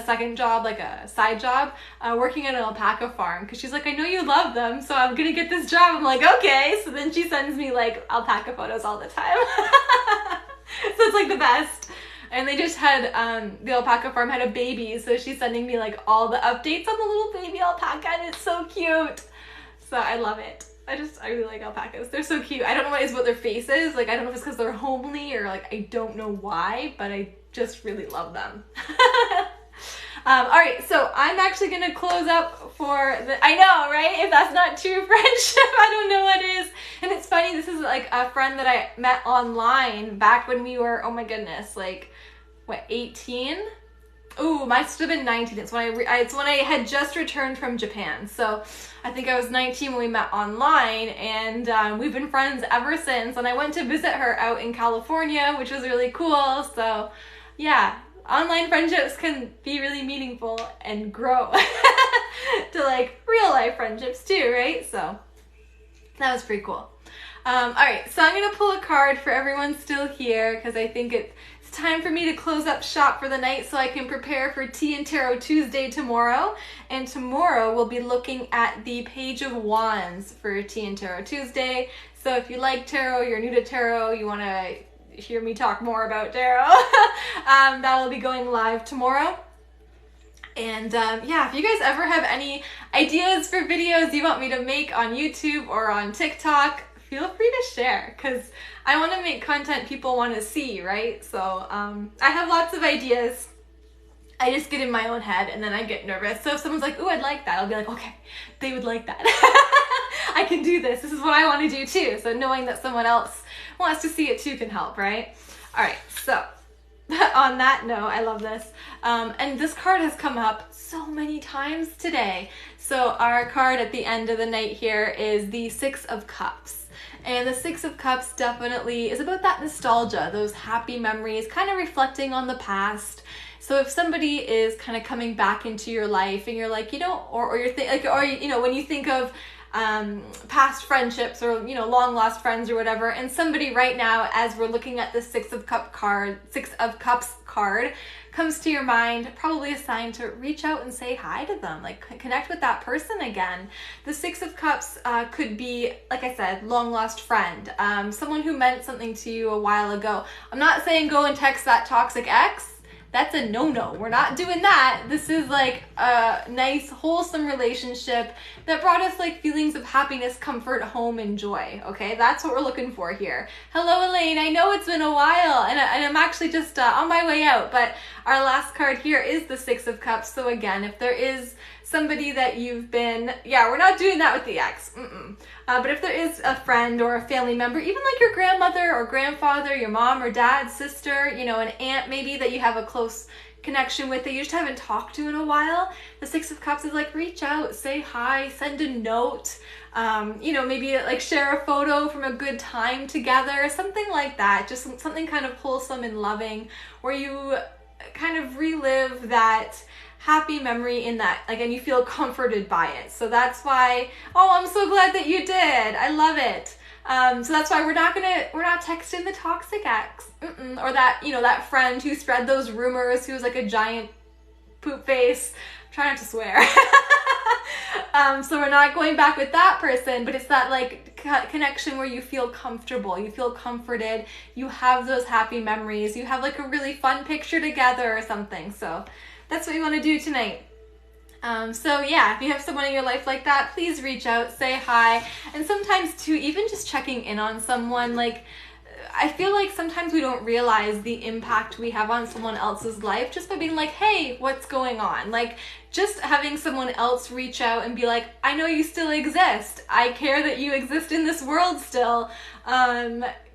second job, like a side job, working at an alpaca farm, because she's like, I know you love them, so I'm gonna get this job. I'm like, okay. So then she sends me like alpaca photos all the time. So it's like the best. And they just had, the alpaca farm had a baby, so she's sending me like all the updates on the little baby alpaca, and it's so cute. So I love it. I really like alpacas. They're so cute. I don't know what it is about their faces. Like, I don't know if it's because they're homely or like, I don't know why, but I just really love them. All right, so I'm actually going to close up for I know, right? If that's not true friendship, I don't know what is. And it's funny, this is like a friend that I met online back when we were, oh my goodness, like, what, 18? Ooh, must have been 19. It's when I had just returned from Japan. So I think I was 19 when we met online, and we've been friends ever since. And I went to visit her out in California, which was really cool. So yeah, online friendships can be really meaningful and grow to like real life friendships too, right? So that was pretty cool. All right, so I'm gonna pull a card for everyone still here, because I think it's time for me to close up shop for the night so I can prepare for Tea and Tarot Tuesday tomorrow. And tomorrow we'll be looking at the Page of Wands for Tea and Tarot Tuesday. So if you like tarot, you're new to tarot, you want to hear me talk more about tarot, that will be going live tomorrow. And yeah, if you guys ever have any ideas for videos you want me to make on YouTube or on TikTok, feel free to share, because I want to make content people want to see, right? So I have lots of ideas. I just get in my own head and then I get nervous. So if someone's like, ooh, I'd like that, I'll be like, okay, they would like that. I can do this. This is what I want to do too. So knowing that someone else wants to see it too can help, right? All right, so on that note, I love this. And this card has come up so many times today. So our card at the end of the night here is the Six of Cups. And the Six of Cups definitely is about that nostalgia, those happy memories, kind of reflecting on the past. So if somebody is kind of coming back into your life and you're like, you know, or you're you know, when you think of past friendships or, you know, long lost friends or whatever, and somebody right now, as we're looking at the Six of Cups card, comes to your mind, probably a sign to reach out and say hi to them, like connect with that person again. The Six of Cups could be, like I said, long lost friend, someone who meant something to you a while ago. I'm not saying go and text that toxic ex. That's a no-no. We're not doing that. This is like a nice, wholesome relationship that brought us like feelings of happiness, comfort, home, and joy. Okay, that's what we're looking for here. Hello, Elaine. I know it's been a while, and I'm actually just on my way out, but our last card here is the Six of Cups. So again, if there is somebody that you've been, yeah, we're not doing that with the ex. But if there is a friend or a family member, even like your grandmother or grandfather, your mom or dad, sister, you know, an aunt maybe that you have a close connection with that you just haven't talked to in a while, the Six of Cups is like reach out, say hi, send a note, you know, maybe like share a photo from a good time together, something like that, just something kind of wholesome and loving where you kind of relive that happy memory in that, like, and you feel comforted by it. So that's why, oh, I'm so glad that you did. I love it. So that's why we're not texting the toxic ex, or that, you know, that friend who spread those rumors, who was like a giant poop face. Try not to swear. So we're not going back with that person, but it's that like connection where you feel comfortable, you feel comforted, you have those happy memories, you have like a really fun picture together or something. So that's what you want to do tonight. So yeah, if you have someone in your life like that, please reach out, say hi. And sometimes too, even just checking in on someone, like, I feel like sometimes we don't realize the impact we have on someone else's life just by being like, hey, what's going on? Like, just having someone else reach out and be like, I know you still exist. I care that you exist in this world still.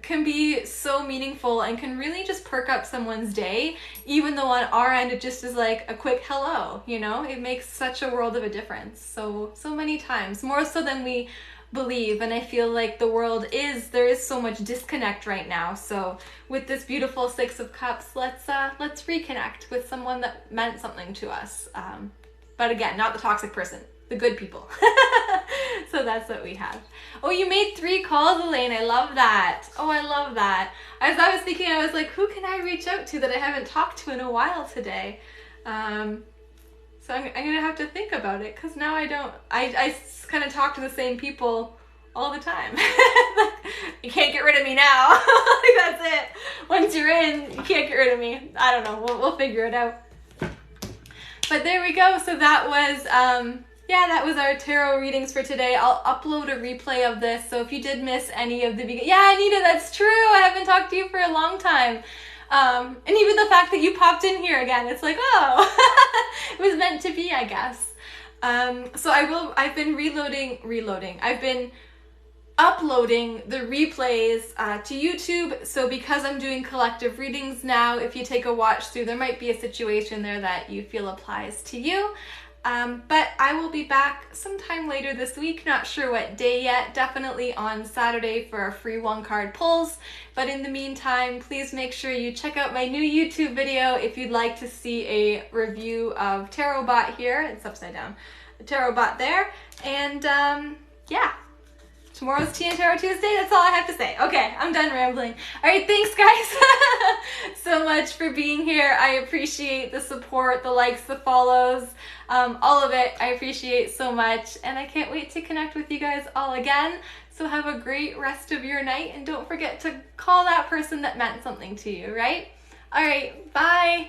Can be so meaningful and can really just perk up someone's day, even though on our end it just is like a quick hello, you know? It makes such a world of a difference. So many times, more so than we believe. And I feel like the world there is so much disconnect right now. So with this beautiful Six of Cups, let's reconnect with someone that meant something to us. But again, not the toxic person, the good people. So that's what we have. Oh, you made 3 calls, Elaine. I love that. Oh, I love that. As I was thinking, I was like, who can I reach out to that I haven't talked to in a while today? So I'm gonna have to think about it, because now I kind of talk to the same people all the time. You can't get rid of me now. Like, that's it. Once you're in, you can't get rid of me. I don't know. We'll figure it out. But there we go. So that was yeah, that was our tarot readings for today. I'll upload a replay of this, so if you did miss any of the beginning, yeah, Anita, that's true. I haven't talked to you for a long time. And even the fact that you popped in here again, it's like, oh, it was meant to be, I guess. So I've been I've been uploading the replays to YouTube. So because I'm doing collective readings now, if you take a watch through, there might be a situation there that you feel applies to you. But I will be back sometime later this week, not sure what day yet, definitely on Saturday for our free 1-card pulls. But in the meantime, please make sure you check out my new YouTube video if you'd like to see a review of TarotBot here. It's upside down. The TarotBot there. And yeah. Tomorrow's Tea and Tarot Tuesday. That's all I have to say. Okay, I'm done rambling. All right, thanks guys so much for being here. I appreciate the support, the likes, the follows, all of it. I appreciate so much, and I can't wait to connect with you guys all again. So have a great rest of your night, and don't forget to call that person that meant something to you, right? All right, bye.